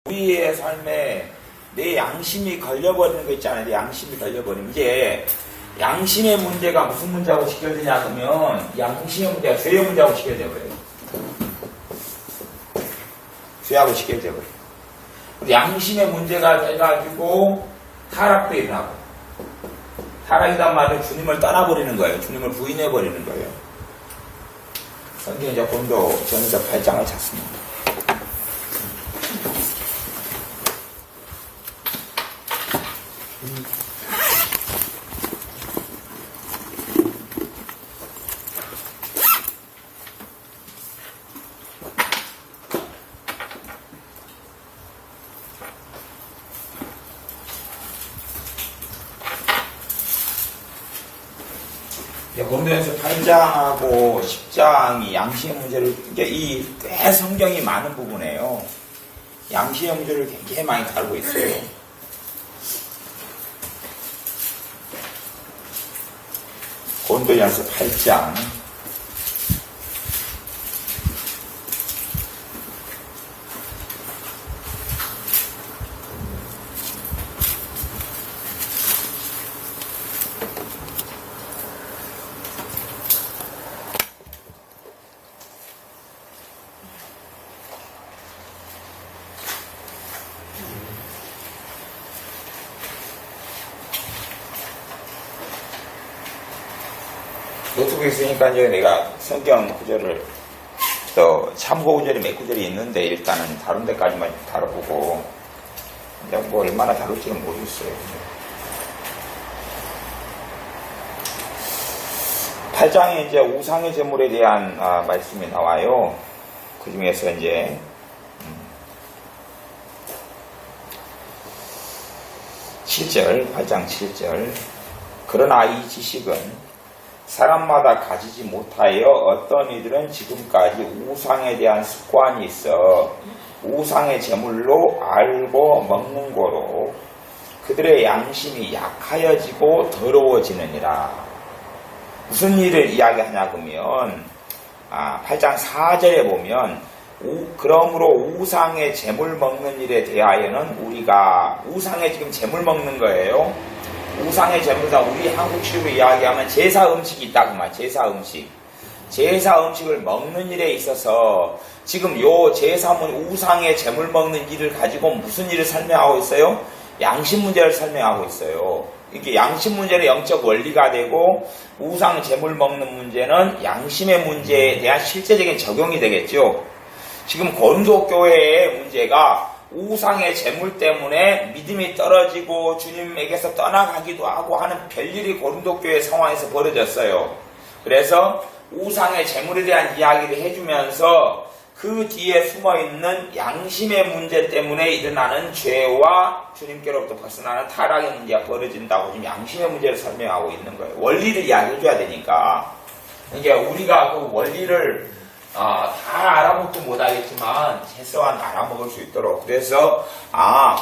우리의 삶에 내 양심이 걸려버리는 거 있잖아요. 내 양심이 걸려버리면 이제 양심의 문제가 무슨 문제하고 직결되냐 하면 양심의 문제가 죄의 문제하고 직결되어버려요. 죄하고 직결되어버려요. 양심의 문제가 돼가지고 타락도 일어나고, 타락이란 말은 주님을 떠나버리는 거예요. 주님을 부인해버리는 거예요. 성경 이제 고린도 전서 8장을 찾습니다. 고린도전서 8장하고 10장이 양심의 문제를, 이 꽤 성경이 많은 부분이에요. 양심의 문제를 굉장히 많이 다루고 있어요. 고린도전서 8장. 노트북에 있으니까 이제 내가 성경 구절을 또 참고 구절이 몇 구절이 있는데 일단은 다른 데까지만 다뤄보고 이제 뭐 얼마나 다룰지는 모르겠어요. 8장에 이제 우상의 제물에 대한 말씀이 나와요. 그 중에서 이제 7절, 8장 7절. 그러나 이 지식은 사람마다 가지지 못하여 어떤 이들은 지금까지 우상에 대한 습관이 있어 우상의 제물로 알고 먹는 거로 그들의 양심이 약하여지고 더러워지느니라. 무슨 일을 이야기하냐 그러면 8장 4절에 보면 그러므로 우상의 제물 먹는 일에 대하여는 우리가 우상의 지금 제물 먹는 거예요. 우상의 제물다. 우리 한국식으로 이야기하면 제사 음식이 있다 그만. 제사 음식. 제사 음식을 먹는 일에 있어서 지금 요 제사문 우상의 제물 먹는 일을 가지고 무슨 일을 설명하고 있어요? 양심 문제를 설명하고 있어요. 이게 양심 문제는 영적 원리가 되고 우상 제물 먹는 문제는 양심의 문제에 대한 실제적인 적용이 되겠죠. 지금 고린도 교회의 문제가 우상의 제물 때문에 믿음이 떨어지고 주님에게서 떠나가기도 하고 하는 별일이 고린도 교회 상황에서 벌어졌어요. 그래서 우상의 제물에 대한 이야기를 해주면서 그 뒤에 숨어있는 양심의 문제 때문에 일어나는 죄와 주님께로부터 벗어나는 타락의 문제가 벌어진다고 지금 양심의 문제를 설명하고 있는 거예요. 원리를 이야기해줘야 되니까. 그러니까 우리가 그 원리를 다 알아먹지 못하겠지만 최소한 알아먹을 수 있도록. 그래서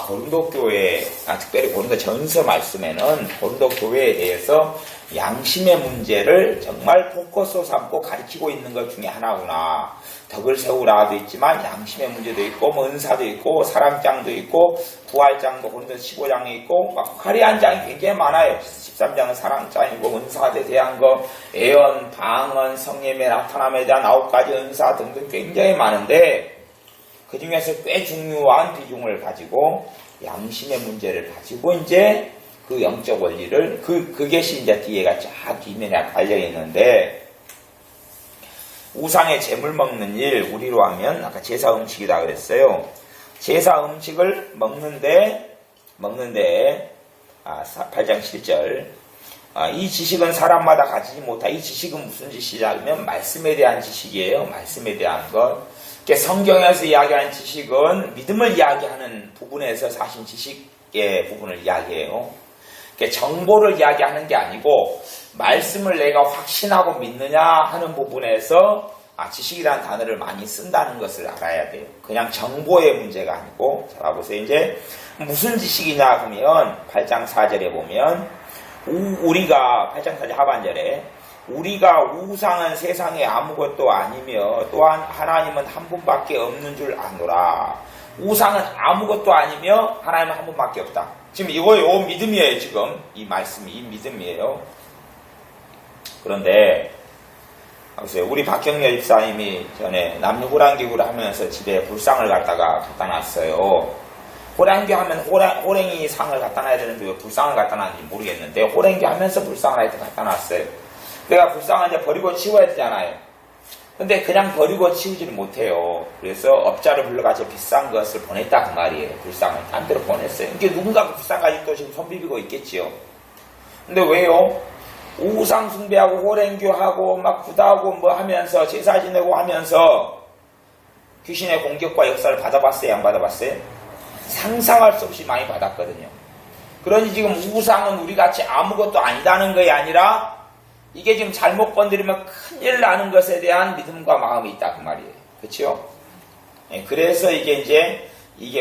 고린도 교회, 특별히 고린도 전서 말씀에는 고린도 교회에 대해서 양심의 문제를 정말 포커스로 삼고 가르치고 있는 것 중에 하나구나. 덕을 세우라도 있지만 양심의 문제도 있고 뭐 은사도 있고 사랑장도 있고 부활장도 고린도 15장에 있고 막 화려한 장이 굉장히 많아요. 13장은 사랑장이고 은사에 대한 거, 애언, 방언, 성령의 나타남에 대한 9가지 은사 등등 굉장히 많은데 그 중에서 꽤 중요한 비중을 가지고 양심의 문제를 가지고 이제 그 영적 원리를 그것이 이제 뒤에가 쫙 뒷면에 달려 있는데 우상의 제물 먹는 일, 우리로 하면 아까 제사 음식이다 그랬어요. 제사 음식을 먹는데 8장 7절 이 지식은 사람마다 가지지 못하. 이 지식은 무슨 지식이냐면 말씀에 대한 지식이에요. 말씀에 대한 것. 성경에서 이야기하는 지식은 믿음을 이야기하는 부분에서 사실 지식의 부분을 이야기해요. 정보를 이야기하는 게 아니고 말씀을 내가 확신하고 믿느냐 하는 부분에서 지식이라는 단어를 많이 쓴다는 것을 알아야 돼요. 그냥 정보의 문제가 아니고. 자, 보세요. 이제 무슨 지식이냐 그러면 8장 4절에 보면 우리가 8장 4절 하반절에 우리가 우상은 세상에 아무것도 아니며 또한 하나님은 한 분밖에 없는 줄 아노라. 우상은 아무것도 아니며 하나님은 한 분밖에 없다. 지금 요 믿음이에요. 지금 이 말씀이 이 믿음이에요. 그런데 보세요. 우리 박경렬 집사님이 전에 남녀 호랑기구를 하면서 집에 불상을 갖다가 놨어요. 호랑기 하면 호랭이 상을 갖다 놔야 되는데 왜 불상을 갖다 놨는지 모르겠는데 호랭이 하면서 불상을 하여튼 갖다 놨어요. 그러니까 불상을 이제 버리고 치워야 되잖아요. 근데 그냥 버리고 치우지를 못해요. 그래서 업자를 불러가지고 비싼 것을 보냈다 그 말이에요. 불상을 딴 데로 보냈어요. 이게 누군가 그 불상 가지고 또 지금 손 비비고 있겠지요. 근데 왜요? 우상 숭배하고 호랭교하고 막 구다하고 뭐 하면서 제사 지내고 하면서 귀신의 공격과 역사를 받아봤어요? 안 받아봤어요? 상상할 수 없이 많이 받았거든요. 그러니 지금 우상은 우리같이 아무것도 아니다는 것이 아니라 이게 지금 잘못 건드리면 큰일 나는 것에 대한 믿음과 마음이 있다 그 말이에요. 그렇죠? 그래서 이게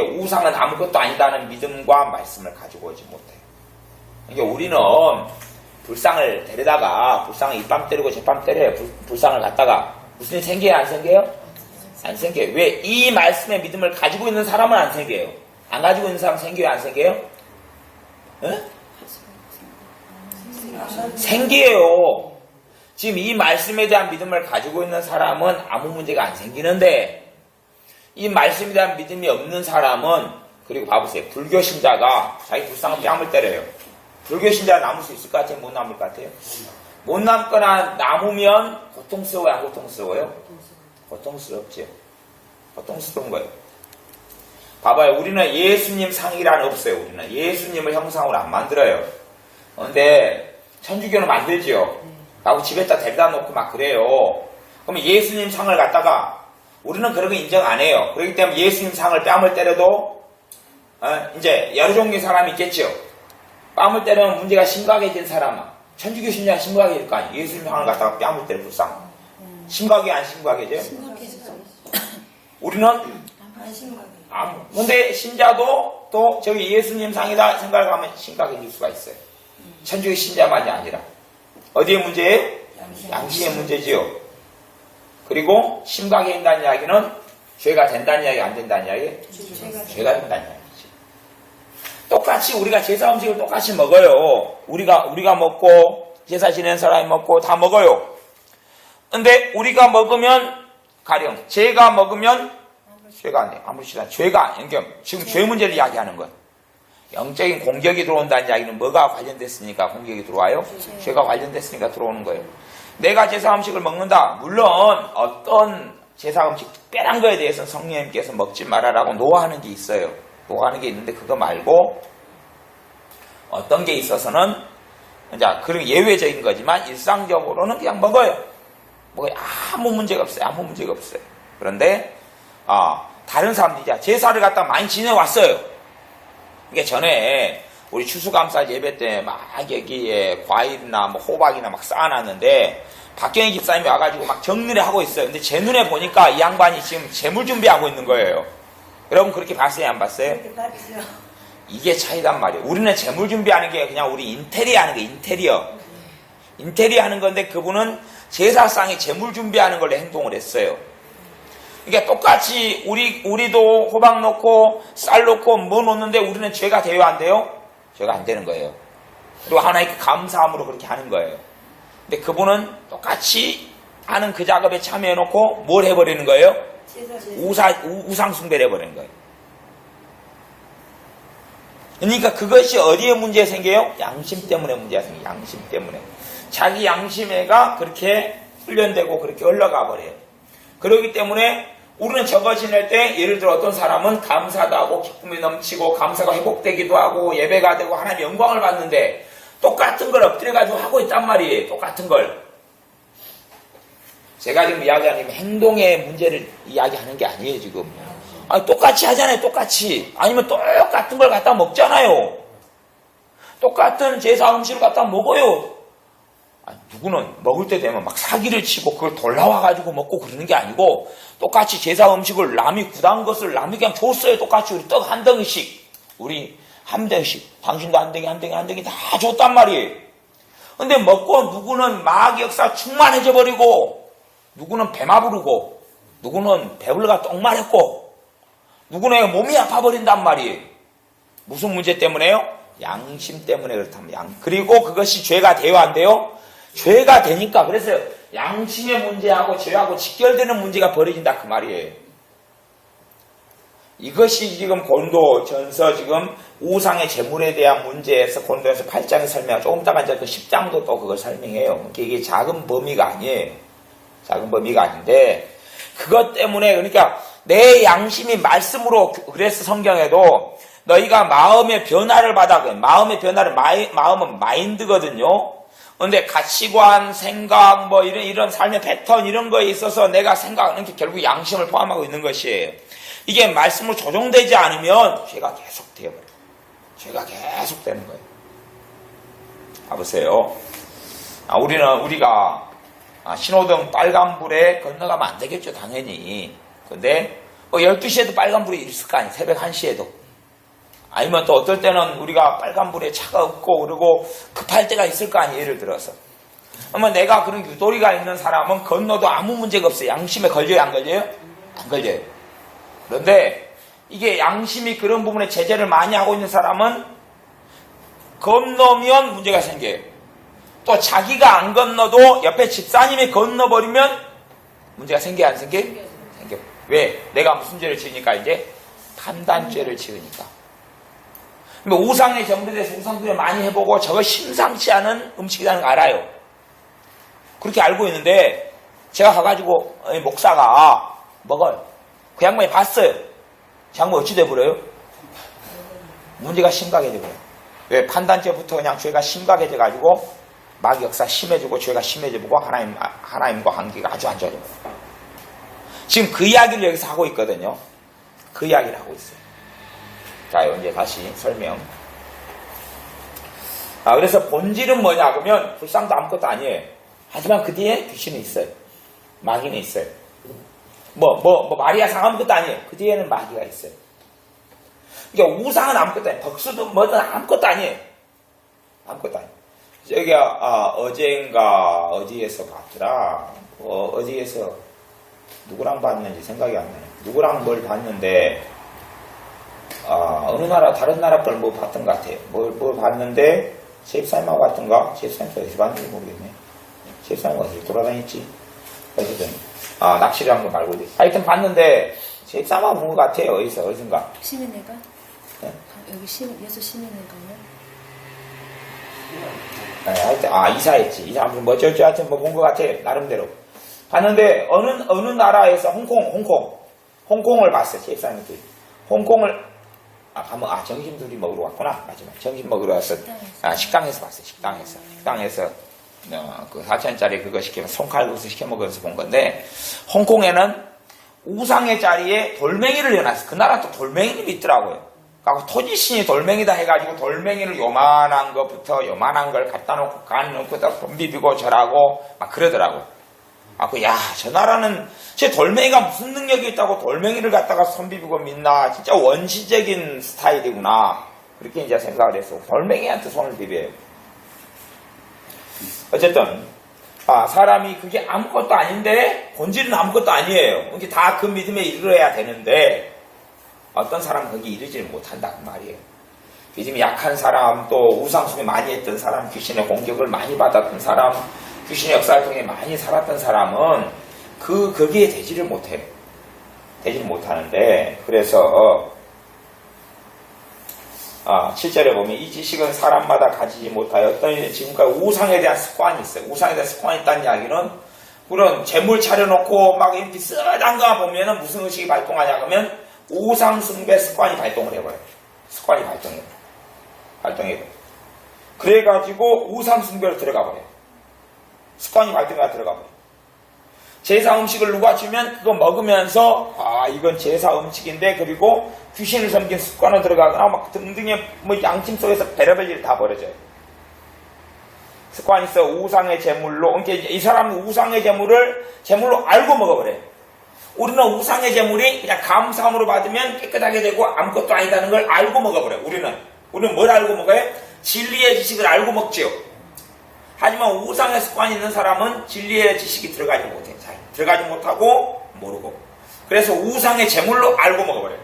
우상은 아무것도 아니다는 믿음과 말씀을 가지고 오지 못해요. 그러니까 우리는 불상을 데려다가 불상을 이밤 때리고 제밤 때려요. 불상을 갖다가 무슨 일 생겨요? 안 생겨요? 안 생겨요. 왜? 이 말씀의 믿음을 가지고 있는 사람은 안 생겨요. 안 가지고 있는 사람 생겨요? 안 생겨요? 응? 생겨요. 지금 이 말씀에 대한 믿음을 가지고 있는 사람은 아무 문제가 안 생기는데 이 말씀에 대한 믿음이 없는 사람은 그리고 봐보세요. 불교 신자가 자기 불쌍한 뺨을 때려요. 불교 신자 남을 수 있을 것 같아요? 못 남을 것 같아요? 못 남거나 남으면 고통스러워요? 안 고통스러워요? 고통스럽죠. 고통스러운 거예요. 봐봐요. 우리는 예수님 상이란 없어요. 우리는 예수님을 형상으로 안 만들어요. 그런데 천주교는 만들지요. 하고 집에다 데려다 놓고 막 그래요. 그러면 예수님 상을 갖다가 우리는 그런 거 인정 안 해요. 그렇기 때문에 예수님 상을 뺨을 때려도 이제 여러 종류의 사람이 있겠죠. 뺨을 때리면 문제가 심각해진 사람은 천주교 신자가 심각해질 거 아니에요. 예수님 상을 갖다가 뺨을 때려 불쌍. 심각해 안 심각해져요? 심각해지죠. 우리는 안 심각해. 근데 신자도 또 저기 예수님 상이다 생각을 하면 심각해질 수가 있어요. 천주교 신자만이 아니라. 어디의 문제예요? 양심의 문제지요. 그리고 심각해진다는 이야기는 죄가 된다는 이야기, 안 된다는 이야기? 죄가 된다는 이야기지. 똑같이 우리가 제사 음식을 똑같이 먹어요. 우리가 먹고 제사 지낸 사람이 먹고 다 먹어요. 근데 우리가 먹으면 가령 죄가 먹으면 죄가 안 돼. 아무렇지나 죄가 지금 죄 문제를 이야기하는 거예요. 영적인 공격이 들어온다는 이야기는 뭐가 관련됐으니까 공격이 들어와요? 죄가 관련됐으니까 들어오는 거예요. 내가 제사 음식을 먹는다. 물론 어떤 제사 음식 특별한 거에 대해서 성령님께서 먹지 말아라고 노하는 게 있어요. 노하는 게 있는데 그거 말고 어떤 게 있어서는 이제 그런 예외적인 거지만 일상적으로는 그냥 먹어요. 아무 문제가 없어요. 아무 문제가 없어요. 그런데 다른 사람들이 제사를 갖다 많이 지내왔어요. 그러니까 전에 우리 추수감사 예배 때 막 여기에 과일이나 뭐 호박이나 막 쌓아놨는데 박경희 집사님이 와가지고 막 정리를 하고 있어요. 근데 제 눈에 보니까 이 양반이 지금 재물 준비하고 있는 거예요. 여러분 그렇게 봤어요? 안 봤어요? 이게 차이단 말이에요. 우리는 재물 준비하는 게 그냥 우리 인테리어 하는 게 인테리어 하는 건데 그분은 제사상에 재물 준비하는 걸로 행동을 했어요. 그러니까 똑같이 우리도 호박 넣고 쌀 넣고 뭐 넣는데 우리는 죄가 돼요 안 돼요? 죄가 안 되는 거예요. 그리고 하나님께 감사함으로 그렇게 하는 거예요. 근데 그분은 똑같이 하는 그 작업에 참여해놓고 뭘 해버리는 거예요? 우상 숭배를 해버리는 거예요. 그러니까 그것이 어디에 문제 생겨요? 양심 때문에 문제가 생겨요. 양심 때문에. 자기 양심애가 그렇게 훈련되고 그렇게 흘러가 버려요. 그렇기 때문에 우리는 저거 지낼 때 예를 들어 어떤 사람은 감사도 하고 기쁨이 넘치고 감사가 회복되기도 하고 예배가 되고 하나님의 영광을 받는데 똑같은 걸 엎드려가지고 하고 있단 말이에요. 똑같은 걸. 제가 지금 이야기하는 행동의 문제를 이야기하는 게 아니에요 지금. 똑같이 하잖아요. 똑같이. 아니면 똑같은 걸 갖다 먹잖아요. 똑같은 제사 음식을 갖다 먹어요. 누구는 먹을 때 되면 막 사기를 치고 그걸 돌아와가지고 먹고 그러는 게 아니고 똑같이 제사 음식을 남이 구단 것을 남이 그냥 줬어요. 똑같이 우리 떡 한 덩이씩 우리 한 덩이씩 당신도 한 덩이 다 줬단 말이에요. 근데 먹고 누구는 마귀 역사 충만해져 버리고 누구는 배마 부르고 누구는 배불러가 똥 마렸고 누구나 몸이 아파버린단 말이에요. 무슨 문제 때문에요? 양심 때문에 그렇답니다. 그리고 그것이 죄가 돼요, 안 돼요? 죄가 되니까. 그래서 양심의 문제하고 죄하고 직결되는 문제가 벌어진다 그 말이에요. 이것이 지금 고린도전서 지금 우상의 재물에 대한 문제에서 고린도전서 8장에 설명하고 조금 있다가 이제 그 10장도 또 그걸 설명해요. 이게 작은 범위가 아니에요. 작은 범위가 아닌데 그것 때문에 그러니까 내 양심이 말씀으로 그래서 성경에도 너희가 마음의 변화를 받아. 마음의 변화를 마음은 마인드거든요. 그런데 가치관, 생각, 뭐 이런 삶의 패턴 이런 거에 있어서 내가 생각하는 게 결국 양심을 포함하고 있는 것이에요. 이게 말씀으로 조정되지 않으면 죄가 계속 되어버려요. 죄가 계속 되는 거예요. 봐보세요. 우리가 신호등 빨간불에 건너가면 안 되겠죠, 당연히. 근데 12시에도 빨간불이 있을 거 아니에요. 새벽 1시에도. 아니면 또 어떨 때는 우리가 빨간불에 차가 없고 그리고 급할 때가 있을 거 아니에요. 예를 들어서. 그러면 내가 그런 유도리가 있는 사람은 건너도 아무 문제가 없어요. 양심에 걸려요, 안 걸려요? 안 걸려요. 그런데 이게 양심이 그런 부분에 제재를 많이 하고 있는 사람은 건너면 문제가 생겨요. 또 자기가 안 건너도 옆에 집사님이 건너버리면 문제가 생겨요, 안 생겨요? 생겨요. 왜? 내가 무슨 죄를 지으니까 이제 판단죄를 지으니까. 우상의 전부에 대해서 우상들을 많이 해보고 저거 심상치 않은 음식이라는 거 알아요. 그렇게 알고 있는데 제가 가가지고 목사가 먹어요. 그 양반이 봤어요. 그 양반 어찌 돼버려요? 문제가 심각해져버려요. 왜? 판단죄부터 그냥 죄가 심각해져가지고 막 역사 심해지고 죄가 심해지고 하나님과 관계가 아주 안 좋아져요. 지금 그 이야기를 여기서 하고 있거든요. 그 이야기를 하고 있어요. 자, 이제 다시 설명. 그래서 본질은 뭐냐 그러면 불상도 아무것도 아니에요. 하지만 그 뒤에 귀신이 있어요. 마귀는 있어요. 마리아상 아무것도 아니에요. 그 뒤에는 마귀가 있어요. 그러니까 우상은 아무것도 아니에요. 덕수도 뭐든 아무것도 아니에요. 아무것도 아니에요. 저기가 어젠가 어디에서 봤더라. 어디에서 누구랑 봤는지 생각이 안 나요. 누구랑 뭘 봤는데 어느 나라 다른 나라 걸 뭐 봤던 것 같아요. 뭘 봤는데 세입사님하고 갔던가? 세입사님 어디서 봤는지 모르겠네. 세입사님 어디서 돌아다녔지? 어쨌든 낚시를 한 거 말고 하여튼 봤는데 세입사님하고 본 것 같아요. 어디선가? 시민회가? 네? 여기 예수 시민회가요? 네, 하여튼 이사했지. 이사 뭐 어쩔 줄 하여튼 뭐 본 것 같아요. 나름대로 봤는데 어느 나라에서 홍콩을 봤어요. 세입사님들이 홍콩을 점심둘이 먹으러 왔구나. 마지막 점심 먹으러 왔어. 식당에서 봤어요. 식당에서 그 4,000원짜리 그거 시키면 손칼국수 시켜 먹으면서 본 건데 홍콩에는 우상의 자리에 돌멩이를 해놨어. 그 나라 또 돌멩이들이 있더라고요. 그러니까 토지신이 돌멩이다 해가지고 돌멩이를 요만한 걸 갖다 놓고 간 놓고 돈 비비고 절하고 막 그러더라고요. 저 나라는 제 돌멩이가 무슨 능력이 있다고 돌멩이를 갖다가 손 비비고 믿나. 진짜 원시적인 스타일이구나. 그렇게 이제 생각을 했어. 돌멩이한테 손을 비벼요. 어쨌든 사람이 그게 아무것도 아닌데 본질은 아무것도 아니에요. 이게 다 그 믿음에 이르러야 되는데 어떤 사람은 거기 이르지를 못한다 그 말이에요. 믿음이 약한 사람, 또 우상 숭배 많이 했던 사람, 귀신의 공격을 많이 받았던 사람, 귀신의 역사를 통해 많이 살았던 사람은 거기에 되지를 못해요. 되지를 못하는데 그래서 7절에 보면 이 지식은 사람마다 가지지 못하여 어떤 지금까지 우상에 대한 습관이 있어요. 우상에 대한 습관이 있다는 이야기는 그런 재물 차려놓고 막 이렇게 쓰다한 거 보면은 무슨 의식이 발동하냐 그러면 우상 숭배 습관이 발동을 해버려요. 습관이 발동해버려요. 그래가지고 우상 숭배로 들어가버려요. 습관이 발동해서 들어가버려요. 제사 음식을 누가 주면 그거 먹으면서 이건 제사 음식인데 그리고 귀신을 섬긴 습관으로 들어가거나 막 등등의 양심 속에서 별의별 일이 다 벌어져요. 습관이 있어 우상의 제물로. 그러니까 이 사람은 우상의 제물로 알고 먹어버려요. 우리는 우상의 제물이 그냥 감사함으로 받으면 깨끗하게 되고 아무것도 아니다는 걸 알고 먹어버려요. 우리는 뭘 알고 먹어요? 진리의 지식을 알고 먹지요. 하지만 우상의 습관이 있는 사람은 진리의 지식이 들어가지 못하고 모르고 그래서 우상의 제물로 알고 먹어버려요.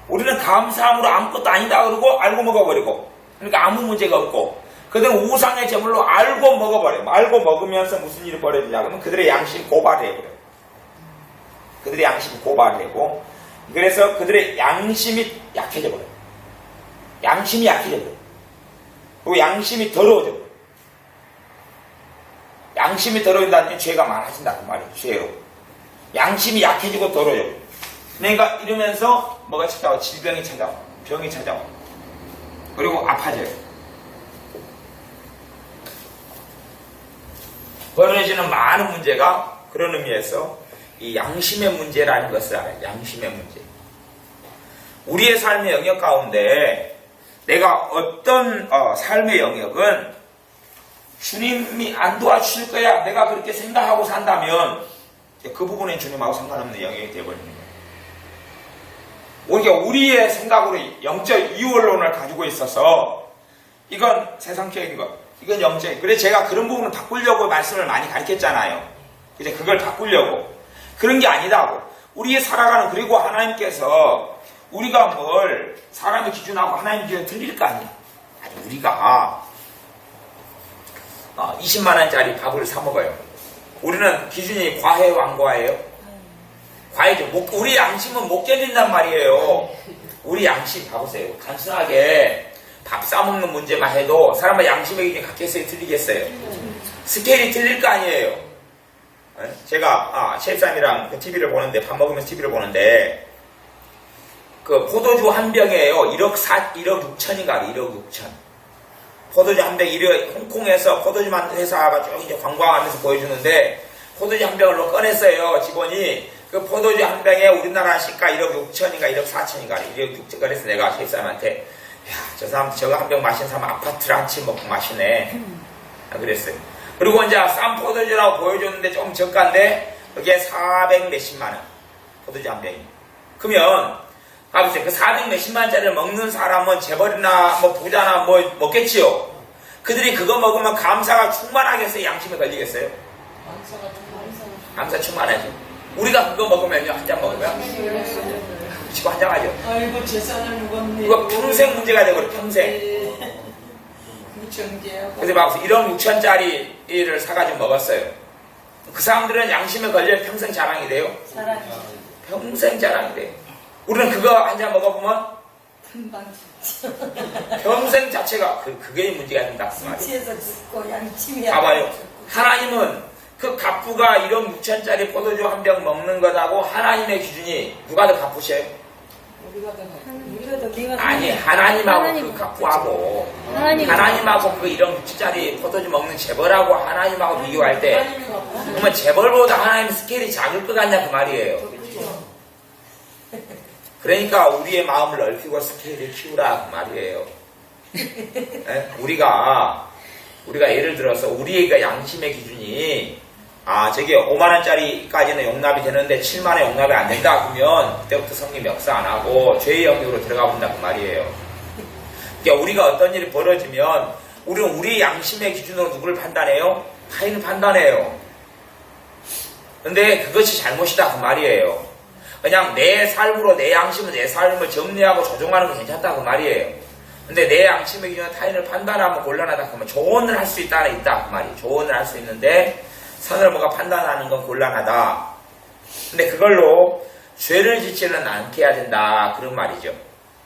우리는 감사함으로 아무것도 아니다 그러고 알고 먹어버리고, 그러니까 아무 문제가 없고, 그들은 우상의 제물로 알고 먹어버려요. 알고 먹으면서 무슨 일이 벌어지냐 그러면 그들의 양심 고발해버려요. 그들의 양심이 고발되고, 그래서 그들의 양심이 약해져 버려요. 양심이 약해져 버려요. 그리고 양심이 더러워져 버려요. 양심이 더러워진다는 게 죄가 많아진다 그 말이에요. 죄로. 양심이 약해지고 더러워져 버려요. 그러니까 이러면서 뭐가 찾아와? 질병이 찾아와. 병이 찾아와. 그리고 아파져요. 벌어지는 많은 문제가 그런 의미에서 이 양심의 문제라는 것을 알아요. 양심의 문제. 우리의 삶의 영역 가운데 내가 어떤 삶의 영역은 주님이 안 도와주실 거야. 내가 그렇게 생각하고 산다면 그 부분은 주님하고 상관없는 영역이 되어버리는 거예요. 오히려 우리의 생각으로 영적 이원론을 가지고 있어서 이건 세상적인 것, 이건 영적인. 그래서 제가 그런 부분을 바꾸려고 말씀을 많이 가르쳤잖아요. 이제 그걸 바꾸려고. 그런 게 아니다고. 우리의 살아가는, 그리고 하나님께서 우리가 뭘 사람의 기준하고 하나님 기준 틀릴 거 아니에요. 아니, 우리가 20만원짜리 밥을 사 먹어요. 우리는 기준이 과해요, 안 과해요? 과해죠. 우리 양심은 못 견딘단 말이에요. 우리 양심 봐보세요. 단순하게 밥 싸먹는 문제만 해도 사람의 양심의 기준이 같겠어요? 틀리겠어요? 스케일이 틀릴 거 아니에요. 제가 셰프님이랑 TV를 보는데, 밥 먹으면서 TV를 보는데 그 포도주 한 병이에요. 1억 6천인가 1억 6천. 포도주 한 병, 홍콩에서 포도주 만든 회사가 쭉 이제 관광하면서 보여주는데, 포도주 한 병을 꺼냈어요. 직원이. 그 포도주 한 병에 우리나라 시가 1억 6천인가 1억 4천인가 1억 6천. 그래서 내가 셰프님한테, 야, 저 사람 저거 한 병 마신 사람 아파트를 한 채 먹고 마시네. 그랬어요. 그리고 이제 싼 포도주라고 보여줬는데 조금 저가인데 그게 400 몇십만 원. 포도주 한 병이. 그러면 봐보세요. 그 400 몇십만 원짜리를 먹는 사람은 재벌이나 뭐 부자나 뭐 먹겠지요. 그들이 그거 먹으면 감사가 충만하겠어요? 양심에 걸리겠어요? 감사 충만하죠. 우리가 그거 먹으면요, 한 잔 먹으면 지금 한 잔 하죠. 아이고 재산을 먹었네. 그거 평생 문제가 되고 평생. 그래서 막 1억 6천짜리를 사가지고 먹었어요. 그 사람들은 양심에 걸려 평생 자랑이 돼요? 평생 자랑이 돼요. 우리는 그거 한 잔 먹어보면 금방 평생 자체가 그게 문제가 된다 그 말이에요. 지에서 죽고 양심이 봐봐요. 하나님은 그 갑부가 1억 6천짜리 포도주 한 병 먹는 것하고 하나님의 기준이 누가 더 바쁘셔요? 우리가 더 네가 아니, 하나님하고 하나님 그 갑부하고 하나님. 하나님하고 그 1억 6천짜리 포도주 먹는 재벌하고 하나님하고 비교할 때 그러면 재벌보다 하나님 스케일이 작을 것 같냐 그 말이에요. 그러니까 우리의 마음을 넓히고 스케일을 키우라 그 말이에요. 네? 우리가 예를 들어서 우리가 양심의 기준이 저게 5만원짜리까지는 용납이 되는데 7만원 용납이 안 된다 그러면 그때부터 성님 역사 안 하고 죄의 영역으로 들어가 본다 그 말이에요. 그러니까 우리가 어떤 일이 벌어지면 우리는 우리 양심의 기준으로 누구를 판단해요? 타인을 판단해요. 근데 그것이 잘못이다 그 말이에요. 그냥 내 삶으로 내 양심은 내 삶을 정리하고 조종하는 건 괜찮다 그 말이에요. 근데 내 양심의 기준으로 타인을 판단하면 곤란하다 그러면 조언을 할 수 있다 그 말이에요. 조언을 할 수 있는데 선을 뭐가 판단하는 건 곤란하다. 근데 그걸로 죄를 짓지는 않게 해야 된다 그런 말이죠.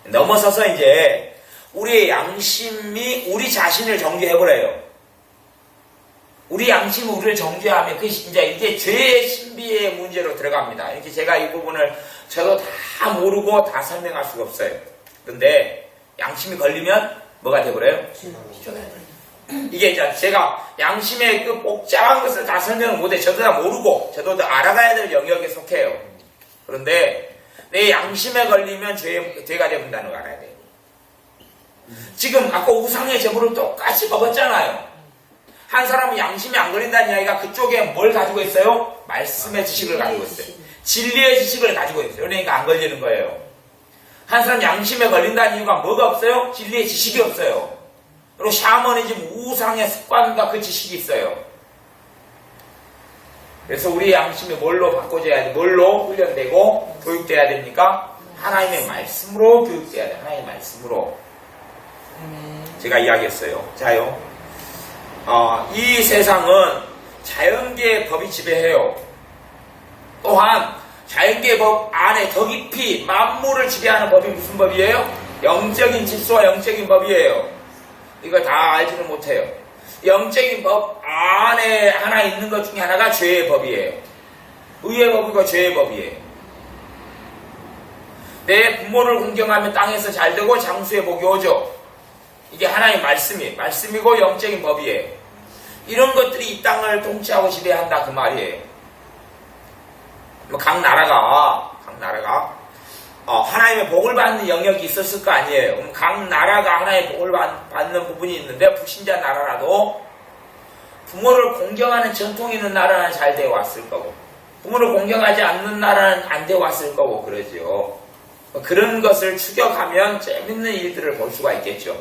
넘어서서 이제 우리의 양심이 우리 자신을 정죄해버려요. 우리 양심이 우리를 정죄하면 그 이제 죄의 신비의 문제로 들어갑니다. 이렇게 제가 이 부분을 저도 다 모르고 다 설명할 수가 없어요. 그런데 양심이 걸리면 뭐가 돼버려요? 이게 이제 제가 양심의 그 복잡한 것을 다 설명을 못해. 저도 다 모르고 저도 다 알아가야 될 영역에 속해요. 그런데 내 양심에 걸리면 죄가 된다는 걸 알아야 돼요. 지금 아까 우상의 제물을 똑같이 먹었잖아요. 한 사람은 양심이 안 걸린다는 이야기가 그쪽에 뭘 가지고 있어요? 말씀의 지식을 가지고 있어요. 진리의 지식을 가지고 있어요. 그러니까 안 걸리는 거예요. 한 사람 양심에 걸린다는 이유가 뭐가 없어요? 진리의 지식이 없어요. 그리고 샤머니즘 우상의 습관과 그 지식이 있어요. 그래서 우리 양심이 뭘로 바꿔줘야 돼? 뭘로 훈련되고 교육돼야 됩니까? 하나님의 말씀으로 교육돼야 돼. 하나님의 말씀으로. 제가 이야기했어요. 자요. 이 세상은 자연계의 법이 지배해요. 또한 자연계의 법 안에 더 깊이 만물을 지배하는 법이 무슨 법이에요? 영적인 질서와 영적인 법이에요. 이거 다 알지는 못해요. 영적인 법 안에 하나 있는 것 중에 하나가 죄의 법이에요. 의의 법이고 죄의 법이에요. 내 부모를 공경하면 땅에서 잘 되고 장수의 복이 오죠. 이게 하나의 말씀이고 영적인 법이에요. 이런 것들이 이 땅을 통치하고 지배한다 그 말이에요. 각 나라가 하나님의 복을 받는 영역이 있었을 거 아니에요. 각 나라가 하나님의 복을 받는 부분이 있는데 불신자 나라라도 부모를 공경하는 전통이 있는 나라는 잘 되어 왔을 거고 부모를 공경하지 않는 나라는 안 되어 왔을 거고 그러죠. 그런 것을 추격하면 재밌는 일들을 볼 수가 있겠죠.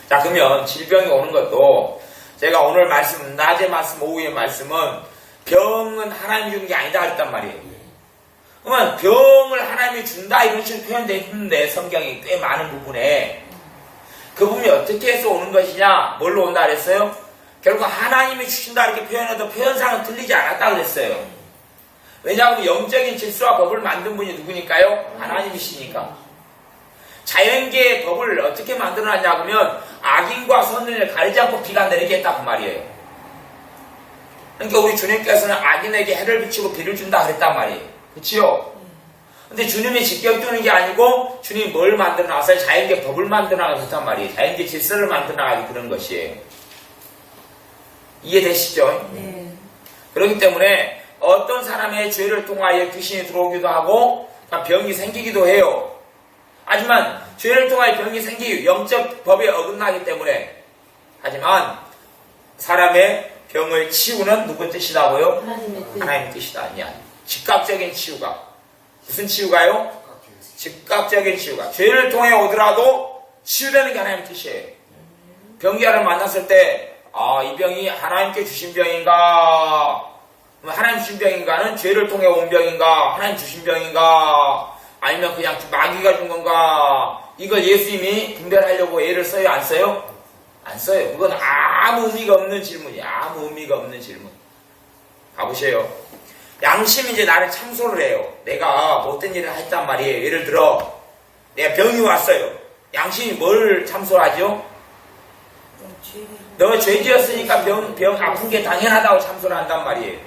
자, 그러면 질병이 오는 것도 제가 오늘 말씀, 낮에 말씀, 오후의 말씀은 병은 하나님이 주는 게 아니다 그랬단 말이에요. 그러면 병을 하나님이 준다 이런 식으로 표현되어 있는데 성경이 꽤 많은 부분에 그 부분이 어떻게 해서 오는 것이냐, 뭘로 온다 그랬어요? 결국 하나님이 주신다 이렇게 표현해도 표현상은 틀리지 않았다 그랬어요. 왜냐하면 영적인 질서와 법을 만든 분이 누구니까요? 하나님이시니까. 자연계의 법을 어떻게 만들어놨냐 하면 악인과 선인을 가리지 않고 비가 내리게 했다 그 말이에요. 그러니까 우리 주님께서는 악인에게 해를 비추고 비를 준다 그랬단 말이에요. 그치요? 근데 주님이 직접 주는 게 아니고 주님이 뭘 만들어놨어요? 자연계 법을 만들어놨단 말이에요. 자연계 질서를 만들어놔가지고 그런 것이에요. 이해되시죠? 네. 그렇기 때문에 어떤 사람의 죄를 통하여 귀신이 들어오기도 하고 병이 생기기도 해요. 하지만 죄를 통하여 병이 생기기 영적 법에 어긋나기 때문에 하지만 사람의 병을 치우는 누구 뜻이라고요? 하나님의 뜻이다. 아니야. 즉각적인 치유가. 무슨 치유가요? 즉각적인 치유가. 죄를 통해 오더라도 치유되는 게 하나님의 뜻이에요. 병기아를 만났을 때 이 병이 하나님께 주신 병인가? 하나님 주신 병인가는 죄를 통해 온 병인가? 하나님 주신 병인가? 아니면 그냥 마귀가 준 건가? 이걸 예수님이 분별하려고 애를 써요? 안 써요? 안 써요. 그건 아무 의미가 없는 질문이에요. 아무 의미가 없는 질문. 가보세요. 양심이 이제 나를 참소를 해요. 내가 못된 일을 했단 말이에요. 예를 들어 내가 병이 왔어요. 양심이 뭘 참소하죠? 너 죄 지었으니까 병 아픈 게 당연하다고 참소를 한단 말이에요.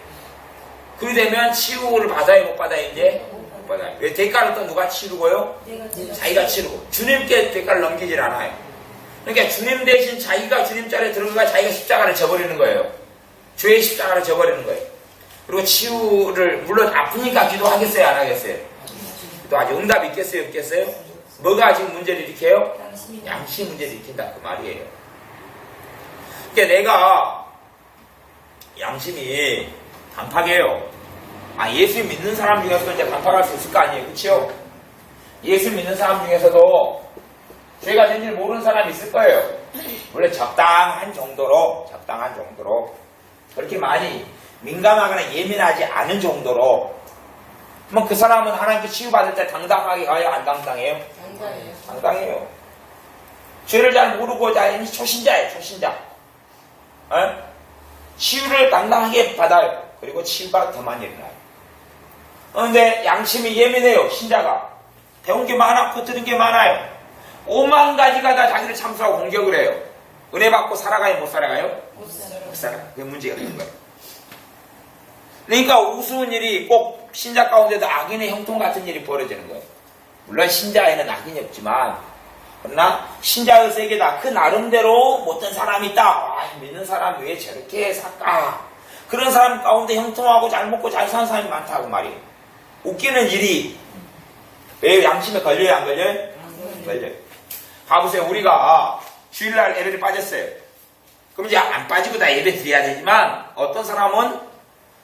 그리 되면 치유를 받아요? 못 받아요? 이제? 못 받아요. 왜? 대가를 또 누가 치르고요? 자기가 치르고. 주님께 대가를 넘기질 않아요. 그러니까 주님 대신 자기가 주님 자리에 들어가 자기가 십자가를 져버리는 거예요. 죄의 십자가를 져버리는 거예요. 그리고 치유를 물론 아프니까 기도하겠어요? 안 하겠어요? 기도하죠. 응답 있겠어요? 없겠어요? 뭐가 지금 문제를 일으켜요? 양심 문제를 일으킨다 그 말이에요. 그러니까 내가 양심이 강팍해요. 예수 믿는 사람 중에서도 이제 강팍할 수 있을 거 아니에요. 그렇죠? 예수 믿는 사람 중에서도 죄가 된지를 모르는 사람이 있을 거예요. 원래 적당한 정도로 그렇게 많이 민감하거나 예민하지 않은 정도로 그 사람은 하나님께 치유받을 때 당당하게 가요? 안 당당해요? 당당해요. 죄를 잘 모르고 초신자예요. 초신자. 치유를 당당하게 받아요. 그리고 치유가 더 많이 일어나요. 그런데 양심이 예민해요. 신자가. 배운 게 많고 들은 게 많아요. 5만 가지가 다 자기를 참수하고 공격을 해요. 은혜 받고 살아가요? 못 살아가요? 못 살아가요. 그게 문제가 되는 거예요. 그러니까 우스운 일이 꼭 신자 가운데도 악인의 형통 같은 일이 벌어지는 거예요. 물론 신자에는 악인이 없지만 그러나 신자의 세계다. 그 나름대로 못된 사람이 있다. 믿는 사람이 왜 저렇게 살까? 그런 사람 가운데 형통하고 잘 먹고 잘 사는 사람이 많다고 말이에요. 웃기는 일이 왜 양심에 걸려요? 안 걸려요? 걸려요. 봐보세요. 우리가 주일날 예배를 빠졌어요. 그럼 이제 안 빠지고 다 예배 드려야 되지만 어떤 사람은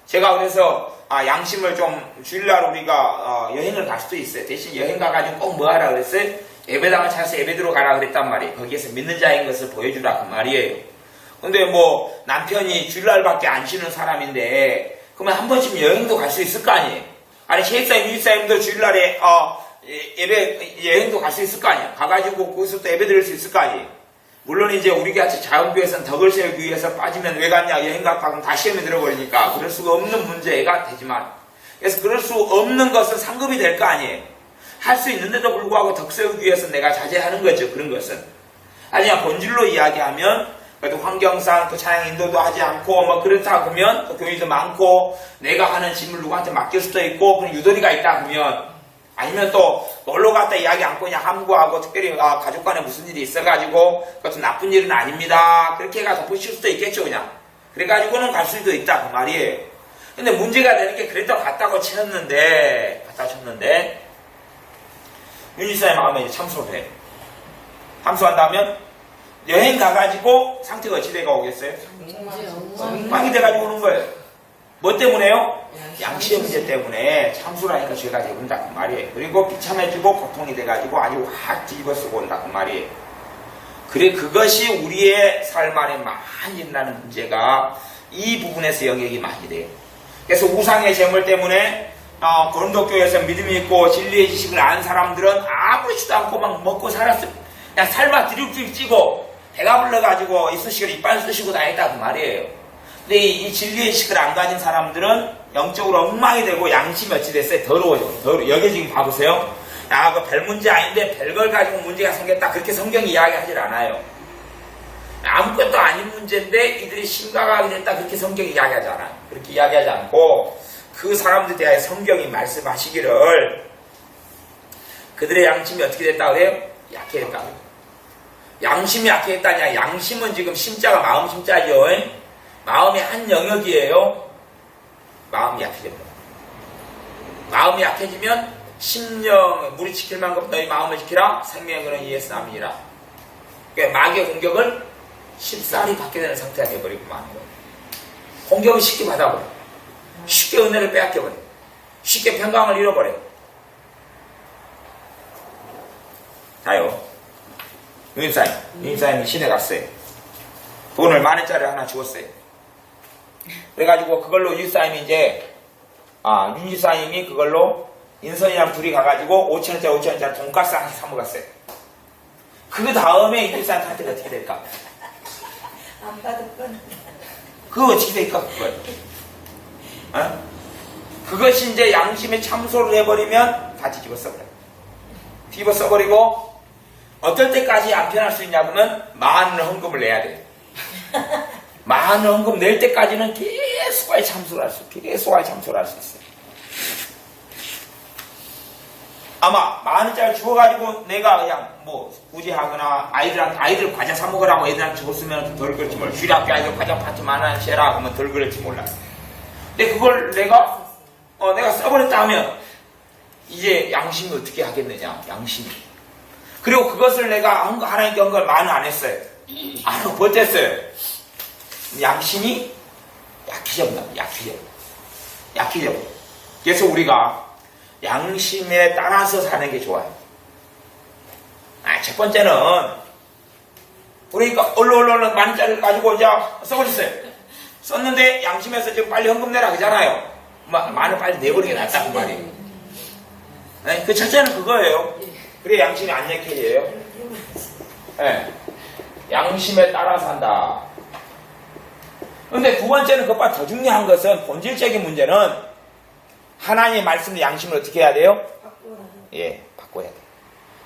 제가 그래서 양심을 좀 주일날 우리가 여행을 갈 수도 있어요. 대신 여행 가가지고 꼭 뭐 하라 그랬어요? 예배당을 찾아서 예배 들어가라 그랬단 말이에요. 거기에서 믿는 자인 것을 보여주라 그 말이에요. 근데 남편이 주일날밖에 안 쉬는 사람인데 그러면 한 번쯤 여행도 갈 수 있을 거 아니에요. 아니, sheik사님, 유지사님도 주일날에, 예배, 여행도 갈 수 있을 거 아니야. 가가지고 거기서 또 예배 드릴 수 있을 거 아니에요. 물론 이제 우리 같이 자연교회에서는 덕을 세우기 위해서 빠지면 왜 갔냐, 여행 갔다 하면 다 시험에 들어버리니까 그럴 수가 없는 문제가 되지만, 그래서 그럴 수 없는 것은 상급이 될 거 아니에요. 할 수 있는데도 불구하고 덕 세우기 위해서 내가 자제하는 거죠. 그런 것은. 아니야, 본질로 이야기하면, 그래도 환경상 또 찬양 인도도 하지 않고, 뭐 그렇다 그러면, 또 교인도 많고, 내가 하는 짐을 누구한테 맡길 수도 있고, 그런 유도리가 있다 그러면, 아니면 또 놀러 갔다 이야기 않고 그냥 함구하고 특별히 가족 간에 무슨 일이 있어가지고 그것도 나쁜 일은 아닙니다. 그렇게 해가 덮으실 수도 있겠죠 그냥. 그래가지고는 갈 수도 있다 그 말이에요. 근데 문제가 되는 게 그래도 갔다고 쳤는데 윤지사의 마음에 이제 참소를 해. 참소한다면 여행 가가지고 상태가 어찌 돼가 오겠어요? 엉망이 돼가지고 오는 거예요. 뭐 때문에요? 양심의 문제 때문에 참수를 하니까 죄가 되온다 그 말이에요. 그리고 비참해지고 고통이 돼가지고 아주 확 뒤집어 쓰고 온다 그 말이에요. 그래, 그것이 우리의 삶 안에 많이 일어나는 문제가 이 부분에서 영역이 많이 돼요. 그래서 우상의 재물 때문에 고린도교회에서 믿음이 있고 진리의 지식을 아는 사람들은 아무렇지도 않고 막 먹고 살았어요. 그냥 삶아 드립드립 찌고 배가 불러가지고 이쑤시개로 이빨 쑤시고 다녔다 그 말이에요. 근데 이 진리의 지식을 안 가진 사람들은 영적으로 엉망이 되고 양심이 어찌 됐어요? 더러워져. 여기 지금 봐보세요. 야, 그 별 문제 아닌데 별걸 가지고 문제가 생겼다. 그렇게 성경이 이야기하질 않아요. 아무것도 아닌 문제인데 이들이 심각하게 됐다. 그렇게 성경이 이야기하지 않아요. 그렇게 이야기하지 않고 그 사람들에 대하여 성경이 말씀하시기를 그들의 양심이 어떻게 됐다 그래요? 약해졌다. 양심이 약해졌다냐? 양심은 지금 심자가 마음 심자죠. 마음의 한 영역이에요. 마음이 약해집니다. 마음이 약해지면 심령, 물이 지킬 만큼 너희 마음을 지키라. 생명의 근원 이에서 남이니라. 그러니까 마귀의 공격을 쉽사리 받게 되는 상태가 되어버리고 마는 거예요. 공격을 쉽게 받아버려. 쉽게 은혜를 빼앗겨버려. 쉽게 평강을 잃어버려. 자요. 유임사님이 시내 갔어요. 돈을 10,000원짜리 하나 주었어요. 그래가지고 그걸로 유지사님이 이제 윤지사님이 그걸로 인선이랑 둘이 가가지고 5,000원짜리 돈가스 하나씩 사 먹었어요. 그 다음에 윤지사님한테 어떻게 될까? 안 받을 건. 그거 어떻게 될까 그걸? 그것이 이제 양심에 참소를 해버리면 다 뒤집어 써버려요. 뒤집어 써버리고 어떨 때까지 안 편할 수 있냐 그러면 많은 헌금을 내야 돼요. 많은 헌금 낼 때까지는 계속 참소를 할 수 있어요. 아마 10,000원짜리 주워가지고 내가 그냥 뭐 구제하거나 아이들 과자 사 먹으라고 애들한테 줬으면 덜 그럴지 몰라. 주일학교 아이들 과자 파티 10,000원씩 해라 하면 덜 그럴지 몰라. 근데 그걸 내가 써버렸다 하면 이제 양심이 어떻게 하겠느냐. 양심이. 그리고 그것을 내가 하나님께 한 걸 많이 안 했어요. 안 하고 버텼어요. 양심이 약해져. 그래서 우리가 양심에 따라서 사는 게 좋아요. 첫 번째는 우리가 얼른 10,000원짜리를 가지고 이제 써버렸어요. 썼는데 양심에서 지금 빨리 헌금 내라 그러잖아요. 많이 빨리 내버리는 게 낫다 그 말이에요. 그 첫째는 그거예요. 그래 양심이 안 약해져요. 양심에 따라 산다. 근데 두 번째는 그것보다 더 중요한 것은 본질적인 문제는 하나님의 말씀의 양심을 어떻게 해야 돼요? 바꿔야 돼요.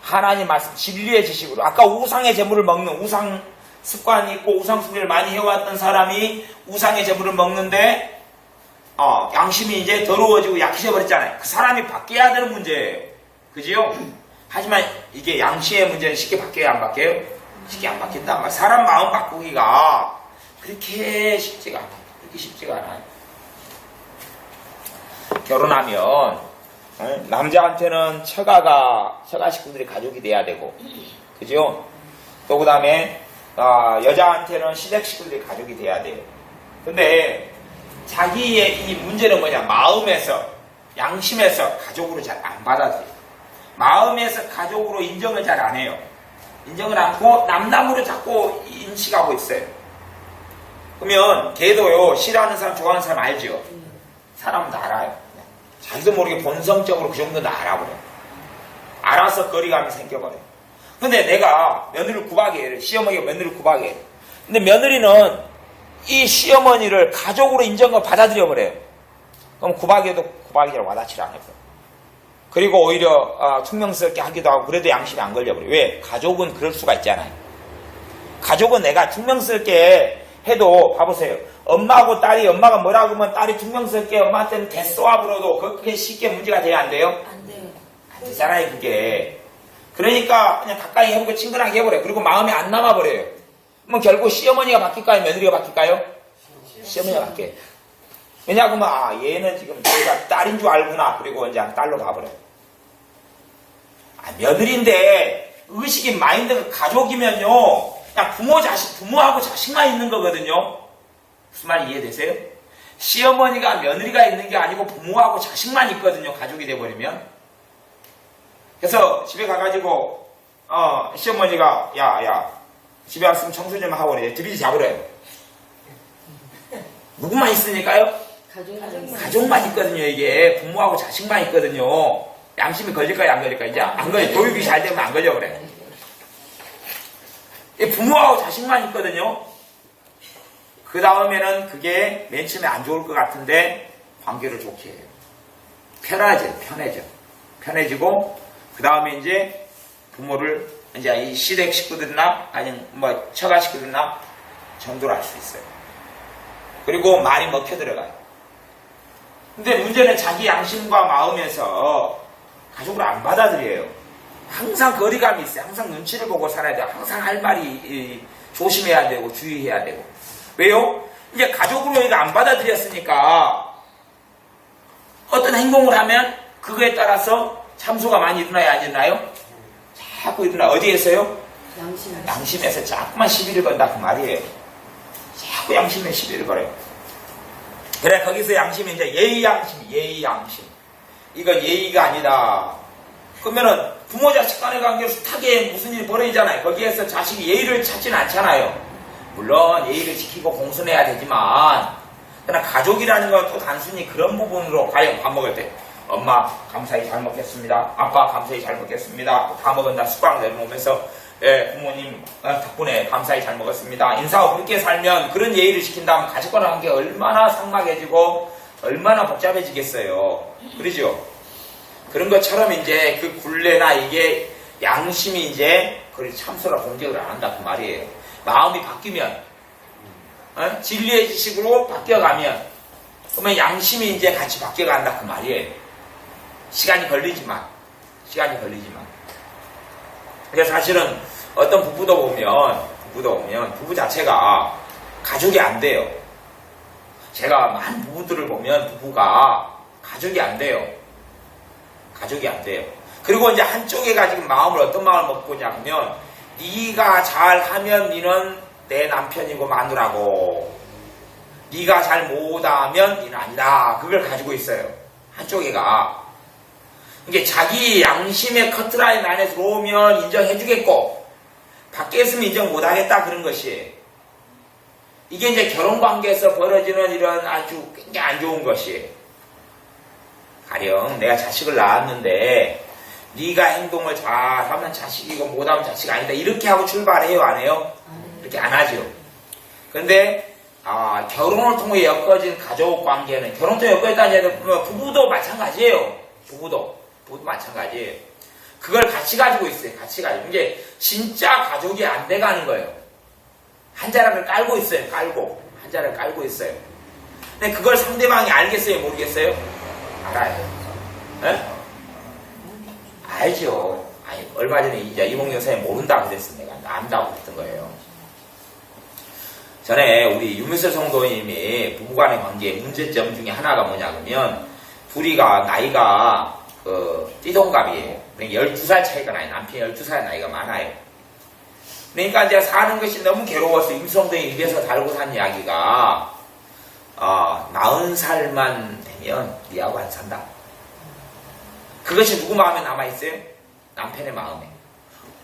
하나님 말씀 진리의 지식으로. 아까 우상의 재물을 먹는 우상 습관이 있고 우상 숭배를 많이 해왔던 사람이 우상의 재물을 먹는데 양심이 이제 더러워지고 약해져 버렸잖아요. 그 사람이 바뀌어야 되는 문제예요. 그지요? 하지만 이게 양심의 문제는 쉽게 바뀌어야 안 바뀌어요? 쉽게 안 바뀐다. 사람 마음 바꾸기가 그렇게 쉽지가 않아요. 결혼하면 남자한테는 처가 식구들이 가족이 돼야 되고, 그죠? 또 그 다음에 여자한테는 시댁 식구들이 가족이 돼야 돼요. 근데 자기의 이 문제는 뭐냐? 마음에서 양심에서 가족으로 잘 안 받아들여요. 마음에서 가족으로 인정을 잘 안 해요. 인정을 않고 남남으로 자꾸 인식하고 있어요. 그러면 걔도요, 싫어하는 사람 좋아하는 사람 알죠? 사람은 다 알아요. 자기도 모르게 본성적으로 그 정도는 알아버려. 알아서 거리감이 생겨버려. 근데 내가 며느리를 구박해. 시어머니가 며느리를 구박해. 근데 며느리는 이 시어머니를 가족으로 인정을 받아들여버려요. 그럼 구박해도 구박이라고 와닿지를 않아요. 그리고 오히려 퉁명스럽게 하기도 하고 그래도 양심이 안 걸려버려요. 왜? 가족은 그럴 수가 있잖아요. 가족은 내가 퉁명스럽게 해도 봐보세요. 엄마하고 딸이 엄마가 뭐라고 하면 딸이 퉁명스럽게 엄마한테는 대쏘아 불어도 그렇게 쉽게 문제가 돼야 안 돼요? 안 돼요. 안 되잖아요 그게. 그러니까 그냥 가까이 해보고 친근하게 해버려요. 그리고 마음에 안 남아버려요. 그럼 결국 시어머니가 바뀔까요? 며느리가 바뀔까요? 시어머니가 바뀌어요. 왜냐하면 얘는 지금 내가 딸인 줄 알구나. 그리고 이제 딸로 가버려요. 며느리인데 의식이 마인드가 가족이면요 그냥 부모하고 자식만 있는 거거든요. 무슨 말이 이해되세요? 시어머니가 며느리가 있는 게 아니고 부모하고 자식만 있거든요. 가족이 돼버리면. 그래서 집에 가가지고 시어머니가 야 집에 왔으면 청소 좀 하고 그래. 들이지 잡으래요. 누구만 있으니까요? 가족만 있거든요. 이게 부모하고 자식만 있거든요. 양심이 걸릴까요? 안 걸릴까요? 이제 안 걸려. 교육이 잘 되면 안 걸려 그래. 부모하고 자식만 있거든요. 그 다음에는 그게 맨 처음에 안 좋을 것 같은데 관계를 좋게 해요. 편해지고 그 다음에 이제 부모를 이제 이 시댁 식구들이나 아니면 뭐 처가 식구들이나 정도로 할 수 있어요. 그리고 말이 먹혀 들어가요. 근데 문제는 자기 양심과 마음에서 가족을 안 받아들여요. 항상 거리감이 있어요. 항상 눈치를 보고 살아야 돼요. 항상 할 말이 조심해야 되고 주의해야 되고. 왜요? 이제 가족으로 이거 안 받아들였으니까 어떤 행동을 하면 그거에 따라서 참소가 많이 일어나야 안 일어나요? 자꾸 일어나. 어디에서요? 양심에서 자꾸만 시비를 건다 그 말이에요. 자꾸 양심에 시비를 걸어요. 그래 거기서 양심이 이제 예의 양심. 이건 예의가 아니다. 그러면은 부모 자식 간의 관계로 숱하게 무슨 일이 벌어지잖아요. 거기에서 자식이 예의를 찾지는 않잖아요. 물론 예의를 지키고 공손해야 되지만 그러나 가족이라는 건 또 단순히 그런 부분으로 가령 밥 먹을 때 엄마 감사히 잘 먹겠습니다. 아빠 감사히 잘 먹겠습니다. 다 먹은다 숟가락 내려놓으면서 부모님 덕분에 감사히 잘 먹었습니다. 인사하고 그렇게 살면 그런 예의를 지킨다면 가족과의 관계가 얼마나 삭막해지고 얼마나 복잡해지겠어요. 그러죠? 그런 것처럼 이제 그 굴레나 이게 양심이 이제 그걸 참소라 공격을 안 한다 그 말이에요. 마음이 바뀌면 진리의 지식으로 바뀌어가면 그러면 양심이 이제 같이 바뀌어간다 그 말이에요. 시간이 걸리지만 그래서 사실은 어떤 부부도 보면 부부 자체가 가족이 안 돼요. 제가 많은 부부들을 보면 부부가 가족이 안 돼요. 그리고 이제 한쪽에가 지금 어떤 마음을 먹고 있냐 하면 네가 잘하면 니는 내 남편이고 마누라고 네가 잘 못하면 니는 아니다. 그걸 가지고 있어요. 한쪽에가. 이게 자기 양심의 커트라인 안에 들어오면 인정해주겠고 밖에 있으면 인정 못하겠다 그런 것이 이게 이제 결혼관계에서 벌어지는 이런 아주 굉장히 안 좋은 것이 가령 내가 자식을 낳았는데 네가 행동을 잘하면 자식이고 못하면 자식 아니다 이렇게 하고 출발해요 안 해요? 이렇게 안 하죠. 그런데 결혼을 통해 엮어진 가족 관계는 결혼 통해 엮어졌다는 얘기는 부부도 마찬가지예요. 부부도 마찬가지예요. 그걸 같이 가지고 있어요. 이게 진짜 가족이 안 돼가는 거예요. 한 자락을 깔고 있어요. 한 자락을 깔고 있어요. 근데 그걸 상대방이 알겠어요? 모르겠어요? 알아요. 알죠. 얼마 전에 이제 이몽 여사님 모른다 그랬어. 내가 안다고 그랬던 거예요. 전에 우리 유미슬 성도님이 부부간의 관계의 문제점 중에 하나가 뭐냐 그러면 둘이가 나이가 띠동갑이에요. 12살 차이가 나요. 남편이 12살 나이가 많아요. 그러니까 이제 사는 것이 너무 괴로워서 임성동이 입에서 달고 산 이야기가 40살만 되면 니하고 안 산다. 그것이 누구 마음에 남아있어요? 남편의 마음에.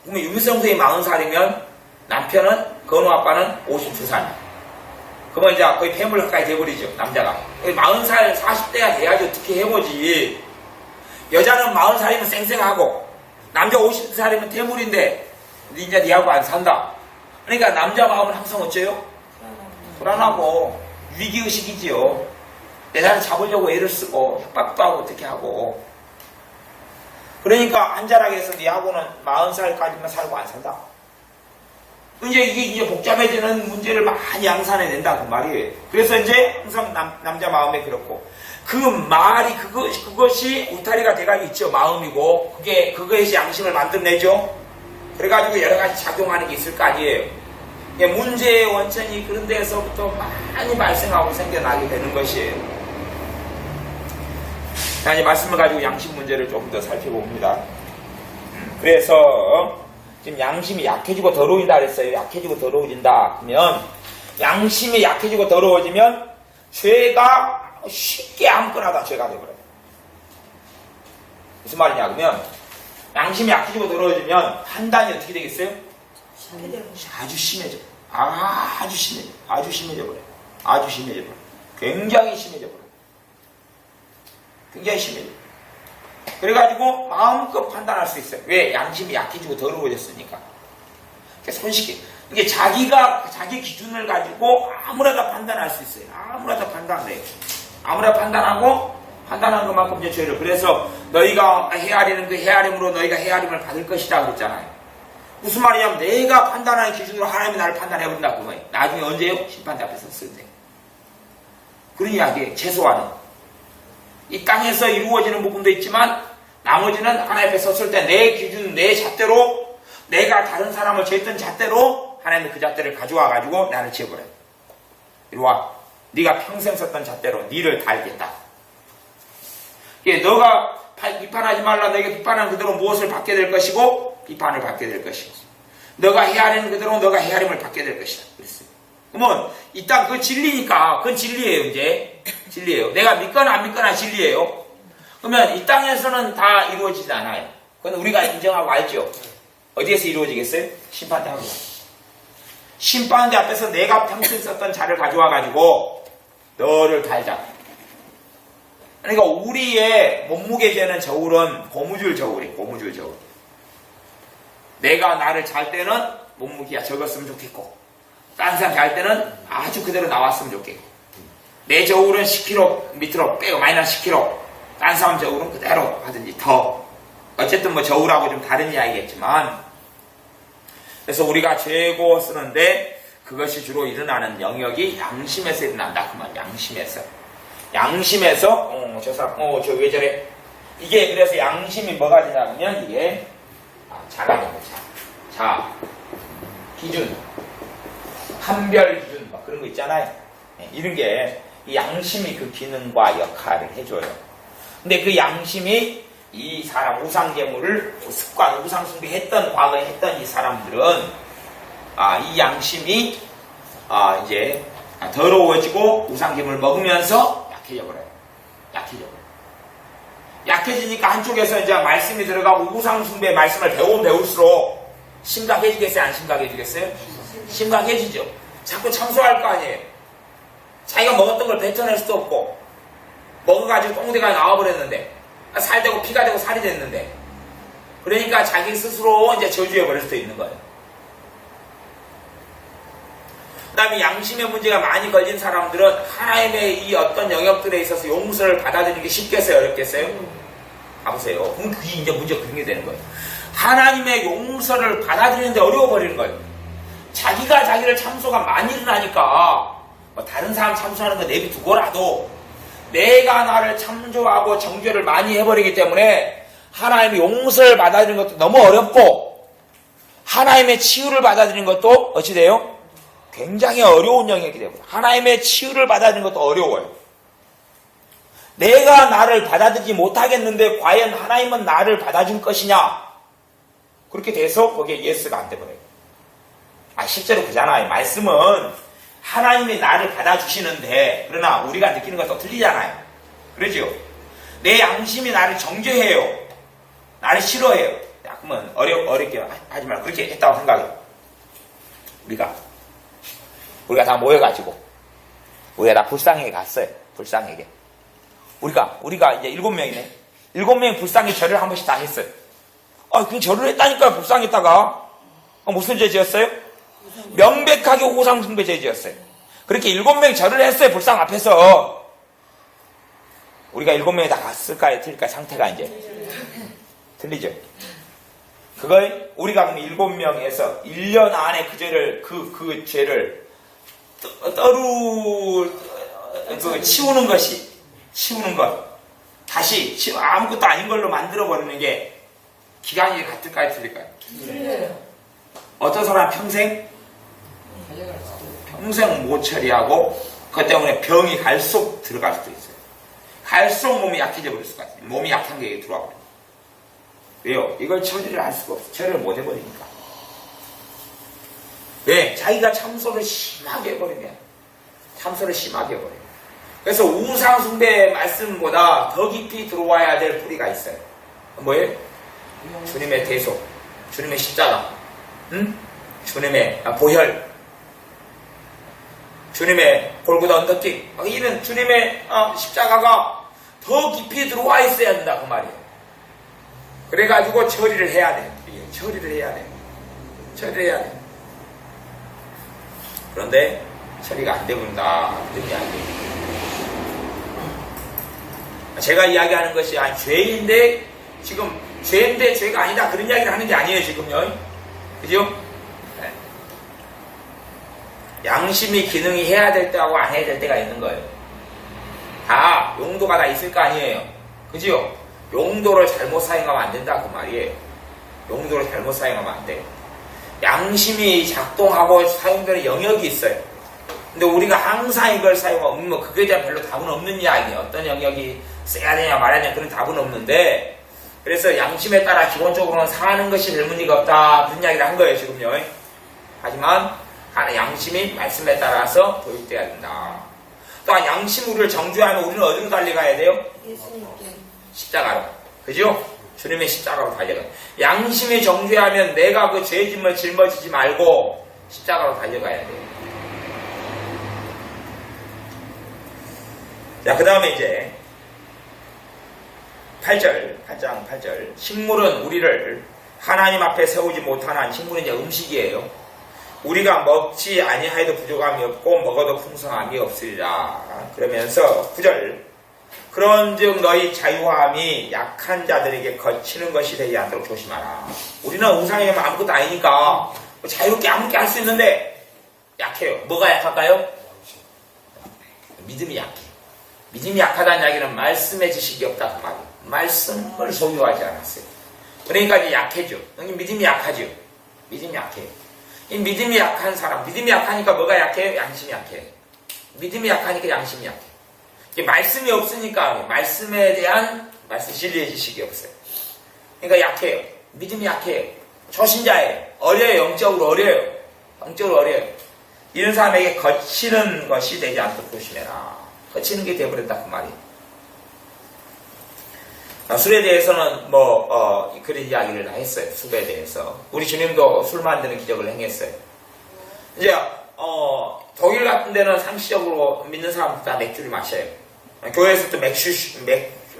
그러면 유미성동이 40살이면 남편은 건우 아빠는 52살. 그러면 이제 거의 폐물 가까이 돼버리죠, 남자가. 40살, 40대가 돼야지 어떻게 해보지. 여자는 40살이면 쌩쌩하고, 남자 50살이면 태물인데, 이제 니하고 안 산다. 그러니까 남자 마음은 항상 어째요? 불안하고, 위기의식이지요. 내 자를 잡으려고 애를 쓰고, 협박도 하고, 어떻게 하고. 그러니까 한자락에 해서 니하고는 40살까지만 살고 안 산다. 이제 이게 이제 복잡해지는 문제를 많이 양산해낸다 그 말이에요. 그래서 이제 항상 남자 마음에 그렇고 그 말이 그것이 울타리가 돼가지고 있죠. 마음이고 그것이 양심을 만들어내죠. 그래가지고 여러 가지 작용하는 게 있을 거 아니에요. 문제의 원천이 그런 데에서부터 많이 발생하고 생겨나게 되는 것이에요. 자, 이제 말씀을 가지고 양심 문제를 좀 더 살펴봅니다. 그래서 지금 양심이 약해지고 더러워진다 그랬어요. 약해지고 더러워진다. 그러면 양심이 약해지고 더러워지면 죄가 쉽게 아무거나 다 죄가 되버려요. 무슨 말이냐 그러면 양심이 약해지고 더러워지면 판단이 어떻게 되겠어요? 아주 심해져. 아주 심해져 버려요. 아주 심해져 버려요. 굉장히 심해져 버려요. 굉장히 심해져. 그래가지고 마음껏 판단할 수 있어요. 왜? 양심이 약해지고 더러워졌으니까. 손쉽게. 이게 자기 기준을 가지고 아무나 판단할 수 있어요. 아무나 판단을 해요. 아무나 판단하고, 판단한 것만큼 이제 죄를. 그래서 너희가 헤아리는 그 헤아림으로 너희가 헤아림을 받을 것이다 그랬잖아요. 무슨 말이냐면 내가 판단하는 기준으로 하나님이 나를 판단해버린다 그거예요. 나중에 언제요? 심판대 앞에 섰을 때. 그런 이야기예요. 최소한은. 이 땅에서 이루어지는 부분도 있지만 나머지는 하나님 앞에 섰을 때 내 기준, 내 잣대로 내가 다른 사람을 죄했던 잣대로 하나님이 그 잣대를 가져와 가지고 나를 지어버려요. 이리 와. 네가 평생 썼던 잣대로 니를 달겠다. 너가 비판하지 말라. 너에게 비판한 그대로 무엇을 받게 될 것이고 비판을 받게 될 것이고 너가 헤아리는 그대로 너가 헤아림을 받게 될 것이다. 그랬어요. 그러면 이 땅 그 진리니까 그건 진리예요. 이제 진리예요. 내가 믿거나 안 믿거나 진리예요. 그러면 이 땅에서는 다 이루어지지 않아요. 그건 우리가 인정하고 알죠. 어디에서 이루어지겠어요? 심판대 앞에서. 심판대 앞에서 내가 평생 썼던 자를 가져와 가지고 너를 달자. 그러니까 우리의 몸무게재는 저울은 고무줄 저울이 고무줄 저울. 내가 나를 잘 때는 몸무게가 적었으면 좋겠고 딴 사람 잘 때는 아주 그대로 나왔으면 좋겠고 내 저울은 10kg 밑으로 빼고 마이너스 10kg 딴 사람 저울은 그대로 하든지 더 어쨌든 뭐 저울하고 좀 다른 이야기겠지만 그래서 우리가 죄고 쓰는데 그것이 주로 일어나는 영역이 양심에서 일어난다 그 말. 양심에서 저 사람 저 왜 저래 이게 그래서 양심이 뭐가 되냐면 이게 자가 되는 자 기준 판별 기준 막 그런 거 있잖아요. 이런 게 이 양심이 그 기능과 역할을 해줘요. 근데 그 양심이 이 사람 우상제물을 습관 우상숭배 했던 과거에 했던 이 사람들은 이 양심이 이제 더러워지고 우상제물을 먹으면서 약해져 버려요. 약해지니까 한쪽에서 이제 말씀이 들어가고 우상숭배 말씀을 배울수록 심각해지겠어요? 안 심각해지겠어요? 심각해지죠. 자꾸 청소할 거 아니에요. 자기가 먹었던 걸 뱉어낼 수도 없고 먹어가지고 똥대가 나와버렸는데 살되고 피가 되고 살이 됐는데 그러니까 자기 스스로 이제 저주해버릴 수도 있는 거예요. 그 다음에 양심의 문제가 많이 걸린 사람들은 하나님의 이 어떤 영역들에 있어서 용서를 받아들이기 쉽겠어요? 어렵겠어요? 가보세요. 그럼 그게 이제 문제가 그런 게 되는 거예요. 하나님의 용서를 받아들이는데 어려워버리는 거예요. 자기가 자기를 참소가 많이 일어나니까 뭐 다른 사람 참소하는 거 내비두고라도 내가 나를 참조하고 정죄를 많이 해버리기 때문에 하나님의 용서를 받아들이는 것도 너무 어렵고 하나님의 치유를 받아들이는 것도 어찌 돼요? 굉장히 어려운 영역이 되고 하나님의 치유를 받아들이는 것도 어려워요. 내가 나를 받아들이지 못하겠는데 과연 하나님은 나를 받아줄 것이냐? 그렇게 돼서 거기에 예스가 안 돼버려요. 실제로 그잖아요. 말씀은 하나님이 나를 받아주시는데 그러나 우리가 느끼는 것도 틀리잖아요. 그러죠? 내 양심이 나를 정죄해요. 나를 싫어해요. 그러면 어렵게 하지 말고 그렇게 했다고 생각해요. 우리가 다 모여가지고 우리가 다 불상에게 갔어요. 불상에게. 우리가 이제 7명이네. 7명이 불상에 절을 한 번씩 다 했어요. 그냥 절을 했다니까요. 불상에다가. 무슨 죄 지었어요? 명백하게 우상숭배 죄 지었어요. 그렇게 7명이 절을 했어요. 불상 앞에서. 우리가 7명이 다 갔을까요? 틀릴까요? 상태가 이제. 틀리죠? 그걸 우리가 그럼 7명에서 1년 안에 그 죄를, 그 죄를 치우는 것. 다시 아무것도 아닌 걸로 만들어버리는 게 기간이 같을까요? 틀릴까요? 틀려요. 어떤 사람은 평생 못 처리하고 그것 때문에 병이 갈수록 들어갈 수도 있어요. 갈수록 몸이 약해져 버릴 수가 있어요. 몸이 약한 게 들어와 버려요. 왜요? 이걸 처리를 할 수가 없어요. 처리를 못 해버리니까. 왜? 자기가 참소를 심하게 해버리면 그래서 우상숭배 말씀보다 더 깊이 들어와야 될 뿌리가 있어요. 뭐예요? 주님의 대속, 주님의 십자가, 주님의 보혈, 주님의 골고다 언더킥, 이런 주님의 십자가가 더 깊이 들어와 있어야 된다 그 말이에요. 그래가지고 처리를 해야 돼. 처리를 해야 돼. 그런데 처리가 안 되본다. 그게 안 돼. 제가 이야기하는 것이 죄인데 지금 죄인데 죄가 아니다 그런 이야기를 하는 게 아니에요 지금요. 그죠? 네. 양심이 기능이 해야 될 때하고 안 해야 될 때가 있는 거예요. 다 용도가 다 있을 거 아니에요. 그죠? 용도를 잘못 사용하면 안 된다 그 말이에요. 용도를 잘못 사용하면 안 돼요. 양심이 작동하고 사용되는 영역이 있어요. 근데 우리가 항상 이걸 사용하면 뭐 그거에 대한 별로 답은 없는 이야기예요. 어떤 영역이 써야 되냐 말아야 되냐 그런 답은 없는데, 그래서 양심에 따라 기본적으로는 사는 것이 별 문제가 없다 그런 이야기를 한 거예요 지금요. 하지만 양심이 말씀에 따라서 도입돼야 된다. 또한 양심 우리를 정죄하면 우리는 어디로 달려가야 돼요? 예수님께. 십자가로. 그죠? 주님의 십자가로 달려가요. 양심이 정죄하면 내가 그 죄짐을 짊어지지 말고 십자가로 달려가야 돼요. 자, 그 다음에 이제 8장 8절. 식물은 우리를 하나님 앞에 세우지 못하는 식물은 이제 음식이에요. 우리가 먹지 아니하여도 부족함이 없고 먹어도 풍성함이 없으리라. 그러면서 9절. 그런즉 너희 자유함이 약한 자들에게 거치는 것이 되지 않도록 조심하라. 우리는 우상이면 아무것도 아니니까 자유롭게 아무렇게 할 수 있는데 약해요. 뭐가 약할까요? 믿음이 약해. 믿음이 약하다는 이야기는 말씀의 지식이 없다 그 말이에요. 말씀을 소유하지 않았어요. 그러니까 이제 약해져. 믿음이 약하죠. 믿음이 약해요. 이 믿음이 약한 사람, 믿음이 약하니까 뭐가 약해요? 양심이 약해요. 믿음이 약하니까 양심이 약해요. 말씀이 없으니까 말씀에 대한 진리의 지식이 없어요. 그러니까 약해요. 믿음이 약해요. 초신자예요. 어려요. 영적으로 어려요. 이런 사람에게 거치는 것이 되지 않도록 조심해라. 거치는 게 되어버렸다 그 말이에요. 술에 대해서는 그런 이야기를 다 했어요. 술에 대해서. 우리 주님도 술 만드는 기적을 행했어요. 이제 독일 같은 데는 상시적으로 믿는 사람들 다 맥주를 마셔요. 교회에서 또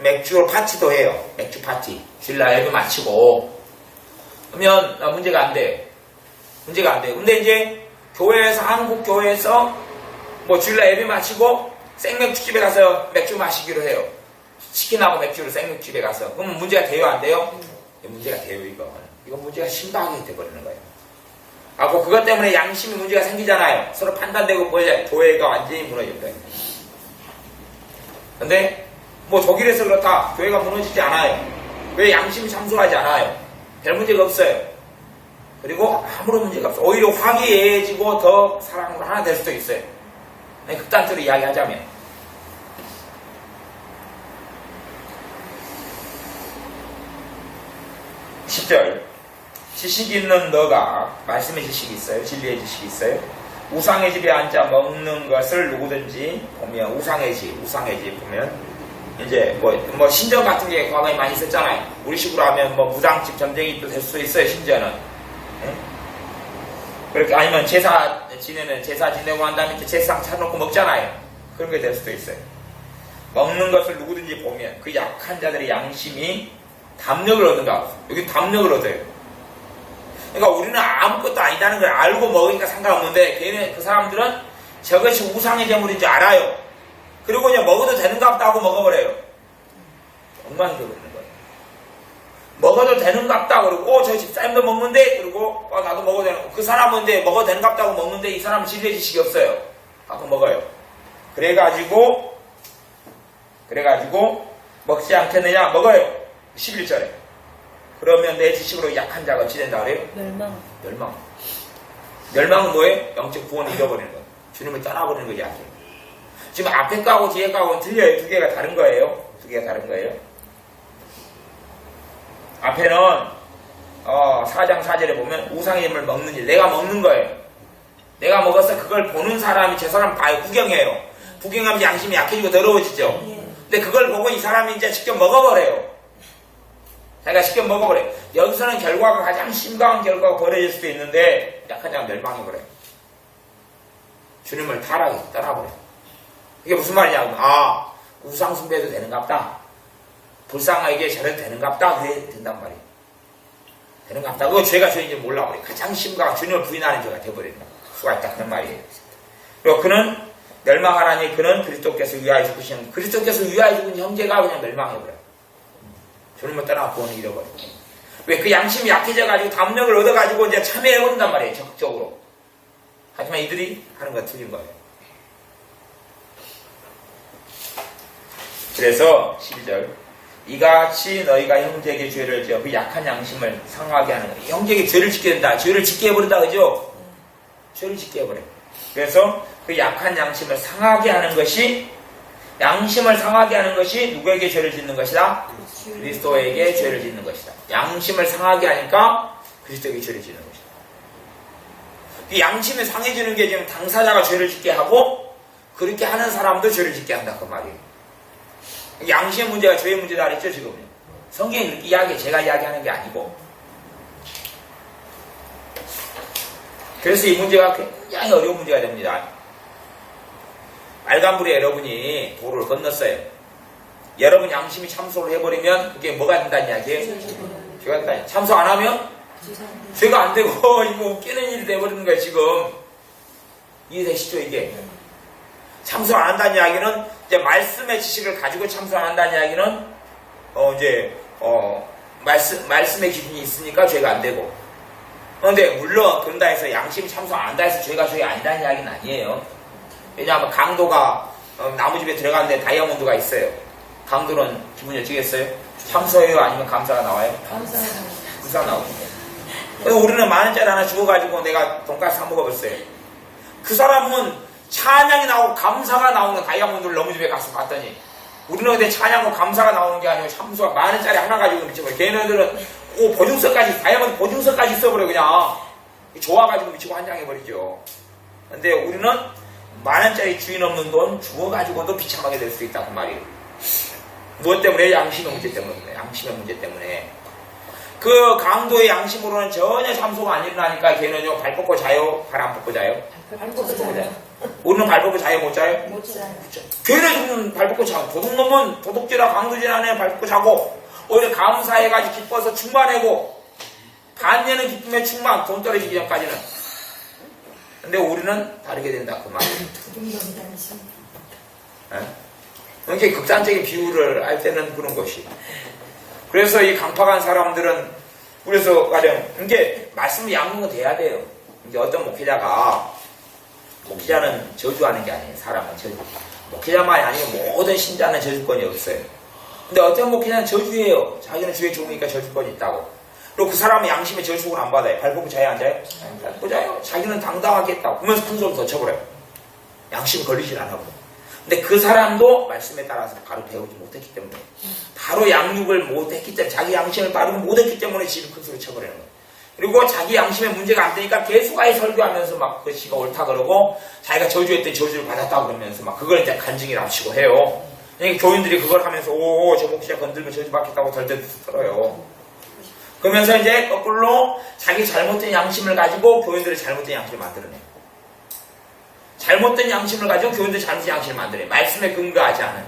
맥주로 파티도 해요. 맥주 파티. 주일날 예배 마치고 그러면 문제가 안 돼요. 근데 이제 한국 교회에서 주일날 예배 마치고 생맥주집에 가서 맥주 마시기로 해요. 치킨하고 맥주를 생맥주집에 가서. 그러면 문제가 돼요? 안 돼요? 문제가 돼요, 이건 문제가 심각하게 돼버리는 거예요. 그것 때문에 양심이 문제가 생기잖아요. 서로 판단되고 교회가 완전히 무너집니다. 근데 독일에서 그렇다. 교회가 무너지지 않아요. 왜? 양심이 참소하지 않아요. 별 문제가 없어요. 그리고 아무런 문제가 없어요. 오히려 화기애애해지고 더 사랑으로 하나 될 수도 있어요. 극단적으로 이야기하자면. 10절. 지식 있는 너가, 말씀의 지식이 있어요. 진리의 지식이 있어요. 우상의 집에 앉아 먹는 것을 누구든지 보면, 우상의 집 보면, 이제 신전 같은 게 과거에 많이 있었잖아요. 우리 식으로 하면 무당집 점쟁이도 될 수 있어요, 심지어는. 네? 그렇게, 아니면 제사 지내고 한 다음에 제사상 차려놓고 먹잖아요. 그런 게 될 수도 있어요. 먹는 것을 누구든지 보면 그 약한 자들의 양심이 담력을 얻는다. 여기 담력을 얻어요. 그러니까 우리는 아무것도 아니다는 걸 알고 먹으니까 상관없는데 걔네 그 사람들은 저것이 우상의 제물인 줄 알아요. 그리고 그냥 먹어도 되는가 보다 하고 먹어버려요. 엉망이 되어버리는 거예요. 먹어도 되는가 보다 그러고 저 집사님도 먹는데 그리고 나도 먹어도 되는 거. 그 사람은 이제 먹어도 되는가 보다 하고 먹는데 이 사람은 진리의 지식이 없어요. 갖고 먹어요. 그래가지고 먹지 않겠느냐? 먹어요. 11절에. 그러면 내 지식으로 약한 자가 어찌 된다 그래요? 멸망. 멸망은 뭐예요? 영적 구원을 잃어버리는 거예요. 주님을 떠나버리는 거지 않게. 지금 앞에 거하고 뒤에 거하고는 틀려요. 두 개가 다른 거예요. 앞에는 4장 4절에 보면 우상의 힘을 먹는 일. 내가 먹는 거예요. 내가 먹어서 그걸 보는 사람이 저 사람 봐요. 구경해요. 구경하면 양심이 약해지고 더러워지죠. 근데 그걸 보고 이 사람이 이제 직접 먹어버려요. 자기가 직접 먹어버려요. 여기서는 결과가 가장 심각한 결과가 벌어질 수도 있는데 약한 자가 멸망해버려요. 주님을 떠나버려요. 이게 무슨 말이냐면 우상 숭배도 되는갑다. 불쌍하게 저래도 되는갑다. 그래 된단 말이에요. 되는갑다. 그거 죄가 죄인지 몰라버려요. 가장 심각한 주님을 부인하는 죄가 돼버린다. 수가 있다. 그런 말이에요. 그리고 그는 멸망하라니 그는 그리스도께서 위하여 죽으시는 그리스도께서 위하여 죽은 형제가 그냥 멸망해버려요. 주님을 떠나 구원을 잃어버려요. 왜? 그 양심이 약해져가지고 담력을 얻어가지고 이제 참여해본단 말이에요. 적극적으로. 하지만 이들이 하는 건 틀린 거예요. 그래서 12절 이같이 너희가 형제에게 죄를 지어 그 약한 양심을 상하게 하는 거예요. 형제에게 죄를 짓게 된다. 죄를 짓게 해버린다. 그죠? 죄를 짓게 해버려요. 그래서 그 약한 양심을 상하게 하는 것이 누구에게 죄를 짓는 것이다? 그리스도에게 죄를 짓는 것이다. 양심을 상하게 하니까 그리스도에게 죄를 짓는 것이다. 그 양심이 상해지는 게 지금 당사자가 죄를 짓게 하고 그렇게 하는 사람도 죄를 짓게 한다 그 말이에요. 양심의 문제가 죄의 문제다 그랬죠 지금요. 성경이 그렇게 이야기 제가 이야기하는 게 아니고. 그래서 이 문제가 굉장히 어려운 문제가 됩니다. 빨간불에 여러분이 도로를 건넜어요. 여러분 양심이 참소를 해버리면 그게 뭐가 된다는 이야기예요? 죄가 된다. 참소 안 하면 죄가 안 되고 이거 웃기는 일이 돼버리는 거예요 지금. 이해되시죠 이게? 참소 안 한다는 이야기는 이제 말씀의 지식을 가지고 참소 안 한다는 이야기는 말씀의 기준이 있으니까 죄가 안 되고. 그런데 물론 그런다 해서 양심 참소 안 한다 해서 죄가 아니다는 이야기는 아니에요. 왜냐하면 강도가 나무집에 들어갔는데 다이아몬드가 있어요. 강도는 기분이 어찌겠어요? 참소해요? 아니면 감사가 나와요? 감사가 나오는데. 우리는 만원짜리 하나 주워가지고 내가 돈가스 사 먹어봤어요. 그 사람은 찬양이 나오고 감사가 나오는 다이아몬드를 나무집에 가서 봤더니 우리는 근데 찬양하고 감사가 나오는 게 아니고 참소가 만원짜리 하나 가지고 미쳐버려. 걔네들은 보증서까지 다이아몬드 보증서까지 써버려 그냥. 좋아가지고 미치고 환장해버리죠. 근데 우리는 만원짜리 주인 없는 돈 주워가지고도 비참하게 될 수 있다 그 말이에요. 무엇 때문에? 양심의 문제 때문에. 양심의 문제 때문에. 그 강도의 양심으로는 전혀 참소가 안 일어나니까 걔는요 발 뻗고 자요? 발 안 뻗고 자요? 발 뻗고 자요. 우리는 발 뻗고 자요? 못 자요? 못 자요. 걔네들은 발 뻗고 자고 도둑놈은 도둑질하고 강도질 안에 발 뻗고 자고 오히려 감사해가지고 기뻐서 충만하고 반년의 기쁨에 충만 돈 떨어지기 전까지는. 근데 우리는 다르게 된다 그 말이에요. 굉장히 극단적인 비유를 할 때는 그런 것이. 그래서 이 강팍한 사람들은 그래서 가령 이게 말씀이 양분은 돼야 돼요. 이제 어떤 목회자는 저주하는 게 아니에요. 사람은 저주. 목회자만이 아니고 모든 신자는 저주권이 없어요. 근데 어떤 목회자는 저주해요. 자기는 주의 종이니까 저주권이 있다고. 그리고 그 사람은 양심의 저주권 안 받아요. 발 뻗고 자요? 안 자요? 발 뻗고 자요. 자기는 당당하게 했다고. 그러면서 큰 소리 더 쳐버려요. 양심 걸리질 않아 버려요. 근데 그 사람도 말씀에 따라서 바로 배우지 못했기 때문에 바로 양육을 못했기 때문에 자기 양심을 바르고 못했기 때문에 지금 큰 소리 쳐버리는 거예요. 그리고 자기 양심에 문제가 안 되니까 계속아예 설교하면서 막 그 지가 옳다 그러고 자기가 저주했더니 저주를 받았다 그러면서 막 그걸 이제 간증이라고 치고 해요. 그러니까 교인들이 그걸 하면서 저 목시자 건들면 저주 받겠다고 덜덜 떨어요. 그러면서 이제 거꾸로 자기 잘못된 양심을 가지고 교인들의 잘못된 양심을 만들어내요. 잘못된 양심을 가지고 교인들 잘못된 양심을 만들어요. 말씀에 근거하지 않은.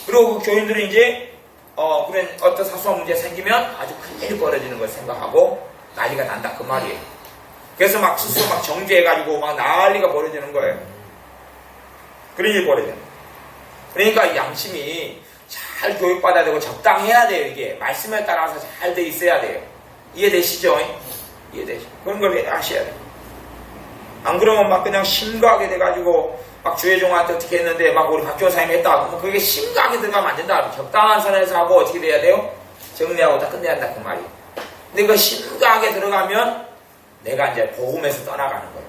그리고 그 교인들은 이제 그런 어떤 사소한 문제 생기면 아주 큰일이 벌어지는 걸 생각하고 난리가 난다 그 말이에요. 그래서 막 스스로 막 정죄해가지고 막 난리가 벌어지는 거예요. 그런 일이 벌어져요. 그러니까 양심이 잘 교육받아야 되고 적당해야 돼요. 이게 말씀에 따라서 잘 돼 있어야 돼요. 이해되시죠? 이해되시죠? 그런 걸 아셔야 돼요. 안 그러면 막 그냥 심각하게 돼가지고 막 주혜종한테 어떻게 했는데 막 우리 박교사님이 했다. 그러면 그게 심각하게 들어가면 안 된다. 적당한 선에서 하고 어떻게 돼야 돼요? 정리하고 다 끝내야 한다 그 말이에요. 근데 그 심각하게 들어가면 내가 이제 복음에서 떠나가는 거예요.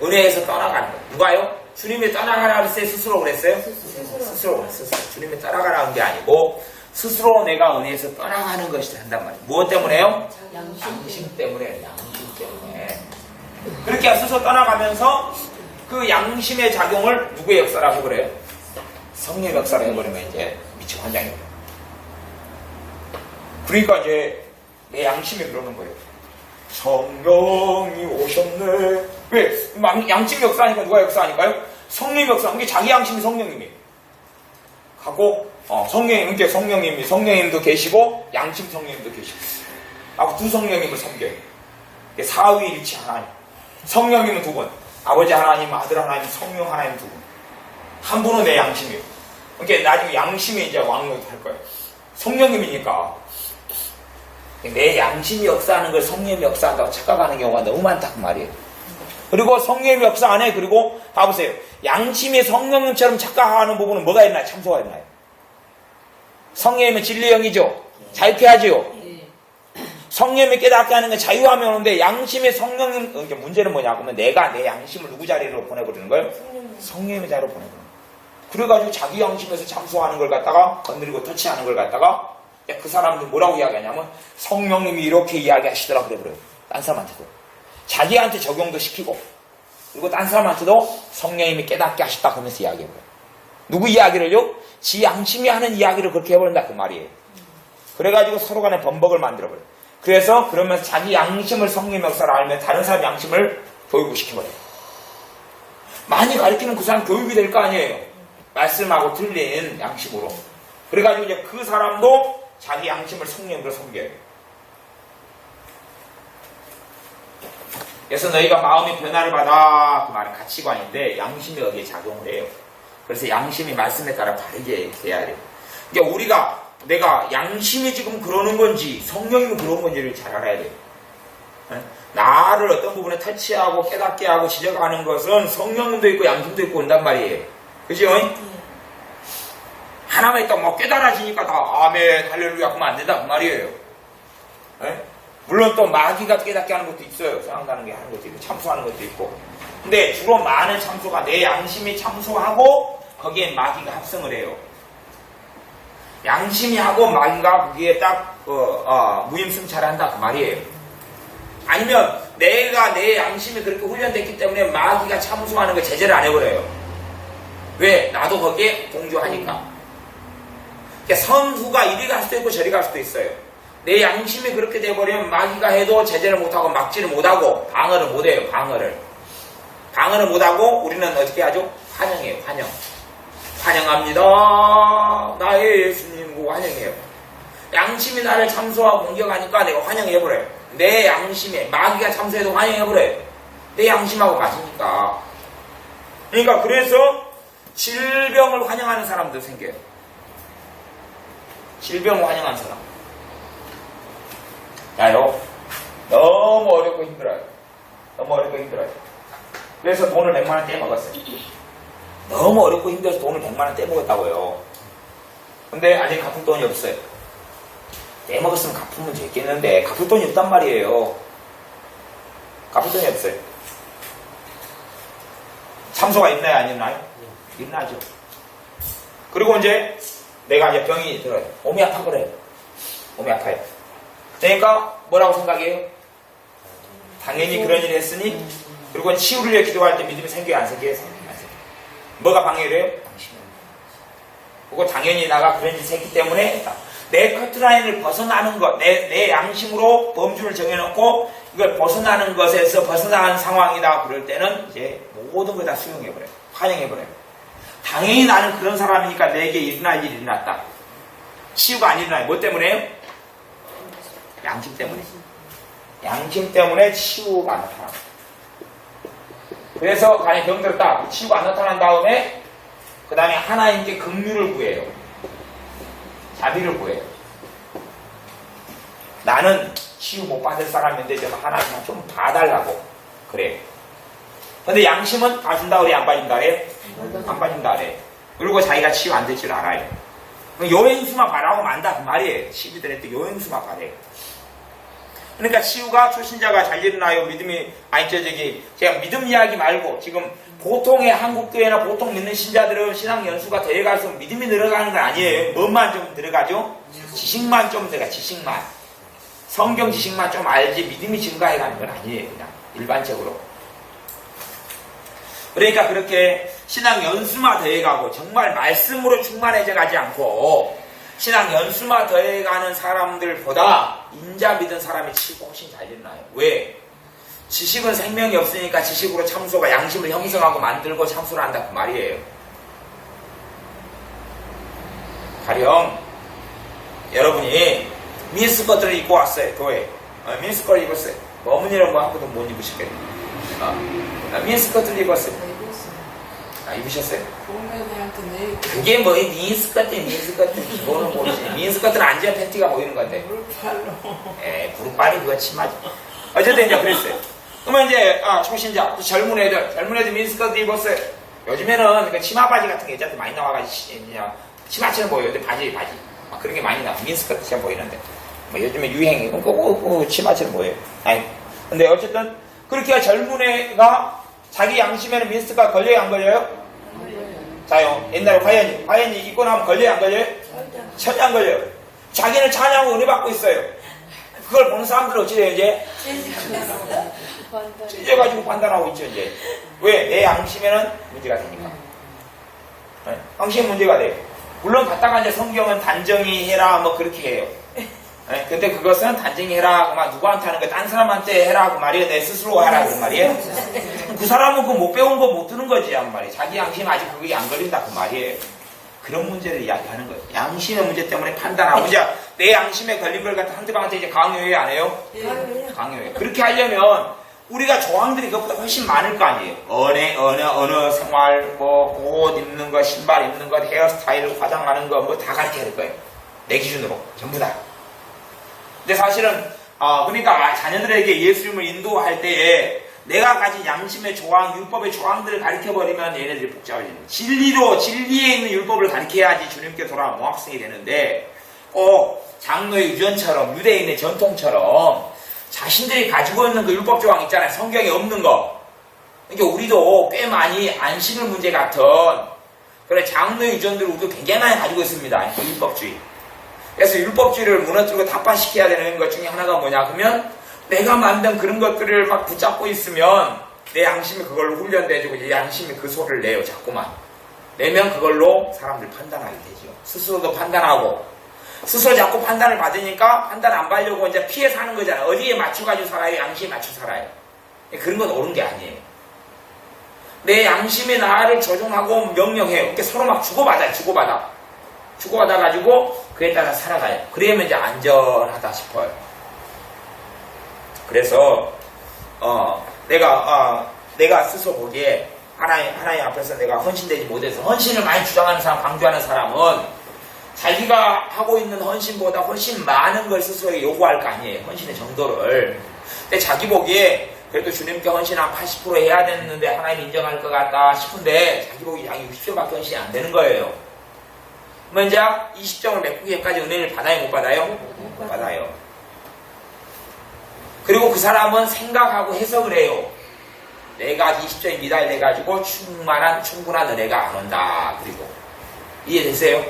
은혜에서 떠나가는 거예요. 누가요? 주님이 떠나가라 그랬어요? 스스로 그랬어요? 스스로 그랬어요. 주님이 떠나가라는 게 아니고 스스로 내가 은혜에서 떠나가는 것이 한단 말이에요. 무엇 때문에요? 양심 때문에. 양심 때문에. 그렇게 스스로 떠나가면서 그 양심의 작용을 누구의 역사라고 그래요? 성령의 역사를 해버리면 이제 미치 환장이에요. 그러니까 이제 내 양심이 그러는 거예요. 성령이 오셨네. 왜? 양심 역사니까 누가 역사하니까요? 성령 역사. 이게 자기 양심이 성령님이에요. 하고 성령님, 이게 성령님도 계시고 양심 성령님도 계시고 하고 두 성령님을 섬겨요. 사위일체 하나님. 성령님은 두 분. 아버지 하나님, 아들 하나님, 성령 하나님 두 분. 한 분은 내 양심이에요. 그러니까 나중에 양심이 이제 왕노릇할 거예요. 성령님이니까. 내 양심이 역사하는 걸 성령님이 역사한다고 착각하는 경우가 너무 많다 그 말이에요. 그리고 성령님이 역사 안 해. 그리고 봐보세요. 양심이 성령님처럼 착각하는 부분은 뭐가 있나요? 참소가 있나요? 성령님은 진리의 영이죠. 자유케 하지요. 성령님이 깨닫게 하는 건 자유함이 오는데 양심의 성령님, 그러니까 문제는 뭐냐 하면 내가 내 양심을 누구 자리로 보내버리는 거예요? 성령님의 자리로 보내버리는 거예요. 그래가지고 자기 양심에서 참소하는 걸 갖다가 건드리고 터치하는 걸 갖다가 그 사람들 뭐라고 이야기하냐면 성령님이 이렇게 이야기하시더라 그래요. 딴 사람한테도. 자기한테 적용도 시키고 그리고 딴 사람한테도 성령님이 깨닫게 하셨다 그러면서 이야기해버려요. 누구 이야기를요? 지 양심이 하는 이야기를 그렇게 해버린다 그 말이에요. 그래가지고 서로 간에 범벅을 만들어버려요. 그래서 그러면서 자기 양심을 성령의 역사를 알면 다른 사람 양심을 교육을 시켜버려요. 많이 가르치면 그 사람 교육이 될 거 아니에요. 말씀하고 틀린 양심으로. 그래가지고 이제 그 사람도 자기 양심을 성령으로 섬겨요. 그래서 너희가 마음의 변화를 받아 그 말은 가치관인데 양심이 여기에 작용을 해요. 그래서 양심이 말씀에 따라 바르게 돼야 돼요. 그러니까 우리가 내가 양심이 지금 그러는 건지 성령이 그런 건지를 잘 알아야 돼요. 나를 어떤 부분에 터치하고 깨닫게 하고 지적하는 것은 성령님도 있고 양심도 있고 온단 말이에요. 그죠? 하나만 있다 뭐 깨달아지니까 다 아멘 할렐루야 그러면 안 된다 그 말이에요. 물론 또 마귀가 깨닫게 하는 것도 있어요. 생각나는 게 하는 것도 있고 참소하는 것도 있고. 근데 주로 많은 참소가 내 양심이 참소하고 거기에 마귀가 합성을 해요. 양심이 하고 마귀가 거기에 딱 무임승차한다 그 말이에요. 아니면 내가 내 양심이 그렇게 훈련됐기 때문에 마귀가 참소하는 걸 제재를 안 해버려요. 왜? 나도 거기에 동조하니까. 그러니까 선수가 이리 갈 수도 있고 저리 갈 수도 있어요. 내 양심이 그렇게 돼버리면 마귀가 해도 제재를 못하고 막지를 못하고 방어를 못해요. 방어를 못하고 우리는 어떻게 하죠? 환영해요. 환영합니다. 나의 예수님 그 환영해요. 양심이 나를 참소하고 공격하니까 내가 환영해버려요. 내 양심에 마귀가 참소해도 환영해버려요. 내 양심하고 맞으니까. 그러니까 그래서 질병을 환영하는 사람도 생겨요. 질병을 환영하는 사람. 야요. 너무 어렵고 힘들어요. 그래서 돈을 100만 원 떼먹었어요. 너무 어렵고 힘들어서 돈을 100만 원 떼먹었다고요. 근데 아직 갚을 돈이 없어요. 떼먹었으면 갚으면 됐겠는데 갚을 돈이 없단 말이에요. 갚을 돈이 없어요. 참소가 있나요? 안 있나요? 있나죠. 그리고 이제 내가 이제 병이 들어요. 몸이 아파 그래요. 몸이 아파요. 그러니까 뭐라고 생각해요? 당연히 그런 일을 했으니 그리고 치유를 위해 기도할 때 믿음이 생겨요? 안 생겨요? 뭐가 방해를 해요? 당신은. 그리고 당연히 나가 그런 짓을 했기 때문에 내 커트라인을 벗어나는 것, 내 양심으로 범주를 정해놓고 이걸 벗어나는 것에서 벗어나는 상황이다 그럴 때는 이제 모든 걸 다 수용해버려요. 환영해버려요. 당연히 나는 그런 사람이니까 내게 일어날 일이 일어났다. 치유가 안 일어나요. 뭐 때문에요? 양심 때문에. 양심 때문에 치유가 안 나타납니다. 그래서 간에 병들었다. 치유가 안 나타난 다음에 그 다음에 하나님께 긍휼을 구해요. 자비를 구해요. 나는 치유 못 받을 사람인데 좀 하나님만 좀 봐달라고 그래요. 근데 양심은 봐준다 그래 안 봐준다 그래? 안 봐준다 그래. 그리고 자기가 치유 안 될 줄 알아요. 요행수만 바라고 만다 그 말이에요. 시비들한테 요행수만 바래요. 그러니까 치유가 초신자가 잘 일어나요. 믿음이 제가 믿음 이야기 말고 지금 보통의 한국교회나 보통 믿는 신자들은 신앙 연수가 되어갈수록 믿음이 늘어가는 건 아니에요. 뭐만 좀 들어가죠? 지식만 좀 들어가. 지식만. 성경 지식만 좀 알지 믿음이 증가해가는 건 아니에요. 그냥 일반적으로. 그러니까 그렇게 신앙 연수만 더해가고 정말 말씀으로 충만해져 가지 않고 신앙 연수만 더해가는 사람들보다 인자 믿은 사람이 치고 훨씬 잘 일어나요. 왜? 지식은 생명이 없으니까 지식으로 참소가 양심을 형성하고 만들고 참소를 한다 그 말이에요. 가령 여러분이 미니스커트를 입고 왔어요. 교회. 미니스커트를 입었어요. 어머니는 뭐 한 번도 못 입으시겠네요. 미니스커트를 입었어요. 입으셨어요? 그게 뭐 미니스커트 기본은 모르지. 미니스커트는 안전 팬티가 보이는 건데. 부르빨이 그거 치마지. 어쨌든 이제 그랬어요. 그러면 이제 초신자 젊은 애들 미니스커트 입었어요. 요즘에는 그 치마 바지 같은 게 예전에 많이 나와가지고 그냥 치마처럼 보여요. 근데 바지 그런 게 많이 나와. 미니스커트처럼 보이는데 뭐 요즘에 유행이 치마처럼 보여요. 아니 근데 어쨌든 그렇게 젊은 애가 자기 양심에는 미니스커트가 걸려요 안 걸려요? 자요. 옛날에 화연이 입고 나면 걸려요 안 걸려요? 전혀 안 걸려요. 자기는 찬양하고 은혜 받고 있어요. 그걸 보는 사람들은 어찌 돼요 이제? 찢어가지고 판단하고 있죠 이제. 왜? 내 양심에는 문제가 되니까. 양심에 문제가 돼요. 물론 갔다가 이제 성경은 단정히 해라 뭐 그렇게 해요. 근데 그것은 단정히 해라 누구한테 하는 거야? 딴 사람한테 해라 그 말이에요. 내 스스로 하라 그 말이에요. 그 사람은 그 못 배운 거 못 듣는 거지 한 말이에요. 자기 양심 아직 그게 안 걸린다 그 말이에요. 그런 문제를 이야기하는 거예요. 양심의 문제 때문에 판단하고 이제 내 양심에 걸린 걸 갖다 상대방한테 이제 강요해 안 해요? 강요해. 그렇게 하려면 우리가 조항들이 그것보다 훨씬 많을 거 아니에요. 언어 생활, 옷 입는 거, 신발 입는 거, 헤어스타일, 화장하는 거, 다 가르쳐야 될 거예요. 내 기준으로. 전부 다. 근데 사실은, 그러니까 자녀들에게 예수님을 인도할 때에 내가 가진 양심의 조항, 율법의 조항들을 가르쳐버리면 얘네들이 복잡해지는 거예요. 진리에 있는 율법을 가르쳐야지 주님께 돌아온 모학생이 되는데, 장로의 유전처럼, 유대인의 전통처럼, 자신들이 가지고 있는 그 율법 조항 있잖아요. 성경에 없는 거. 그러니까 우리도 꽤 많이 안식일 문제 같은 그런 장로의 유전들을 우리도 굉장히 많이 가지고 있습니다. 율법주의. 그래서 율법주의를 무너뜨리고 타파시켜야 되는 것 중에 하나가 뭐냐 그러면 내가 만든 그런 것들을 막 붙잡고 있으면 내 양심이 그걸로 훈련돼주고 내 양심이 그 소리를 내요. 자꾸만. 내면 그걸로 사람들 판단하게 되죠. 스스로도 판단하고 스스로 자꾸 판단을 받으니까 판단 안 받으려고 이제 피해 사는 거잖아요. 어디에 맞춰가지고 살아요? 양심에 맞춰 살아요. 그런 건 옳은 게 아니에요. 내 양심이 나를 조종하고 명령해요. 이렇게 서로 막 주고받아가지고 그에 따라 살아가요. 그러면 이제 안전하다 싶어요. 그래서 내가 스스로 보기에 하나님 앞에서 내가 헌신되지 못해서 헌신을 많이 주장하는 사람, 강조하는 사람은 자기가 하고 있는 헌신보다 훨씬 많은 걸 스스로에게 요구할 거 아니에요. 헌신의 정도를. 근데 자기 보기에 그래도 주님께 헌신 한 80% 해야 되는데 하나님 인정할 것 같다 싶은데 자기 보기에 자기 60점밖에 헌신이 안 되는 거예요. 그러면 이제 20점을 메꾸기까지 은혜를 받아요? 못 받아요? 못 받아요. 그리고 그 사람은 생각하고 해석을 해요. 내가 20점이 미달돼가지고 충분한 은혜가 안 온다. 그리고 이해되세요?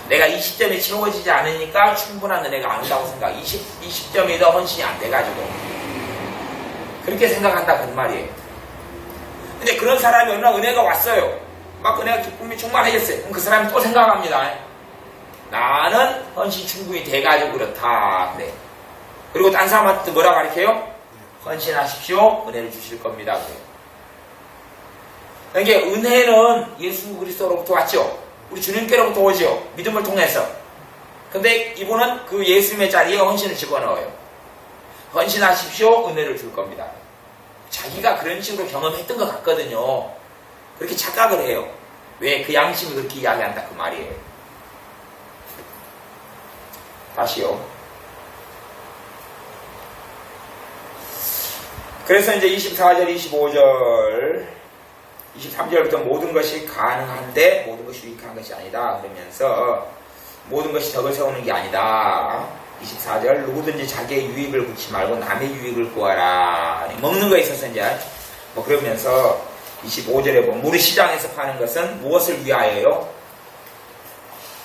내가 20점이 채워지지 않으니까 충분한 은혜가 안 온다고 생각. 20점이 더 헌신이 안 돼가지고 그렇게 생각한다 그 말이에요. 근데 그런 사람이 어느 날 은혜가 왔어요. 막 은혜가 기쁨이 충만해졌어요. 그럼 그 사람이 또 생각합니다. 나는 헌신 충분히 돼가지고 그렇다. 그래. 그리고 딴 사람한테 뭐라 가르쳐요? 헌신하십시오. 은혜를 주실 겁니다. 그러니까 은혜는 예수 그리스도로부터 왔죠. 우리 주님께로부터 오죠. 믿음을 통해서. 근데 이분은 그 예수님의 자리에 헌신을 집어넣어요. 헌신하십시오. 은혜를 줄 겁니다. 자기가 그런 식으로 경험했던 것 같거든요. 그렇게 착각을 해요. 왜? 그 양심이 그렇게 이야기한다 그 말이에요. 다시요. 그래서 이제 24절, 25절, 23절부터 모든 것이 가능한데 모든 것이 유익한 것이 아니다. 그러면서 모든 것이 덕을 세우는 게 아니다. 24절 누구든지 자기의 유익을 묻지 말고 남의 유익을 구하라. 먹는 거에 있어서 이제 뭐 그러면서 25절에 보면 우리 시장에서 파는 것은 무엇을 위하여요?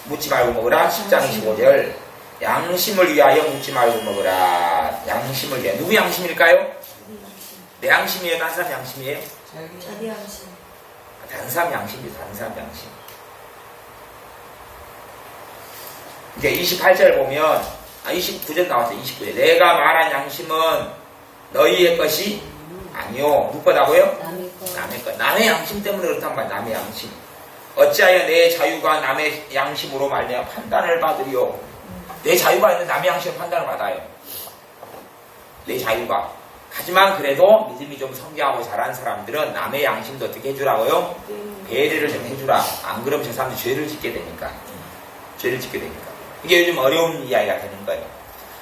묻지 말고 먹으라. 10장 25절 양심을 위하여 묻지 말고 먹으라. 양심을 위하여. 누구 양심일까요? 내 양심이에요? 다른 사람 양심이에요? 자기 양심. 다른 사람 양심이죠. 다른 사람 양심. 이제 28절 보면 29절 나왔어요. 29절 내가 말한 양심은 너희의 것이 아니요. 누구 거다고요? 남의 거. 남의 것. 남의 양심 때문에 그렇단 말이야. 남의 양심. 어찌하여 내 자유가 남의 양심으로 말미암아 판단을 받으리요. 내 자유가 있는 남의 양심으로 판단을 받아요. 내 자유가. 하지만 그래도 믿음이 좀 성장하고 잘하는 사람들은 남의 양심도 어떻게 해주라고요? 배려를 좀 해주라. 안 그러면 저 사람들이 죄를 짓게 되니까. 죄를 짓게 되니까. 이게 요즘 어려운 이야기가 되는 거예요.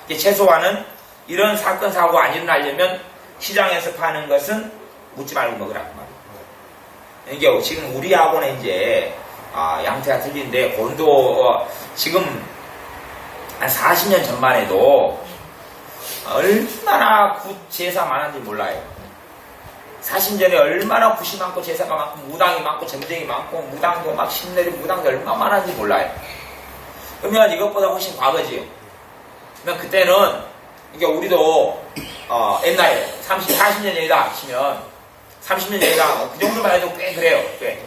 이게 최소한은 이런 사건, 사고가 안 일어나려면 시장에서 파는 것은 묻지 말고 먹으라. 그 말이에요. 이게 지금 우리하고는 이제, 양태가 틀린데, 본도, 지금 한 40년 전만 해도 얼마나 굿 제사 많은지 몰라요. 40년에 얼마나 굿이 많고 제사가 많고 무당이 많고 점쟁이 많고 무당도 막 신내리 무당도 얼마나 많은지 몰라요. 그러면 이것보다 훨씬 과거지요. 그러면 그때는 이게 우리도 옛날에 40년 전이다 치면 30년 전이다 그 정도만 해도 꽤 그래요. 꽤.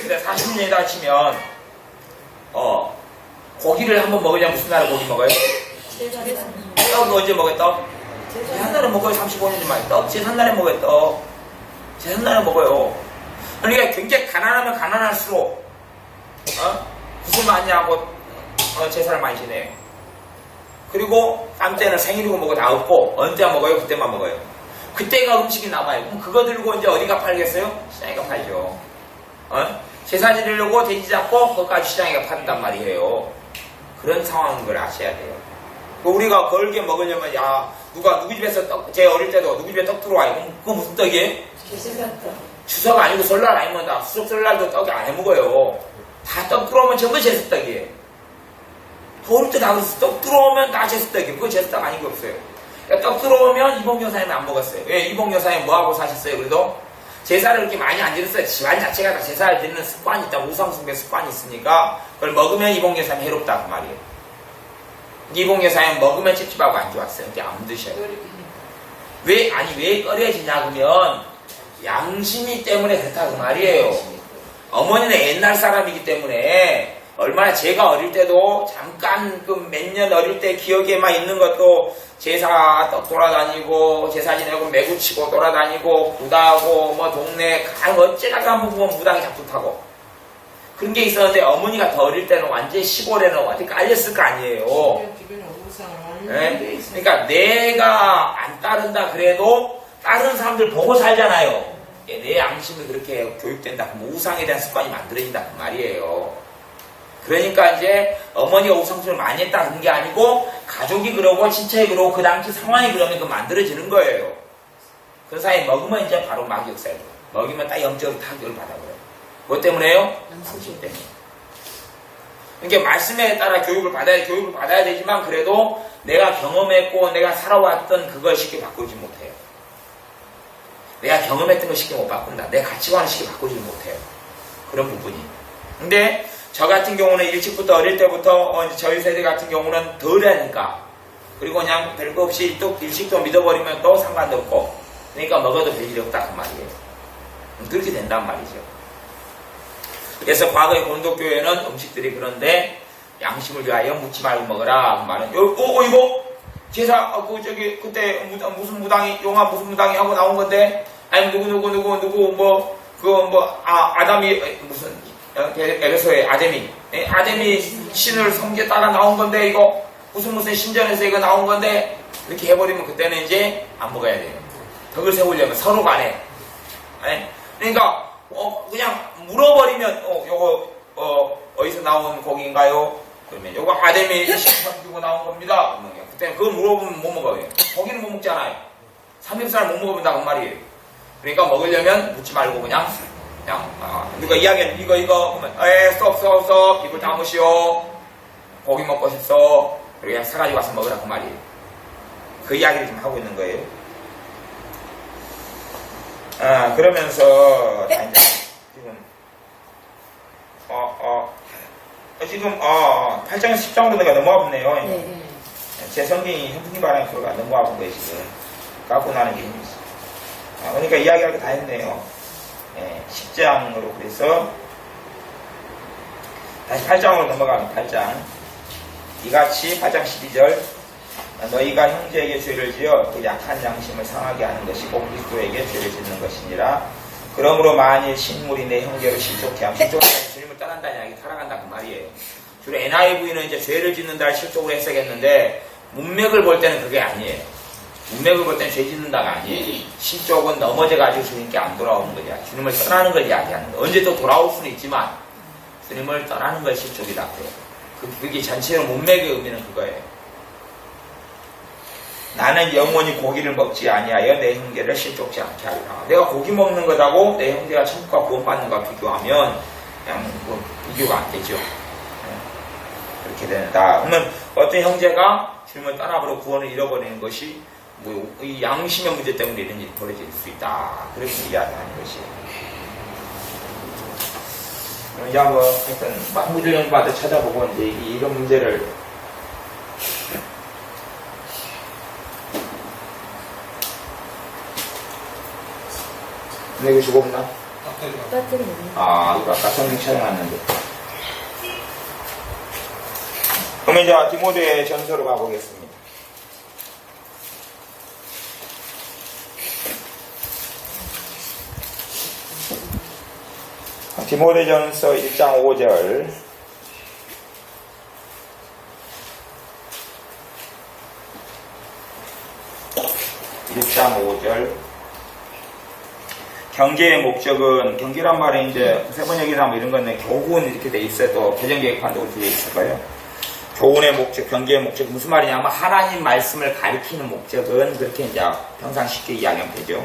근데 40년 전이다 치면 고기를 한번 먹으려면 무슨 날에 고기 먹어요? 떡 언제 먹어요? 떡? 제삿날에 먹어요. 35년 전에 떡 제삿날에 먹어요. 떡 제삿날에 먹어요. 그러니까 굉장히 가난하면 가난할수록 구슬 많이 하고 제사를 많이 지내요. 그리고 딴 때는 생일이고 뭐고 다 없고 어느 때만 먹어요? 그때만 먹어요. 그때가 음식이 남아요. 그럼 그거 들고 이제 어디가 팔겠어요? 시장에가 팔죠. 제사 지내려고 돼지 잡고 그것까지 시장에가 판단 말이에요. 그런 상황인 걸 아셔야 돼요. 우리가 걸게 먹으려면 누구 집에서 떡, 제 어릴 때도 누구 집에 떡 들어와요. 그럼 그거 무슨 떡이에요? 제사떡. 추석 아니고 설날 아니면 다 추석 설날도 떡이 안 해먹어요. 다 떡 들어오면 전부 제사떡이에요. 어릴 때 다 떡 들어오면 다 제사떡이에요. 그거 제사떡 아닌 게 없어요. 그러니까 떡 들어오면 이봉 여사님은 안 먹었어요. 왜? 이봉 여사님 뭐하고 사셨어요? 그래도 제사를 이렇게 많이 안 지냈어요. 집안 자체가 다 제사를 지내는 습관이 있다. 우상숭배 습관이 있으니까 그걸 먹으면 이봉 여사님 해롭다 그 말이에요. 이봉 여사님 먹으면 찝찝하고 안 좋았어요. 이렇게 안 드셔요. 왜 꺼려지냐 그러면 양심이 때문에 그렇다 그 말이에요. 어머니는 옛날 사람이기 때문에 얼마나 제가 어릴 때도 잠깐 그 몇 년 어릴 때 기억에만 있는 것도 제사 떡 돌아다니고 제사 지내고 매구 치고 돌아다니고 부다고 뭐 동네 어째다가 한번 보면 무당이 잡수 타고 그런 게 있었는데 어머니가 더 어릴 때는 완전히 시골에는 어디 깔렸을 거 아니에요. 네? 그러니까 내가 안 따른다 그래도 다른 사람들 보고 살잖아요. 내 양심이 그렇게 교육된다. 그럼 우상에 대한 습관이 만들어진다 그 말이에요. 그러니까 이제 어머니가 우상숭배를 많이 했다 그런 게 아니고 가족이 그러고 친척이 그러고 그 당시 상황이 그러면 그 만들어지는 거예요. 그 사이에 먹으면 이제 바로 막역사예요. 먹이면 딱 영적으로 타격을 받아버려요. 뭐 때문에요? 양심 때문에. 그러니까 말씀에 따라 교육을 받아야 되지만 그래도 내가 경험했고 내가 살아왔던 그걸 쉽게 바꾸지 못해요. 내가 경험했던 걸 쉽게 못 바꾼다. 내 가치관을 쉽게 바꾸지 못해요. 그런 부분이. 근데 저 같은 경우는 일찍부터 어릴 때부터 저희 세대 같은 경우는 덜 하니까 그리고 그냥 별거 없이 또 일찍도 믿어버리면 또 상관도 없고 그러니까 먹어도 별일이 없다 그 말이에요. 그렇게 된단 말이죠. 그래서 과거의 본도교회는 음식들이 그런데 양심을 위하여 묻지 말고 먹으라 그 말은 이거 제사, 그때 무슨 무당이, 용화 무슨 무당이 하고 나온 건데, 아니, 아담이, 무슨, 에베소의 아담이 신을 섬겼다가 나온 건데, 이거, 무슨 신전에서 이거 나온 건데, 이렇게 해버리면 그때는 이제 안 먹어야 돼요. 덕을 세우려면 서로 간에. 그러니까, 그냥 물어버리면, 요거, 어디서 나온 고기인가요? 그러면 요거 아담이 신을 섬기고 나온 겁니다. 그때 그거 물어보면 못 먹어요. 고기는 못 먹잖아요. 삼겹살 못 먹어본다고 그 말이에요. 그러니까 먹으려면 묻지 말고 그냥 이거 이야기는 이거 그러면 쏙 입을 담으시오. 고기 먹고 싶소. 그냥 사가지고 와서 먹으라 그 말이에요. 그 이야기를 지금 하고 있는 거예요. 그러면서 지금 8장에서 10장으로 내가 너무 아프네요. 네. 제 성경이 현풍기 바람이 들어가 너무 아픈 거예요 지금. 갖고 나는 게 힘들어. 그러니까 이야기할 거 다 했네요. 10장으로 그래서 다시 8장으로 넘어가면 8장. 이같이 8장 12절 너희가 형제에게 죄를 지어 그 약한 양심을 상하게 하는 것이 곧 그리스도에게 죄를 짓는 것이니라. 그러므로 만일 신물이 내 형제를 실족해 하면 실족하면 주님을 떠난다는 이야기 살아간다 그 말이에요. 주로 NIV는 이제 죄를 짓는다를 실족으로 해석했는데 문맥을 볼 때는 그게 아니에요. 문맥을 볼 때는 죄 짓는다가 아니에요. 실족은 넘어져가지고 주님께 안 돌아오는 거냐. 주님을 떠나는 걸 이야기하는 거예요. 언제 또 돌아올 수는 있지만 주님을 떠나는 걸 실족이다. 그게 전체로 문맥의 의미는 그거예요. 나는 영원히 고기를 먹지 아니하여 내 형제를 실족지 않게 하리라. 내가 고기 먹는 것하고 내 형제가 천국과 구원받는 것과 비교하면 그냥 비교가 안 되죠. 그렇게 된다. 그러면 어떤 형제가 주님을 떠나버려 구원을 잃어버리는 것이 이 양심의 문제 때문에 이런 일이 벌어질 수 있다. 그렇게 이야기하는 것이에요. 이제 한번 하여튼 무질병마다 찾아보고 이제 이런 문제를 근데 이거 주고 없나? 배터리 있네. 이거 아까 성경 촬영했는데. 그러면 이제 디모데 전서로 가보겠습니다. 디모데 전서 1장 5절. 경계의 목적은, 경계란 말은 이제 세번역이나 뭐 이런 건데 교훈 이렇게 돼 있어요. 또 개정계획판도 뒤에 있을 거예요. 교훈의 목적, 경계의 목적이 무슨 말이냐면 하나님 말씀을 가리키는 목적은 그렇게 이제 평상 쉽게 이야기하면 되죠.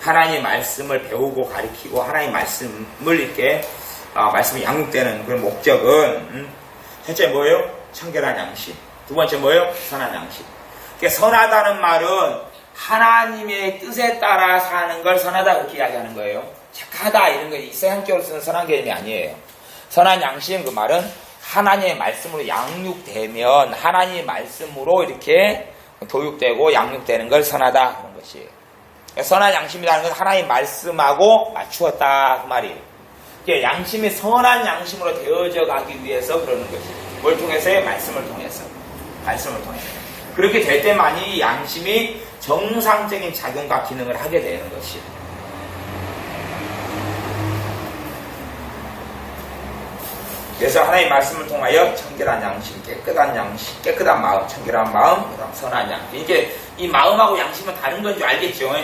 하나님 말씀을 배우고 가리키고 하나님 말씀을 이렇게 말씀이 양육되는 그런 목적은 첫째 뭐예요? 청결한 양심. 두 번째 뭐예요? 선한 양심. 그러니까 선하다는 말은 하나님의 뜻에 따라 사는 걸 선하다 그렇게 이야기하는 거예요. 착하다 이런 거 이서양적으로 쓰는 선한 개념이 아니에요. 선한 양심 그 말은 하나님의 말씀으로 양육되면 하나님의 말씀으로 이렇게 교육되고 양육되는 걸 선하다 그런 것이에요. 선한 양심이라는 건 하나님의 말씀하고 맞추었다 그 말이에요. 양심이 선한 양심으로 되어져 가기 위해서 그러는 것이에요. 뭘 통해서요? 말씀을 통해서. 그렇게 될 때만이 양심이 정상적인 작용과 기능을 하게 되는 것이에요. 그래서 하나님의 말씀을 통하여 청결한 양심, 깨끗한 마음, 청결한 마음, 그다음 선한 양심. 이게 이 마음하고 양심은 다른 건 줄 알겠죠?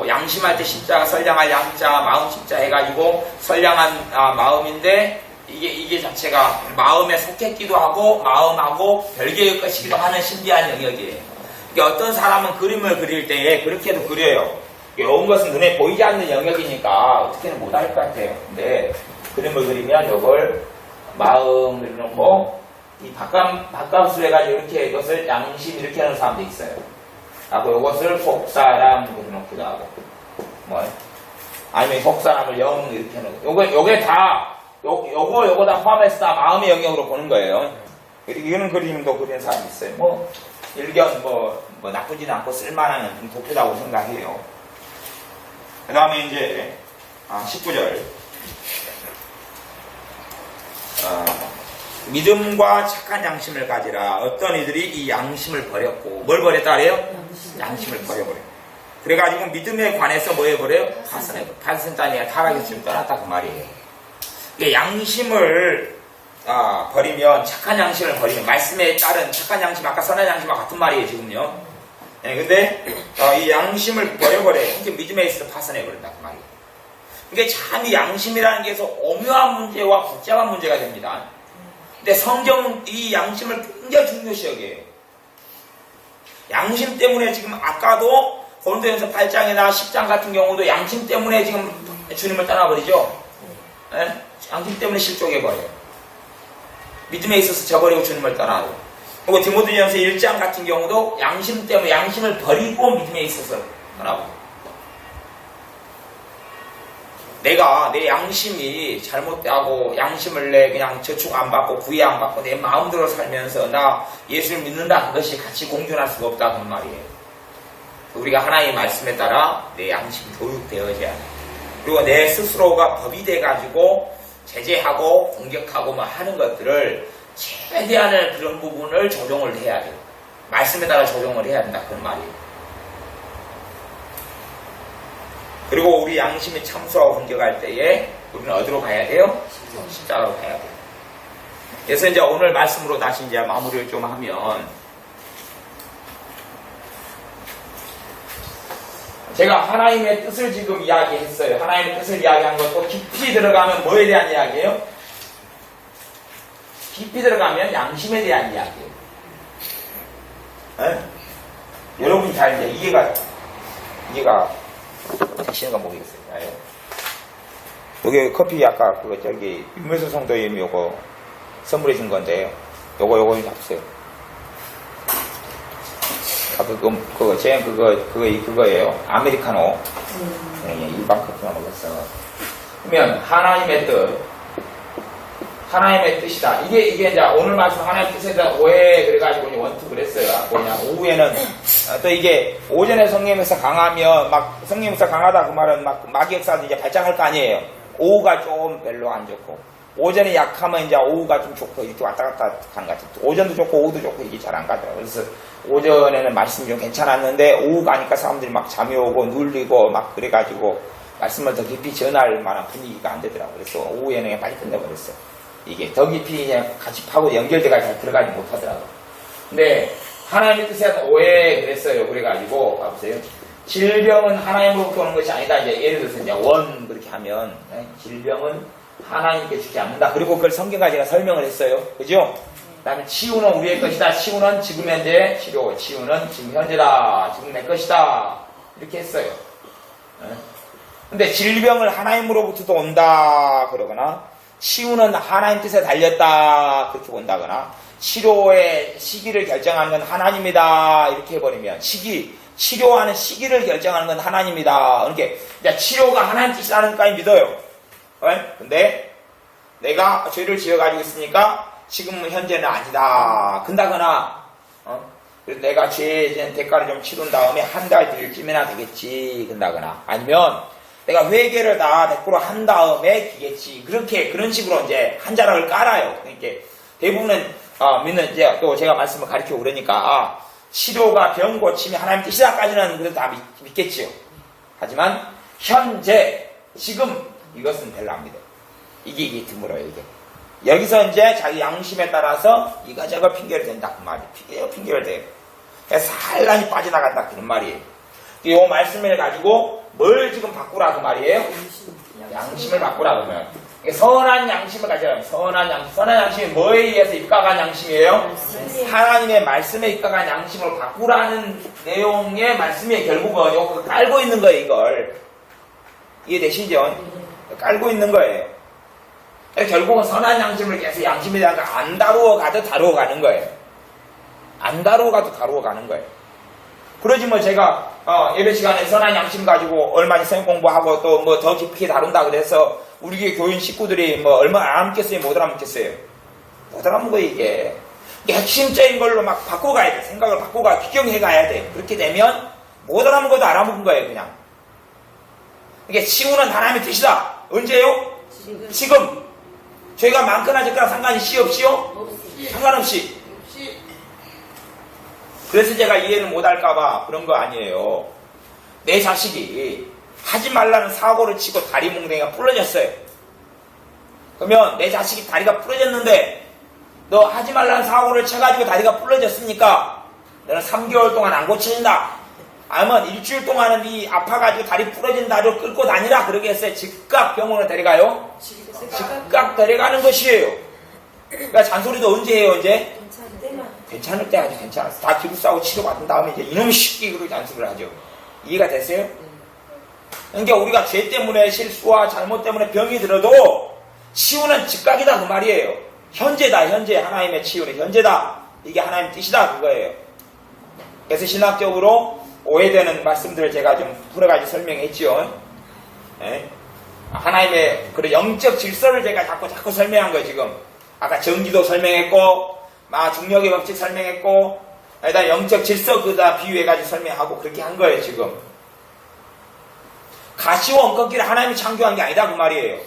양심할 때 십자가, 선량할 양자, 마음 십자 해가지고 선량한 마음인데 이게 자체가 마음에 속했기도 하고 마음하고 별개의 것이기도 하는 신비한 영역이에요. 어떤 사람은 그림을 그릴 때에 그렇게도 그려요. 온 것은 눈에 보이지 않는 영역이니까 어떻게는 못할 것 같아요. 근데 그림을 그리면 이걸 마음을 놓고 이 바깥으로 해가지고 이렇게 이것을 양심 이렇게 하는 사람도 있어요. 하고 이것을 속사람 놓기도 하고 아니면 속사람을 영 이렇게 놓고 요게 다 요거 다 포함해서 다 마음의 영역으로 보는 거예요. 이런 그림도 그리는 사람이 있어요. 일견 나쁘지는 않고 쓸만한 좀 도표라고 생각해요. 그 다음에 이제 19절 믿음과 착한 양심을 가지라. 어떤 이들이 이 양심을 버렸고 뭘 버렸다 그래요? 양심을 버려버려. 그래가지고 믿음에 관해서 뭐 해버려요? 파선해버려. 파선단이야 타락했으면 떠났다 그 말이에요. 양심을 버리면, 착한 양심을 버리면, 말씀에 따른 착한 양심, 아까 선한 양심과 같은 말이에요 지금요. 근데 이 양심을 버려버려요. 이게 믿음에 있어서 파선해버린다 그 말이에요. 이게 참 이 양심이라는 게 오묘한 문제와 복잡한 문제가 됩니다. 근데 성경은 이 양심을 굉장히 중요시 여겨요. 양심 때문에 지금 아까도 고린도전서 8장이나 10장 같은 경우도 양심 때문에 지금 주님을 떠나버리죠. 양심 때문에 실족해버려요. 믿음에 있어서 저버리고 주님을 떠나고. 그리고 디모데전서 1장 같은 경우도 양심 때문에 양심을 버리고 믿음에 있어서 떠나고. 내가 내 양심이 잘못되고 양심을 내 그냥 저축 안 받고 구애 안 받고 내 마음대로 살면서 나 예수를 믿는다, 그것이 같이 공존할 수가 없다 그런 말이에요. 우리가 하나님의 말씀에 따라 내 양심이 교육되어져야 돼. 그리고 내 스스로가 법이 돼가지고 제재하고 공격하고 뭐 하는 것들을 최대한의 그런 부분을 조정을 해야 돼요. 말씀에 따라 조정을 해야 된다 그런 말이에요. 그리고 우리 양심이 참소하고 공격할 때에 우리는 어디로 가야 돼요? 십자가로 가야 돼요. 그래서 이제 오늘 말씀으로 다시 이제 마무리를 좀 하면, 제가 하나님의 뜻을 지금 이야기했어요. 하나님의 뜻을 이야기한 것도 깊이 들어가면 뭐에 대한 이야기예요? 깊이 들어가면 양심에 대한 이야기예요. 여러분이 잘 이제 이해가 되시는가 모르겠어요. 여기 커피 아까 저기 유명수 성도님 요거 선물해 준 건데 요거 잡으세요. 그거예요. 아메리카노. 일반 커피만 먹었어. 그러면 하나님의 뜻이다. 이게 이제 오늘 말씀 하나님의 뜻에 대한 오해 그래가지고 원투 그랬어요. 오후에는 또 이게 오전에 성령에서 강하면 막 성령에서 강하다 그 말은 막 마귀역사도 이제 발작할 거 아니에요. 오후가 좀 별로 안 좋고 오전에 약하면 이제 오후가 좀 좋고 이렇게 왔다 갔다 가는 것 같아요. 오전도 좋고 오후도 좋고 이게 잘 안 가더라고요. 그래서 오전에는 말씀이 좀 괜찮았는데 오후 가니까 사람들이 막 잠이 오고 눌리고 막 그래가지고 말씀을 더 깊이 전할 만한 분위기가 안 되더라고요. 그래서 오후에는 그냥 빨리 끝내버렸어요. 이게 더 깊이 그냥 같이 파고 연결돼가 잘 들어가지 못하더라고요. 근데 하나님의 뜻에 대한 오해 그랬어요. 그래가지고 봐보세요. 질병은 하나님으로부터 오는 것이 아니다. 이제 예를 들어서 이제 원 그렇게 하면 질병은 하나님께 주지 않는다. 그리고 그걸 성경과 제가 설명을 했어요. 그죠? 그 다음에 치유는 우리의 것이다. 치유는 지금 현재 치료. 치유는 지금 현재다. 지금 내 것이다. 이렇게 했어요. 근데 질병을 하나님으로부터도 온다. 그러거나 치유는 하나님 뜻에 달렸다. 그렇게 본다거나 치료의 시기를 결정하는 건 하나님이다. 이렇게 해버리면 치료하는 시기를 결정하는 건 하나님이다. 이렇게 치료가 하나님 뜻이라는 것까지 믿어요. 근데 내가 죄를 지어가지고 있으니까 지금 현재는 아니다. 근다거나 그래서 내가 죄의 대가를 좀 치른 다음에 한 달 뒤쯤이나 되겠지. 근다거나 아니면 내가 회개를 다 100% 한 다음에 기겠지. 그런 식으로 이제 한 자락을 깔아요. 그러니까 대부분은 믿는 이제 또 제가 말씀을 가르치고 그러니까 치료가 병 고침이 하나님 뜻이다까지는 그래도 다 믿겠지요. 하지만 현재 지금 이것은 별로 안 믿어요. 이게 드물어요. 이게 여기서 이제 자기 양심에 따라서 이거저거 핑계를 댄다 그 말이에요. 핑계를 대요. 산란히 빠져나간다 그런 말이에요. 이 말씀을 가지고 뭘 지금 바꾸라 그 말이에요? 양심을 바꾸라 그러면 선한 양심을 가져라. 선한 양심이 뭐에 의해서 입각한 양심이에요? 하나님의 말씀에 입각한 양심을 바꾸라는 내용의 말씀이 결국은 이거 깔고 있는 거예요. 이걸 이해되시죠? 깔고 있는 거예요. 결국은 선한 양심을 계속 양심에 대한 거 안 다루어 가도 다루어 가는 거예요. 안 다루어 가도 다루어 가는 거예요. 그러지 뭐 제가 예배 시간에 선한 양심 가지고 얼마나 성경 공부하고 또 뭐 더 깊이 다룬다 그래서 우리 교회 교인 식구들이 뭐 얼마나 알아먹겠어요? 못 알아먹겠어요? 못 알아먹은 거예요 이게. 핵심적인 걸로 막 바꿔가야 돼. 생각을 바꿔가 규정해 가야 돼. 그렇게 되면 못 알아먹은 것도 알아먹은 거예요 그냥. 이게 치유는 하나님의 뜻이다. 언제요? 지금. 죄가 많거나 적거나 상관이 시 없이요? 없이. 상관없이. 그래서 제가 이해를 못할까봐 그런 거 아니에요. 내 자식이 하지 말라는 사고를 치고 다리 몽둥이가 부러졌어요. 그러면 내 자식이 다리가 부러졌는데 너 하지 말라는 사고를 쳐가지고 다리가 부러졌으니까 너는 3개월 동안 안 고쳐진다. 아니면 일주일 동안은 네 아파가지고 다리 부러진 다리를 끌고 다니라 그러게 했어요. 즉각 병원에 데려가요. 즉각 데려가는 것이에요. 그러니까 잔소리도 언제 해요? 언제? 괜찮을 때만. 괜찮을 때 하지. 괜찮았어. 다 기부싸고 치료받은 다음에 이제 이놈 시끼 그러고 잔소리를 하죠. 이해가 됐어요? 그러니까 우리가 죄 때문에 실수와 잘못 때문에 병이 들어도 치유는 즉각이다 그 말이에요. 현재다. 현재. 하나님의 치유는 현재다. 이게 하나님 뜻이다 그거예요. 그래서 신학적으로 오해되는 말씀들을 제가 좀 풀어가지고 설명했죠. 예? 하나님의 그런 영적 질서를 제가 자꾸 설명한 거예요. 지금 아까 전기도 설명했고 중력의 법칙 설명했고 그다음 영적 질서 그다 비유해가지고 설명하고 그렇게 한 거예요. 지금 가시와 엉겅퀴를 하나님이 창조한 게 아니다 그 말이에요.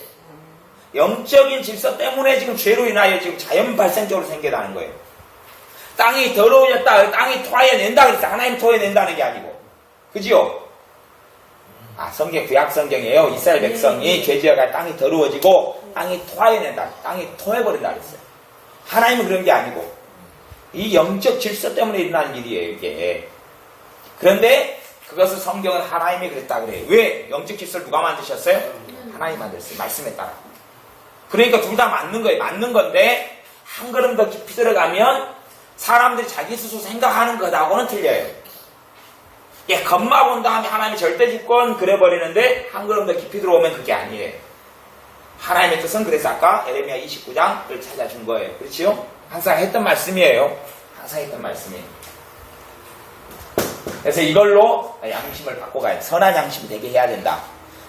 영적인 질서 때문에 지금 죄로 인하여 지금 자연 발생적으로 생겨나는 거예요. 땅이 더러워졌다, 땅이 토해낸다 그랬어. 하나님 토해낸다는 게 아니고. 그지요? 성경, 구약 성경이에요. 이스라엘 백성이 죄지어가 땅이 더러워지고 땅이 토해낸다. 땅이 토해버린다 그랬어요. 하나님은 그런 게 아니고. 이 영적 질서 때문에 일어나는 일이에요, 이게. 그런데 그것을 성경은 하나님이 그랬다 그래요. 왜? 영적 질서를 누가 만드셨어요? 하나님 만들었어요. 말씀에 따라. 그러니까 둘 다 맞는 거예요. 맞는 건데 한 걸음 더 깊이 들어가면 사람들이 자기 스스로 생각하는 것하고는 틀려요. 예, 겉만 본 다음에 하나님의 절대주권 그래버리는데 한 걸음 더 깊이 들어오면 그게 아니에요. 하나님의 뜻은 그래서 아까 에레미야 29장을 찾아준 거예요. 그렇지요? 항상 했던 말씀이에요. 항상 했던 말씀이에요. 그래서 이걸로 양심을 바꿔가야 돼. 선한 양심이 되게 해야 된다.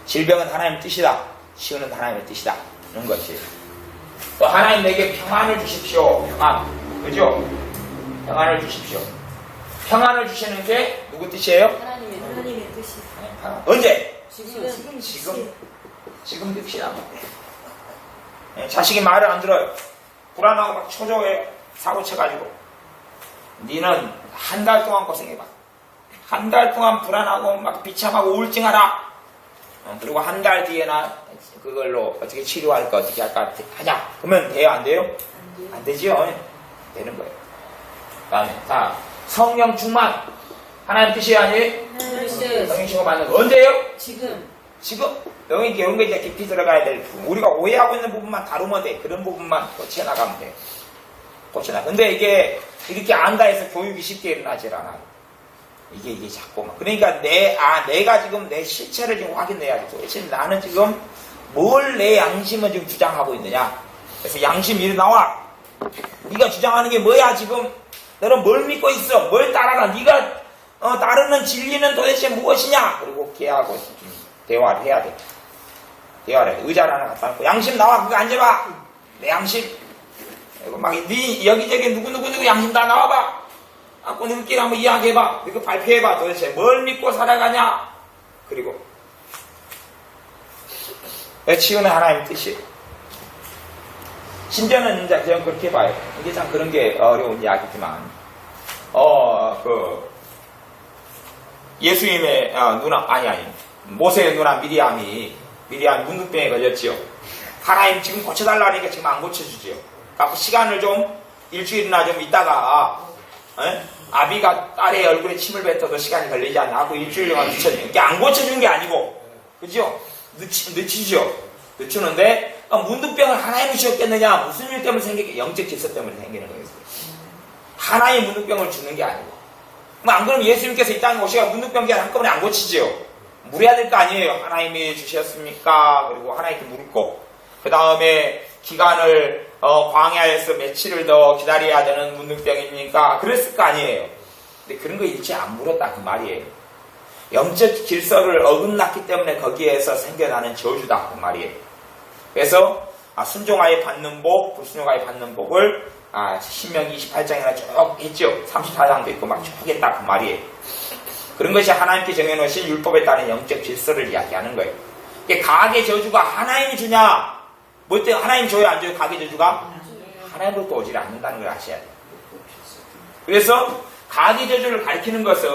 질병은 하나님의 뜻이다. 치유는 하나님의 뜻이다. 이런 것이. 또 하나님 내게 평안을 주십시오. 평안. 그죠? 평안을 주십시오. 평안을 주시는 게 누구 뜻이에요? 하나님의 뜻이. 언제? 지금 듭시다. 자식이 말을 안 들어요. 불안하고 막 초조해. 사고 쳐가지고. 니는 한 달 동안 고생해봐. 한 달 동안 불안하고 막 비참하고 우울증하라. 그리고 한 달 뒤에나 그걸로 어떻게 치료할까 어떻게 할까 하자. 그러면 돼요 안 돼요? 안 되지요. 되는 거예요. 다음에 성령 충만. 하나님 뜻이 아니에요? 성령 충만 받는 거 언제요? 지금. 이런 게 이제 깊이 들어가야 될 부분. 우리가 오해하고 있는 부분만 다루면 돼. 그런 부분만 고쳐나가면 돼. 근데 이게 이렇게 안다 해서 교육이 쉽게 일어나질 않아요. 이게 자꾸만. 그러니까 내가 지금 내 실체를 지금 확인해야 돼. 도대체 나는 지금 뭘 내 양심은 지금 주장하고 있느냐. 그래서 양심 일어나와. 네가 주장하는 게 뭐야 지금. 너는 뭘 믿고 있어. 뭘 따라가. 네가 따르는 진리는 도대체 무엇이냐. 그리고 걔하고 대화를 해야 돼. 대화를 해. 의자를 하나 갖다 놓고 양심 나와. 그거 앉아봐. 내 양심. 그리고 막 네 여기저기 누구 양심 다 나와봐. 누구끼리 한번 이야기해봐. 그리고 발표해봐. 도대체 뭘 믿고 살아가냐. 그리고 치유는 하나님의 뜻이에요. 심지어는 이제 그냥 그렇게 봐요. 이게 참 그런 게 어려운 이야기지만 예수님의 누나 모세의 누나 미리암이 문둥병에 걸렸지요. 하나님 지금 고쳐달라니까 지금 안 고쳐주지요. 그러니까 시간을 좀 일주일이나 좀 있다가 아비가 딸의 얼굴에 침을 뱉어도 시간이 걸리지 않나 하고 일주일 동안 늦춰줘요. 이게 안 고쳐준 게 아니고 그죠? 늦추죠. 늦추는데 문둥병을 하나님이 주셨겠느냐. 무슨 일 때문에 생기게? 영적 질서 때문에 생기는 거예요. 하나의 문둥병을 주는 게 아니고 안 그러면 예수님께서 이 땅에 오시가 문둥병 한꺼번에 안 고치지요. 물어야 될 거 아니에요. 하나님이 주셨습니까? 그리고 하나님께 물고 그 다음에 기간을 광야에서 며칠을 더 기다려야 되는 문둥병입니까? 그랬을 거 아니에요. 근데 그런 거 일체 안 물었다 그 말이에요. 영적 질서를 어긋났기 때문에 거기에서 생겨나는 저주다 그 말이에요. 그래서 순종하에 받는 복, 불순종하에 받는 복을 신명기 28장이나 쭉 했죠. 34장도 있고 막 쭉 했다 그 말이에요. 그런 것이 하나님께 정해놓으신 율법에 따른 영적 질서를 이야기하는 거예요. 이게 가계 저주가 하나님이 주냐 뭐 때문에 하나님 줘요 안 줘요? 가계 저주가? 하나님으로부터 오지 않는다는 걸 아셔야 돼요. 그래서 가계 저주를 가리키는 것은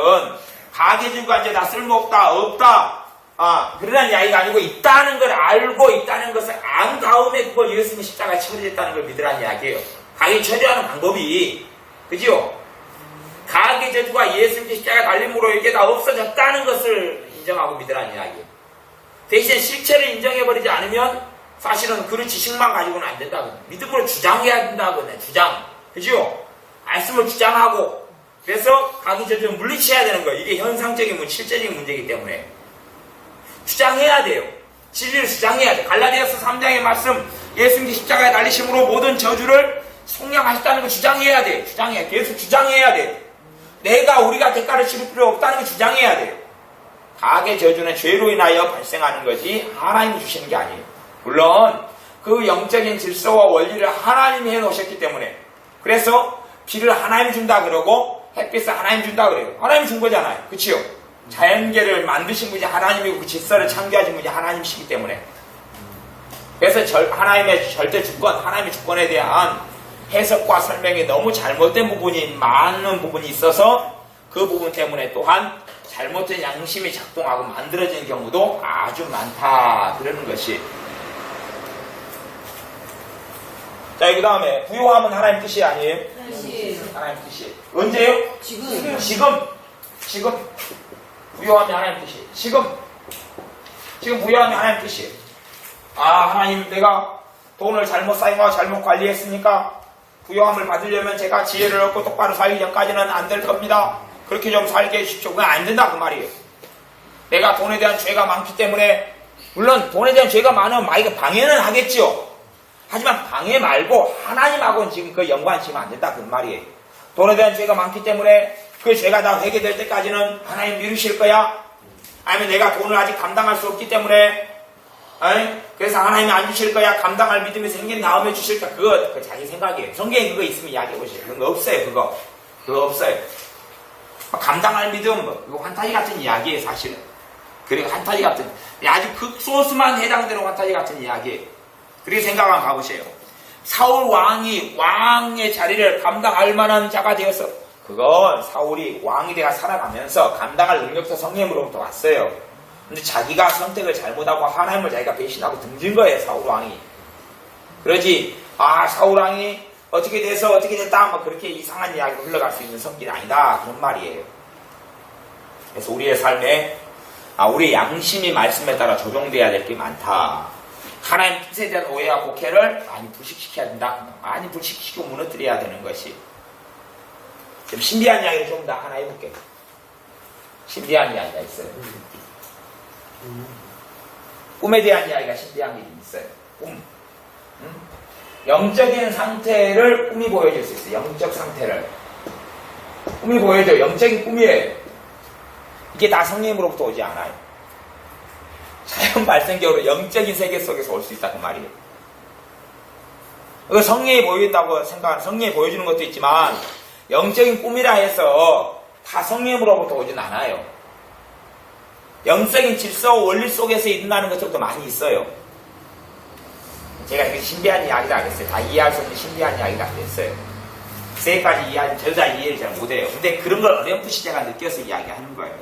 가계 저주가 이제 다 쓸모없다 없다 그러라는 이야기가 아니고 있다는 걸 알고 있다는 것을 안 다음에 그걸 예수님의 십자가에 처리했다는 걸 믿으라는 이야기예요. 가계 처리하는 방법이 그죠? 가계 저주가 예수님의 십자가 달림으로 이게 다 없어졌다는 것을 인정하고 믿으라는 이야기예요. 대신 실체를 인정해버리지 않으면 사실은 그런 지식만 가지고는 안 된다고. 믿음으로 주장해야 된다고. 주장. 그죠? 말씀을 주장하고 그래서 가계 저주를 물리쳐야 되는 거예요. 이게 현상적인 실제적인 문제이기 때문에 주장해야 돼요. 진리를 주장해야 돼요. 갈라디아서 3장의 말씀 예수님이 십자가에 달리심으로 모든 저주를 속량하셨다는 걸 주장해야 돼요. 주장해야 돼요. 계속 주장해야 돼요. 우리가 대가를 치를 필요 없다는 걸 주장해야 돼요. 가계 저주는 죄로 인하여 발생하는 거지 하나님이 주시는 게 아니에요. 물론 그 영적인 질서와 원리를 하나님이 해놓으셨기 때문에 그래서 비를 하나님이 준다 그러고 햇빛을 하나님이 준다 그래요. 하나님이 준 거잖아요. 그치요? 자연계를 만드신 분이 하나님이고 그 질서를 창조하신 분이 하나님이시기 때문에 그래서 하나님의 절대 주권, 하나님의 주권에 대한 해석과 설명이 너무 잘못된 부분이 많은 부분이 있어서 그 부분 때문에 또한 잘못된 양심이 작동하고 만들어지는 경우도 아주 많다 그러는 것이. 자, 그 다음에 부요함은 하나님 뜻이 아니에요? 하나님 뜻이. 언제요? 지금 부요함이 하나님 뜻이. 지금 부요함이 하나님 뜻이에요. 하나님 내가 돈을 잘못 사용하고 잘못 관리했으니까 부요함을 받으려면 제가 지혜를 얻고 똑바로 살기 전까지는 안 될 겁니다. 그렇게 좀 살게 해주십시오. 그건 안 된다 그 말이에요. 내가 돈에 대한 죄가 많기 때문에 물론 돈에 대한 죄가 많으면 방해는 하겠지요. 하지만 방해 말고 하나님하고는 지금 그 연관 지으면 안 된다 그 말이에요. 돈에 대한 죄가 많기 때문에 그 죄가 다 회개될 때까지는 하나님 미루실 거야? 아니면 내가 돈을 아직 감당할 수 없기 때문에 그래서 하나님이 안 주실 거야? 감당할 믿음이 생긴 다음에 주실까? 그거 자기 생각이에요. 성경에 그거 있으면 이야기해 보세요. 그런 거 없어요. 그거 없어요. 감당할 믿음 이거 환타지 같은 이야기예요. 사실은. 그리고 환타지 같은 아주 극소수만 해당되는 환타지 같은 이야기예요. 그렇게 생각 한번 가보세요. 사울 왕이 왕의 자리를 감당할 만한 자가 되어서 그건 사울이 왕이 되어 살아가면서 감당할 능력도 성령으로부터 왔어요. 근데 자기가 선택을 잘못하고 하나님을 자기가 배신하고 등진 거예요. 사울 왕이. 그러지 사울 왕이 어떻게 돼서 어떻게 됐다 그렇게 이상한 이야기로 흘러갈 수 있는 성질이 아니다 그런 말이에요. 그래서 우리의 삶에 우리의 양심이 말씀에 따라 조정돼야 될 게 많다. 하나님 뜻에 대한 오해와 곡해를 많이 불식시켜야 된다. 많이 불식시키고 무너뜨려야 되는 것이. 좀 신비한 이야기를 좀 더 하나 해볼게요. 신비한 이야기가 있어요. 꿈에 대한 이야기가 신비한 게 있어요. 꿈. 영적인 상태를 꿈이 보여줄 수 있어요. 영적 상태를. 꿈이 보여줘요. 영적인 꿈이에요. 이게 다 성령으로부터 오지 않아요. 자연 발생적으로 영적인 세계 속에서 올 수 있다 그 말이에요. 그 성령이 보인다고 생각하는 성령이 보여주는 것도 있지만 영적인 꿈이라 해서 다 성령으로부터 오진 않아요. 영적인 질서와 원리 속에서 일어나는 것들도 많이 있어요. 제가 이렇게 신비한 이야기를 하겠어요. 다 이해할 수 없는 신비한 이야기가 됐어요. 세 가지 이해하면 저도 다 이해를 잘 못해요. 근데 그런 걸 어렴풋이 제가 느껴서 이야기하는 거예요.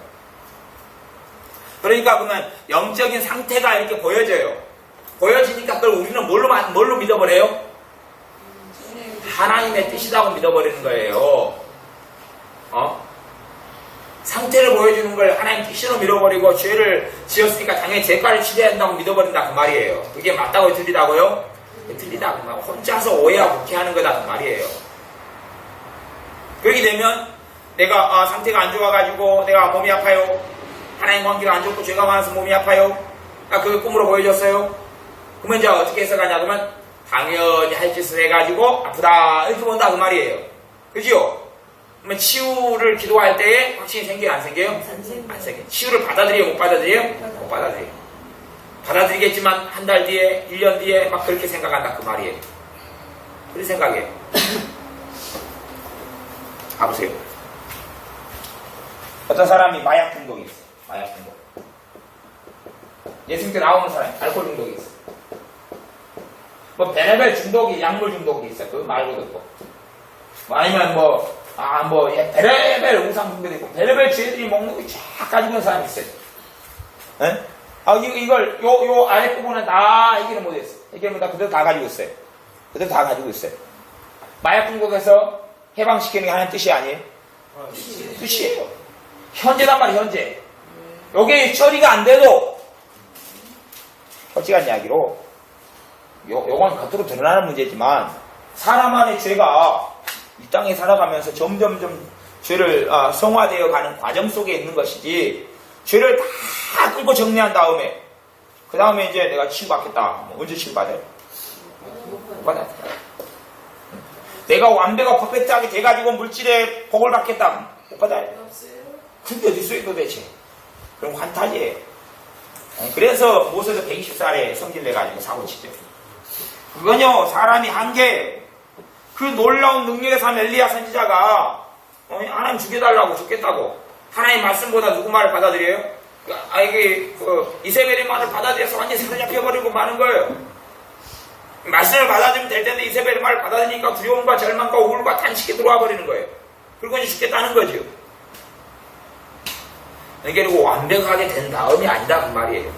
그러니까 그러면 영적인 상태가 이렇게 보여져요. 보여지니까 그걸 우리는 뭘로 믿어버려요? 하나님의 뜻이라고 믿어버리는 거예요. 상태를 보여주는 걸 하나님 뜻으로 믿어버리고 죄를 지었으니까 당연히 죄가를 치러야 된다고 믿어버린다 그 말이에요. 그게 맞다고 틀리다고요? 틀리다 그 말. 혼자서 오해하고 국회하는 거다 그 말이에요. 그렇게 되면 내가 상태가 안 좋아가지고 내가 몸이 아파요. 하나님 관계가 안 좋고 죄가 많아서 몸이 아파요. 그게 꿈으로 보여줬어요. 그러면 이제 어떻게 해석하냐 그러면 당연히 할 짓을 해가지고 아프다 이렇게 본다 그 말이에요. 그죠? 그러면 치유를 기도할 때에 확신이 생겨요? 안 생겨요? 안 생겨요. 치유를 받아들여요? 못 받아들여요? 못 받아들여요. 받아들이겠지만 한 달 뒤에 1년 뒤에 막 그렇게 생각한다 그 말이에요. 그런 생각이에요. 가보세요. 어떤 사람이 마약 중독이 있어요. 마약 중독. 예수님께 나오는 사람이 알코올 중독이 있어요. 그 베네벨 중독이, 약물 중독이 있어. 그거 말고도 또. 뭐 아니면 베네벨 우상 중독이 있고, 베네벨 쥐들이 먹는 거 쫙 가지고 있는 사람이 있어요. 예? 요 아래 부분은 다 해결을 못했어. 해결을 다 그대로 다 가지고 있어요. 그대로 다 가지고 있어요. 마약 중독에서 해방시키는 게 하나의 뜻이 아니에요? 뜻이에요. 현재단 말이에요, 현재. 요게 처리가 안 돼도, 솔직한 이야기로, 요건 겉으로 드러나는 문제지만, 사람 안의 죄가 이 땅에 살아가면서 점점점 죄를 성화되어 가는 과정 속에 있는 것이지, 죄를 다 끌고 정리한 다음에, 그 다음에 이제 내가 치유받겠다. 언제 치유받아요? 못 받아요. 내가 완벽하고 퍼펙트하게 돼가지고 물질에 복을 받겠다. 못 받아요. 그게 어디서 도대체? 그럼 환타지예요. 그래서 모세도 120살에 성질내가지고 사고치죠. 그건요, 사람이 한계, 그 놀라운 능력의 삶 엘리야 선지자가 하나님 죽여달라고 죽겠다고 하나님 말씀보다 누구 말을 받아들여요? 이세벨의 말을 받아들여서 완전히 사로잡혀버리고 마는 거예요. 말씀을 받아들이면 될 텐데 이세벨의 말을 받아들이니까 두려움과 절망과 우울과 탄식이 들어와 버리는 거예요. 그리고 이제 죽겠다는 거죠. 그리고 완벽하게 된 다음이 아니다 그 말이에요.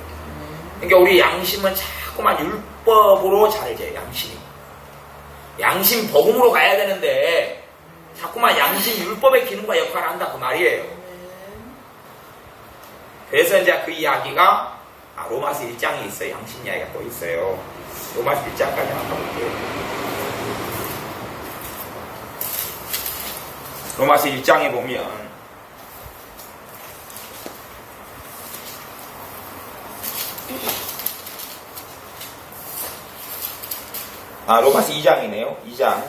그러니까 우리 양심은 자꾸만 율법으로 잘져요. 양심 복음으로 가야 되는데 자꾸만 양심 율법의 기능과 역할을 한다 그 말이에요. 그래서 이제 그 이야기가 로마서 1장에 있어요. 양심 이야기가 또 있어요. 로마서 1장까지 한번 볼게요. 로마서 1장에 보면 로마서 2장이네요. 2장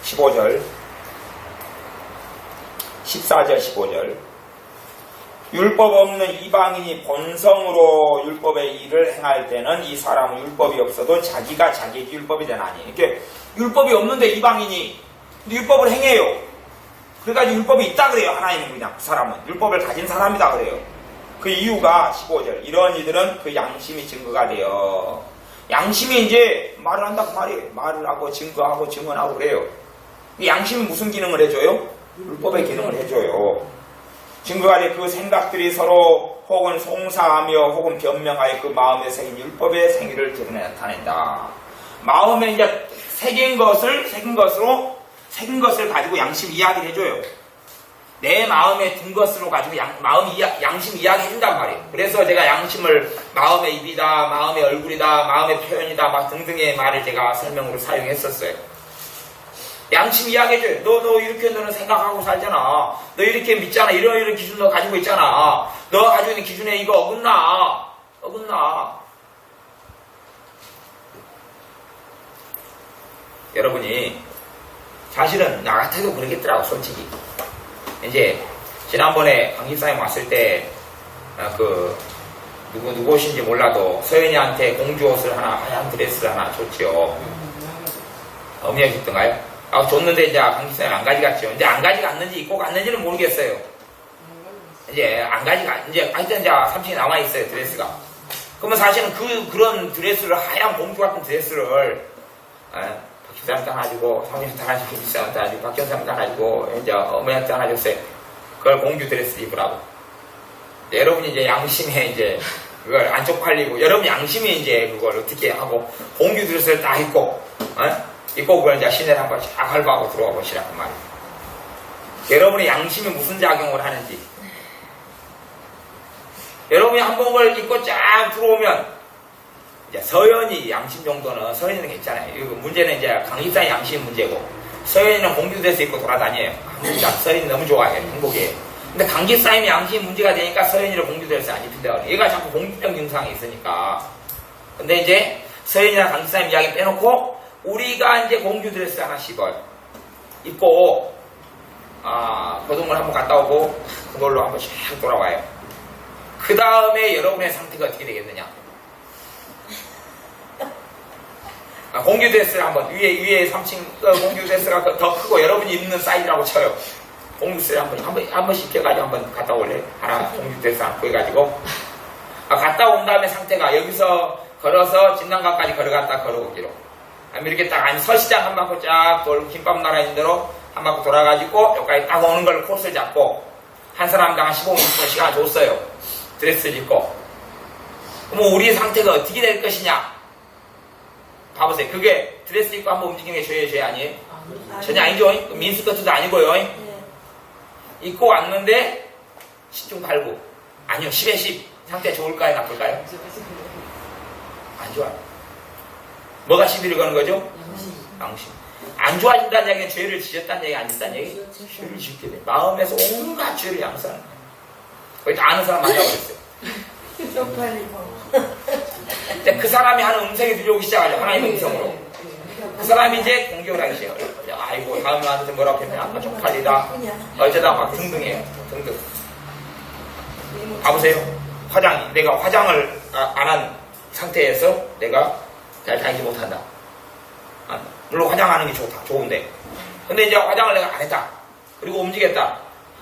15절 14절 15절 율법 없는 이방인이 본성으로 율법의 일을 행할 때는 이 사람은 율법이 없어도 자기가 자기에게 율법이 되나니. 이렇게 율법이 없는데 이방인이 율법을 행해요. 그러니까 율법이 있다 그래요. 하나님은 그냥 그 사람은 율법을 가진 사람이다 그래요. 그 이유가 15절 이런 이들은 그 양심이 증거가 돼요. 양심이 이제 말을 한다 그 말이에요. 말을 하고 증거하고 증언하고 그래요. 이 양심이 무슨 기능을 해줘요? 율법의 기능을 해줘요. 증거가 돼 그 생각들이 서로 혹은 송사하며 혹은 변명하여 그 마음에 새긴 율법의 생의를 나타낸다. 마음에 이제 새긴 것을 가지고 양심 이야기를 해줘요. 내 마음에 든 것으로 가지고 양심 이야기 해준단 말이에요. 그래서 제가 양심을 마음의 입이다, 마음의 얼굴이다, 마음의 표현이다, 막 등등의 말을 제가 설명으로 사용했었어요. 양심 이야기해줘요. 너 이렇게 너는 생각하고 살잖아. 너 이렇게 믿잖아. 이런 기준 너 가지고 있잖아. 너 가지고 있는 기준에 이거 어긋나. 여러분이 사실은 나 같아도 그러겠더라고 솔직히. 이제 지난번에 강집사님 왔을 때 누구신지 몰라도 서연이한테 공주 옷을 하나, 하얀 드레스를 하나 줬죠. 어머니가 줬던가요? 줬는데 이제 강집사님 안 가져갔죠. 이제 안 가져갔는지 입고 갔는지는 모르겠어요. 이제 안 이제 하여튼 이제 3층에 남아있어요 드레스가. 그러면 사실은 그런 드레스를 하얀 공주 같은 드레스를 박집사님한테 하나 주고 사모님한테 하나 주고 집사님한테 하나 주고 박경사님한테 하나 주고 이제 어머니한테 하나 줬어요. 그걸 공주 드레스 입으라고. 여러분이 이제 양심에 이제 그걸 안 쪽팔리고 여러분 양심이 이제 그걸 어떻게 하고 공주 드레스를 딱 입고 입고 그걸 이제 시내를 한번 쫙 활보하고 들어와 보시라고 말이에요. 여러분의 양심이 무슨 작용을 하는지. 여러분이 한번 그걸 입고 쫙 들어오면 이제 서연이 양심 정도는 서연이는 괜찮아요. 이거 문제는 이제 강집사의 양심이 문제고 서연이는 공주드레스 입고 돌아다녀요. 서연이 너무 좋아해요. 행복해요. 근데 강집사님이 양심이 문제가 되니까 서연이를 공주드레스 안 입힌다. 얘가 자꾸 공주병 증상이 있으니까. 근데 이제 서연이랑 강집사님 이야기 빼놓고 우리가 이제 공주 드레스 하나씩 입고 고등을 한번 갔다 오고 그걸로 한번 쫙 돌아와요. 그 다음에 여러분의 상태가 어떻게 되겠느냐? 공주 드레스를 한번 위에 3층 공주 드레스가 더 크고 여러분이 입는 사이즈라고 쳐요. 공주 드레스 한 번씩 입혀가지고 한번 갔다 올래? 하나 공주 드레스 하나 구해가지고 갔다 온 다음에 상태가 여기서 걸어서 진난강까지 걸어갔다 걸어오기로. 아니면 이렇게 딱 서시장 한 바퀴 쫙 돌고 김밥 나라 있는 대로 한 바퀴 돌아가지고 여기까지 딱 오는 걸 코스 잡고 한 사람당 한 15분 시간 줬어요. 드레스 입고. 그럼 우리 상태가 어떻게 될 것이냐? 봐보세요. 그게 드레스 입고 한번 움직이는 게 죄 아니에요? 전혀 아니죠. 민스커트도 아니고요. 네. 입고 왔는데 10중 8구. 아니요. 10에 10. 상태 좋을까요? 나쁠까요? 안 좋아요. 뭐가 시비를 거는 거죠? 양심. 안 좋아진다는 얘기는 죄를 지었다는 얘기 아니었다는 얘기? 죄를 짓게 돼. 마음에서 온갖 죄를 양수하는 거예요. 거기 다 아는 사람 만나버렸어요. 이제 그 사람이 하는 음성이 들려오기 시작하죠. 하나님의 음성으로. 그 사람이 이제 공격을 하기 시작해요. 아이고, 다음에 나한테 뭐라고 했냐? 아까 쪽팔리다. 어쩌다 막 등등해요. 등등. 봐보세요. 내가 화장을 안 한 상태에서 내가 잘 다니지 못한다. 물론 화장하는 게 좋은데. 근데 이제 화장을 내가 안 했다. 그리고 움직였다.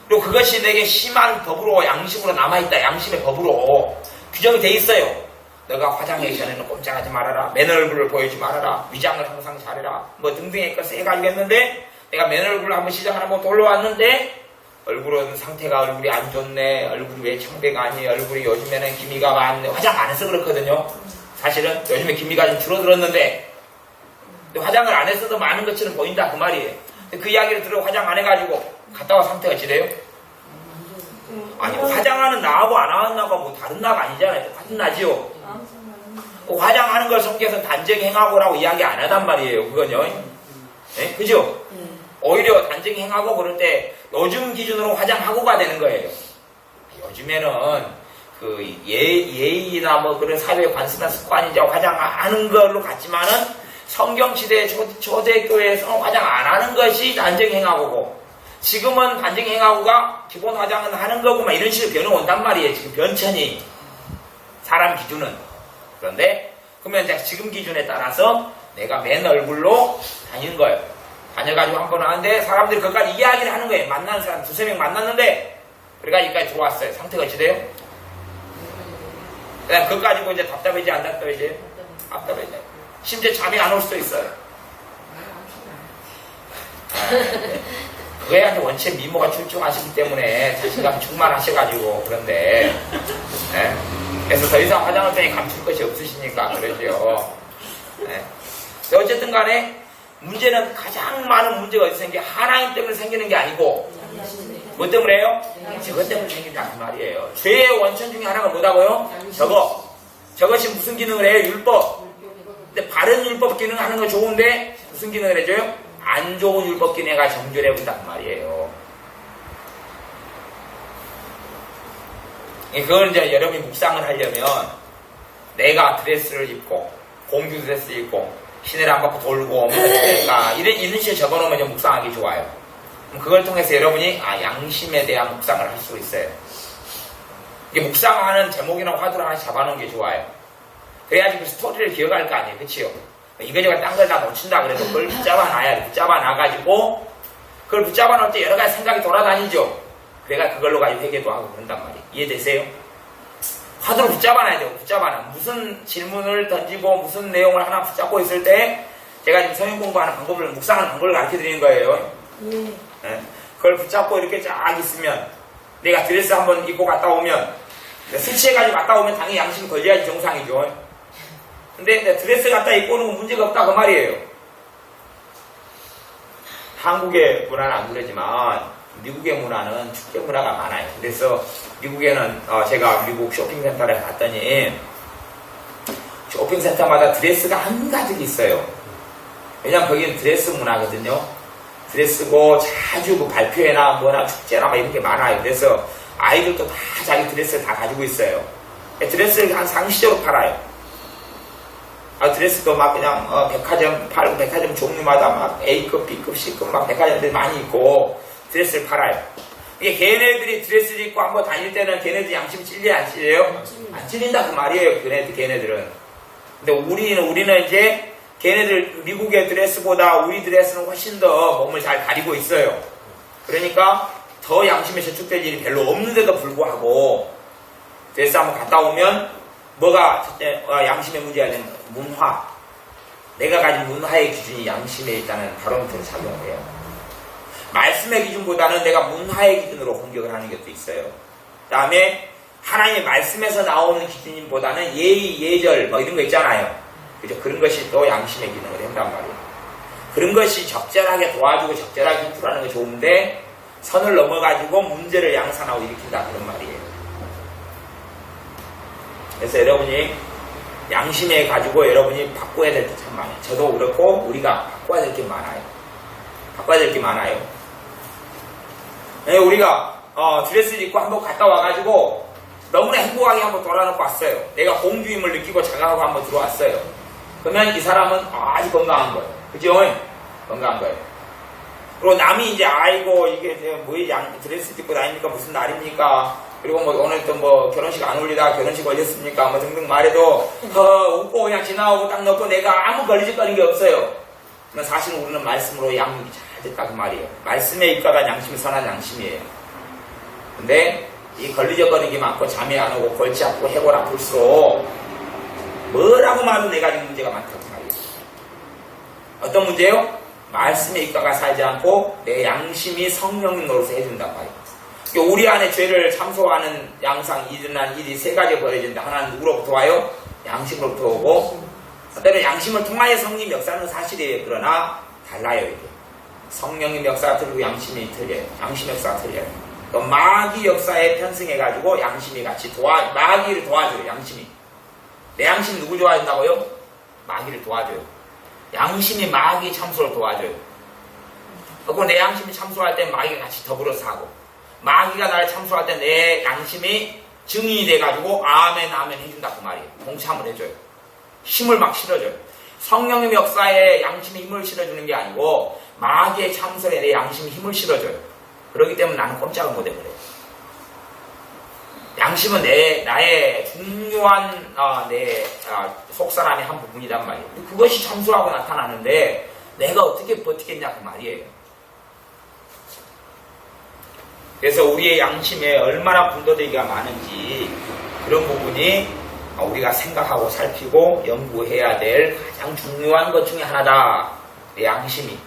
그리고 그것이 내게 심한 법으로, 양심으로 남아있다. 양심의 법으로 규정이 돼 있어요. 너가 화장하기 전에는 꼼짝하지 말아라. 맨 얼굴을 보이지 말아라. 위장을 항상 잘해라. 뭐 등등의 것을 해가지고 했는데 내가 맨 얼굴로 한번 시장을 한번 돌려왔는데 얼굴은 상태가 얼굴이 안 좋네. 얼굴이 왜 청배가 아니. 얼굴이 요즘에는 기미가 많네. 화장 안 해서 그렇거든요. 사실은 요즘에 기미가 좀 줄어들었는데 화장을 안 했어도 많은 것처럼 보인다 그 말이에요. 그 이야기를 들어 화장 안 해가지고 갔다 와 상태가 어찌돼요? 아니 화장하는 나하고 안 하는 나하고 뭐 다른 나가 아니잖아요. 같은 나지요. 화장하는 걸 성경에서 단정행하고라고 이야기 안 하단 말이에요. 그건요. 네? 그죠? 오히려 단정행하고 그럴 때 요즘 기준으로 화장하고가 되는 거예요. 요즘에는 그 예의나 뭐 그런 사회의 관습이나 습관이 이제 화장하는 걸로 갔지만은 성경시대 초대교회에서는 화장 안 하는 것이 단정행하고고 지금은 단정행하고가 기본 화장은 하는 거고 막 이런 식으로 변해 온단 말이에요. 지금 변천이 사람 기준은. 그런데 그러면 이제 지금 기준에 따라서 내가 맨 얼굴로 다니는 거예요. 다녀가지고 한 번 하는데 사람들이 그까지 이야기를 하는 거예요. 만나는 사람 두세 명 만났는데 그러니까 여기까지 들어왔어요. 상태가 어찌 돼요? 그냥 그거 가지고 이제 답답해지 안 답답해지? 답답해지. 심지어 잠이 안 올 수도 있어요. 그게 아니라 원체 미모가 출중하시기 때문에 자신감이 충만하셔가지고 그런데 네? 그래서 더 이상 화장을 통해 감출 것이 없으시니까 그러죠. 네? 어쨌든 간에 문제는 가장 많은 문제가 어디서 생겨? 하나님 때문에 생기는 게 아니고 뭐 때문에요? 저것 때문에 생긴다 그 말이에요. 죄의 원천 중에 하나가 뭐다고요? 저것이 무슨 기능을 해요? 율법. 근데 바른 율법 기능 하는 거 좋은데 무슨 기능을 해줘요? 안 좋은 율법 기능가 정결해 본다 그 말이에요. 그걸 이제 여러분이 묵상을 하려면 내가 드레스를 입고 공주 드레스 입고 시내를 한 바퀴 돌고 그러니까 이런 식으로 적어놓으면 좀 묵상하기 좋아요. 그럼 그걸 통해서 여러분이 양심에 대한 묵상을 할 수 있어요. 이게 묵상하는 제목이나 화두를 하나 잡아놓은 게 좋아요. 그래야지 그 스토리를 기억할 거 아니에요. 그치요? 이거저거 딴 걸 다 놓친다 그래도 그걸 붙잡아놔야 돼. 붙잡아놔가지고 그걸 붙잡아놓을 때 여러 가지 생각이 돌아다니죠. 그래가 그걸로 가지고 회개도 하고 그런단 말이에요. 이해되세요? 화두를 붙잡아놔야 돼요. 붙잡아놔. 무슨 질문을 던지고 무슨 내용을 하나 붙잡고 있을 때 제가 지금 성경 공부하는 방법을 묵상하는 방법을 가르쳐 드리는 거예요. 네? 그걸 붙잡고 이렇게 쫙 있으면 내가 드레스 한번 입고 갔다 오면 술 취해가지고 갔다 오면 당연히 양심이 걸려야지 정상이죠. 근데 드레스 갖다 입고 오는 건 문제가 없다 그 말이에요. 한국의 문화는 안 그러지만 미국의 문화는 축제 문화가 많아요. 그래서 미국에는 제가 미국 쇼핑센터에 갔더니 쇼핑센터마다 드레스가 한가득 있어요. 왜냐면 거기는 드레스 문화거든요. 드레스고 자주 뭐 발표회나 뭐나 축제나 막 이런 게 많아요. 그래서 아이들도 다 자기 드레스를 다 가지고 있어요. 드레스를 한 상시적으로 팔아요. 드레스도 막 그냥 백화점 팔고 백화점 종류마다 막 A급, B급, C급 막 백화점들이 많이 있고 드레스를 팔아요. 이게 걔네들이 드레스를 입고 한번 다닐 때는 걔네들 양심 찔려요? 안 찔려요? 안 찔린다 그 말이에요. 걔네들은. 근데 우리는 이제 걔네들 미국의 드레스보다 우리 드레스는 훨씬 더 몸을 잘 가리고 있어요. 그러니까 더 양심에 저촉될 일이 별로 없는데도 불구하고 드레스 한번 갔다 오면 뭐가 첫째 양심의 문제가 되는 문화. 내가 가진 문화의 기준이 양심에 있다는 바로미터를 작용을 해요. 말씀의 기준보다는 내가 문화의 기준으로 공격을 하는 것도 있어요. 그 다음에 하나님의 말씀에서 나오는 기준보다는 예의, 예절 뭐 이런 거 있잖아요. 그죠? 그런 것이 또 양심의 기능을 한단 말이에요. 그런 것이 적절하게 도와주고 적절하게 힘풀하는 게 좋은데 선을 넘어가지고 문제를 양산하고 일으킨다 그런 말이에요. 그래서 여러분이 양심에 가지고 여러분이 바꿔야 될 게 참 많아요. 저도 그렇고 우리가 바꿔야 될 게 많아요. 바꿔야 될 게 많아요. 우리가 드레스 입고 한번 갔다 와가지고 너무나 행복하게 한번 돌아놓고 왔어요. 내가 공주임을 느끼고 자각하고 한번 들어왔어요. 그러면 이 사람은 아주 건강한 거예요. 그죠? 건강한 거예요. 그리고 남이 이제 아이고 이게 뭐야 드레스 입고 다니니까 무슨 날입니까? 그리고 뭐 오늘 또 뭐 결혼식 안 올리다 결혼식 올렸습니까? 뭐 등등 말해도 웃고 그냥 지나오고 딱 넣고 내가 아무 걸리적거리는 게 없어요. 그러면 사실 우리는 말씀으로 양육이 잘 됐다 그 말이에요. 말씀에 입각한 양심이 선한 양심이에요. 근데 이 걸리적거리는 게 많고 잠이 안 오고 골치 아프고 해골 아플수록 뭐라고 말해도 내가 지금 문제가 많다고 말이에요. 어떤 문제요? 말씀에 입각가 살지 않고 내 양심이 성령님 노릇을 해준단 말이에요. 우리 안에 죄를 참소하는 양상 일어난 일이 세 가지 벌어진다. 하나는 누구로부터 와요? 양심으로부터 오고, 때는 양심을 통하여 성령 역사는 사실이에요. 그러나 달라요. 이게 성령님 역사가 틀리고 양심이 틀려요. 양심 역사가 틀려요. 또 마귀 역사에 편승해가지고 양심이 같이 마귀를 도와줘요. 양심이 내 양심 누구 도와준다고요? 마귀를 도와줘요. 양심이 마귀 참소를 도와줘요. 그리고 내 양심이 참소할 때 마귀가 같이 더불어서 하고, 마귀가 나를 참소할 때 내 양심이 증인이 돼가지고 아멘 아멘 해준다 그 말이에요. 동참을 해줘요. 힘을 막 실어줘요. 성령의 역사에 양심이 힘을 실어주는 게 아니고 마귀의 참소에 내 양심이 힘을 실어줘요. 그렇기 때문에 나는 꼼짝을 못해 그래요. 양심은 나의 중요한 내 속사람의 한 부분이란 말이에요. 그것이 참소하고 나타나는데 내가 어떻게 버티겠냐 그 말이에요. 그래서 우리의 양심에 얼마나 군더더기가 많은지 그런 부분이 우리가 생각하고 살피고 연구해야 될 가장 중요한 것 중에 하나다. 내 양심이.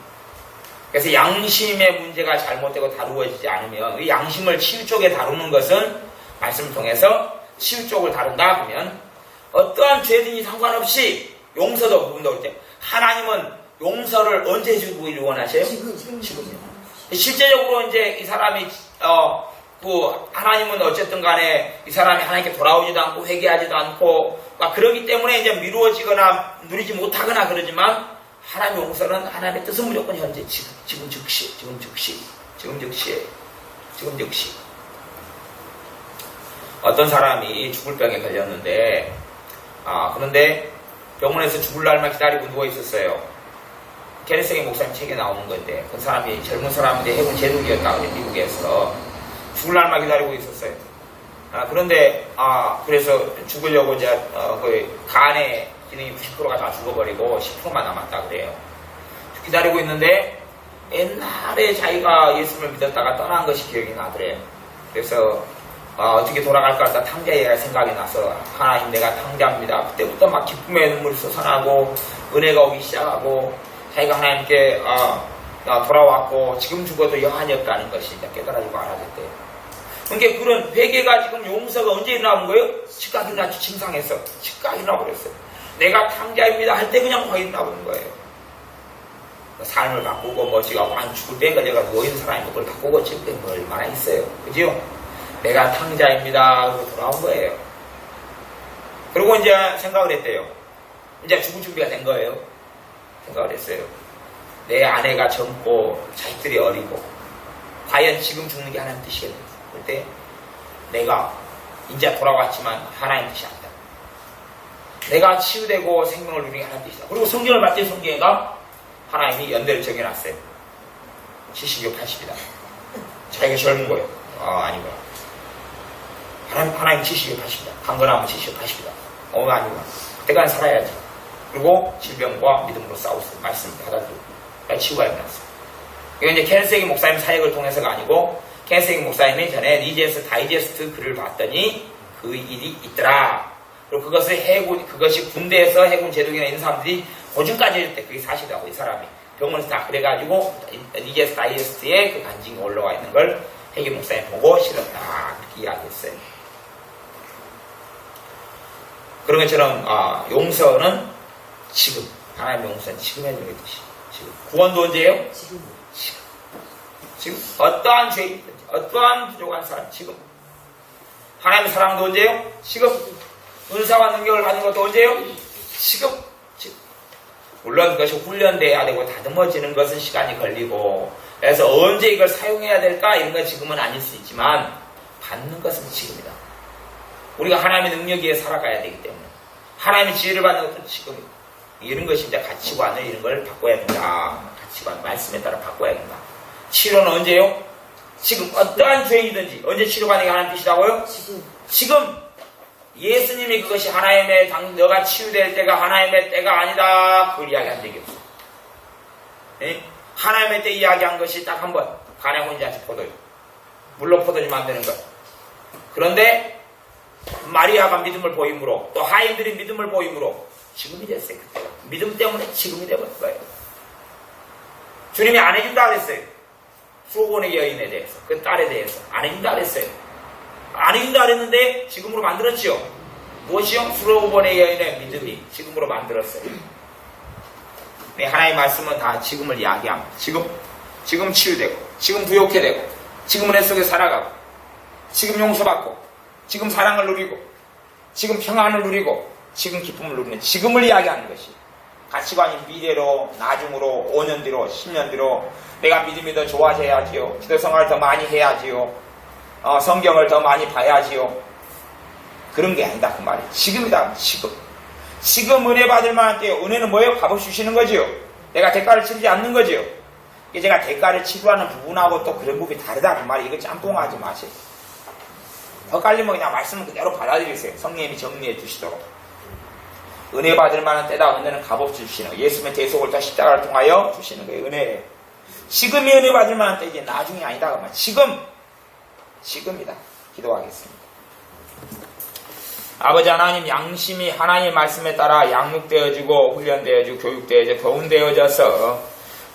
그래서 양심의 문제가 잘못되고 다루어지지 않으면 이 양심을 치유 쪽에 다루는 것은 말씀을 통해서 치유 쪽을 다룬다 하면 어떠한 죄든지 상관없이 용서도 부분도 올 때 하나님은 용서를 언제 해주기를 원하세요? 지금요. 실제적으로 이제 이 사람이 하나님은 어쨌든 간에 이 사람이 하나님께 돌아오지도 않고 회개하지도 않고 그러기 때문에 이제 미루어지거나 누리지 못하거나 그러지만 하나님의 용서는 하나님의 뜻은 무조건 현재 지금 즉시 어떤 사람이 죽을 병에 걸렸는데 그런데 병원에서 죽을 날만 기다리고 누워 있었어요. 게르세기 목사님 책에 나오는 건데 그 사람이 젊은 사람인데 해군 제독이었다 그래 미국에서 죽을 날만 기다리고 있었어요. 그런데 그래서 죽으려고 이제 거의 간의 기능이 90%가 다 죽어버리고 10%만 남았다 그래요. 기다리고 있는데 옛날에 자기가 예수님을 믿었다가 떠난 것이 기억이 나더래요. 그래서 어떻게 돌아갈까 하다 탕자의 생각이 나서 하나님 내가 탕자입니다. 그때부터 막 기쁨의 눈물이 솟아나고 은혜가 오기 시작하고 자기가 하나님께 돌아왔고 지금 죽어도 여한이 없다는 것이 이제 깨달아지고 알아졌대요. 그러니까 그런 회개가 지금 용서가 언제 일어나는 거예요? 즉각 일어나지 침상에서 즉각 일어나버렸어요. 내가 탕자입니다 할 때 그냥 거의 일어나버린 거예요. 삶을 바꾸고 뭐 지가 완 죽을 때가 내가 누워있는 사람이 그걸 바꾸고 지을 때 뭐 얼마나 있어요. 그죠? 내가 탕자입니다 하고 돌아온 거예요. 그리고 이제 생각을 했대요. 이제 죽을 준비가 된 거예요. 생각을 했어요. 내 아내가 젊고 자식들이 어리고 과연 지금 죽는 게 하나님 뜻이겠네. 그때 내가 이제 돌아왔지만 하나님 뜻이 아니다. 내가 치유되고 생명을 누리는 게 하나님 뜻이다. 그리고 성경을 봤더니 성경에가 하나님이 연대를 정해놨어요. 70여 80이다. 자기가 젊은 거예요. 아니구나. 하나님 70여 80이다. 강건하면 70여 80이다. 아니구나. 그때까지 살아야지. 그리고 질병과 믿음으로 싸웠어요. 말씀을 받아들이고 치유가 일어났어요. 이건 이제 케네세기 목사님 사역을 통해서가 아니고 케네세기 목사님이 전에 리제스 다이제스트 글을 봤더니 그 일이 있더라. 그리고 그것이 군대에서 해군 제독이나 있는 사람들이 고증까지 해줄 때 그게 사실이라고, 이 사람이. 병원에서 다 그래가지고, 리게스 다이어스트에 그 간증이 올라와 있는 걸 해계 목사님 보고 실었다. 그렇게 이야기했어요. 그런 것처럼, 용서는 지금, 하나님의 용서는 지금 해주는 것이. 지금. 구원도 언제예요? 지금. 지금. 어떠한 죄인든지, 어떠한 부족한 사람, 지금. 하나님의 사랑도 언제예요? 지금. 은사와 능력을 가진 것도 언제예요? 지금. 물론 그것이 훈련돼야 되고 다듬어지는 것은 시간이 걸리고, 그래서 언제 이걸 사용해야 될까 이런 건 지금은 아닐 수 있지만 받는 것은 지금이다. 우리가 하나님의 능력 위에 살아가야 되기 때문에 하나님의 지혜를 받는 것도 지금이다. 이런 것이 이제 가치관을 이런 걸 바꿔야 된다. 가치관 말씀에 따라 바꿔야 된다. 치료는 언제요? 지금. 어떠한 죄인이든지 언제 치료받는 게 하나님 뜻이라고요? 지금. 지금. 예수님이 그것이 하나님의 너가 치유될 때가 하나님의 때가 아니다. 그걸 이야기한 적이 없어. 예? 하나님의 때 이야기한 것이 딱 한 번. 간에 혼자서 포도주. 물로 포도주 만드는 것. 그런데 마리아가 믿음을 보임으로, 또 하인들이 믿음을 보임으로 지금이 됐어요. 그때가. 믿음 때문에 지금이 되버린 거예요. 주님이 안 해준다 그랬어요. 수고원의 여인에 대해서, 그 딸에 대해서 안 해준다 그랬어요. 안 해준다 그랬는데 지금으로 만들었지요. 무엇이요? 수로원의 여인의 믿음이 지금으로 만들었어요. 네, 하나님의 말씀은 다 지금을 이야기합니다. 지금 치유되고, 지금 부욕해 되고, 지금 은혜 속에 살아가고, 지금 용서받고, 지금 사랑을 누리고, 지금 평안을 누리고, 지금 기쁨을 누리는 지금을 이야기하는 것이 가치관이 미래로, 나중으로, 5년 뒤로, 10년 뒤로 내가 믿음이 더 좋아져야지요. 기도 생활을 더 많이 해야지요. 성경을 더 많이 봐야지요. 그런 게 아니다 그 말이에요. 지금이다. 지금 은혜 받을 만한 때요. 은혜는 뭐예요? 값없이 주시는 거지요. 내가 대가를 치르지 않는 거지요. 이게 제가 대가를 치르하는 부분하고 또 그런 부분이 다르다 그 말이에요. 이거 짬뽕하지 마세요. 헷갈리면 그냥 말씀을 그대로 받아들이세요. 성령님이 정리해 주시도록. 은혜 받을 만한 때다. 은혜는 값없이 주시는 거예요. 예수님의 대속을 다 십자가를 통하여 주시는 거예요. 은혜예요. 지금이 은혜 받을 만한 때, 이제 나중이 아니다 그 말이에요. 지금이다. 기도하겠습니다. 아버지 하나님, 양심이 하나님의 말씀에 따라 양육되어지고 훈련되어지고 교육되어져 교훈되어져서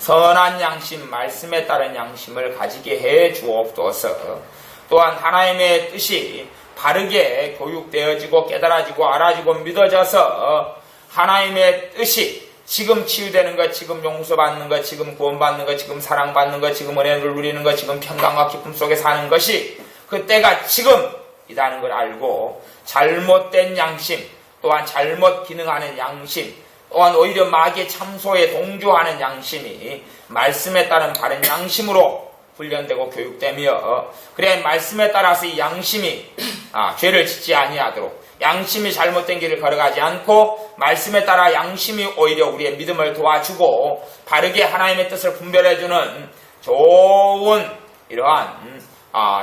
선한 양심, 말씀에 따른 양심을 가지게 해 주옵소서. 또한 하나님의 뜻이 바르게 교육되어지고 깨달아지고 알아지고 믿어져서 하나님의 뜻이 지금 치유되는 것, 지금 용서받는 것, 지금 구원받는 것, 지금 사랑받는 것, 지금 은혜를 누리는 것, 지금 평강과 기쁨 속에 사는 것이 그때가 지금이라는 걸 알고 잘못된 양심, 또한 잘못 기능하는 양심, 또한 오히려 마귀의 참소에 동조하는 양심이 말씀에 따른 바른 양심으로 훈련되고 교육되며, 그래 말씀에 따라서 이 양심이 죄를 짓지 아니하도록, 양심이 잘못된 길을 걸어가지 않고 말씀에 따라 양심이 오히려 우리의 믿음을 도와주고 바르게 하나님의 뜻을 분별해주는 좋은 이러한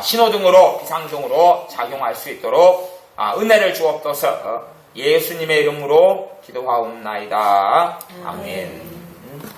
신호등으로, 비상등으로 작용할 수 있도록 은혜를 주옵소서. 예수님의 이름으로 기도하옵나이다. 아멘.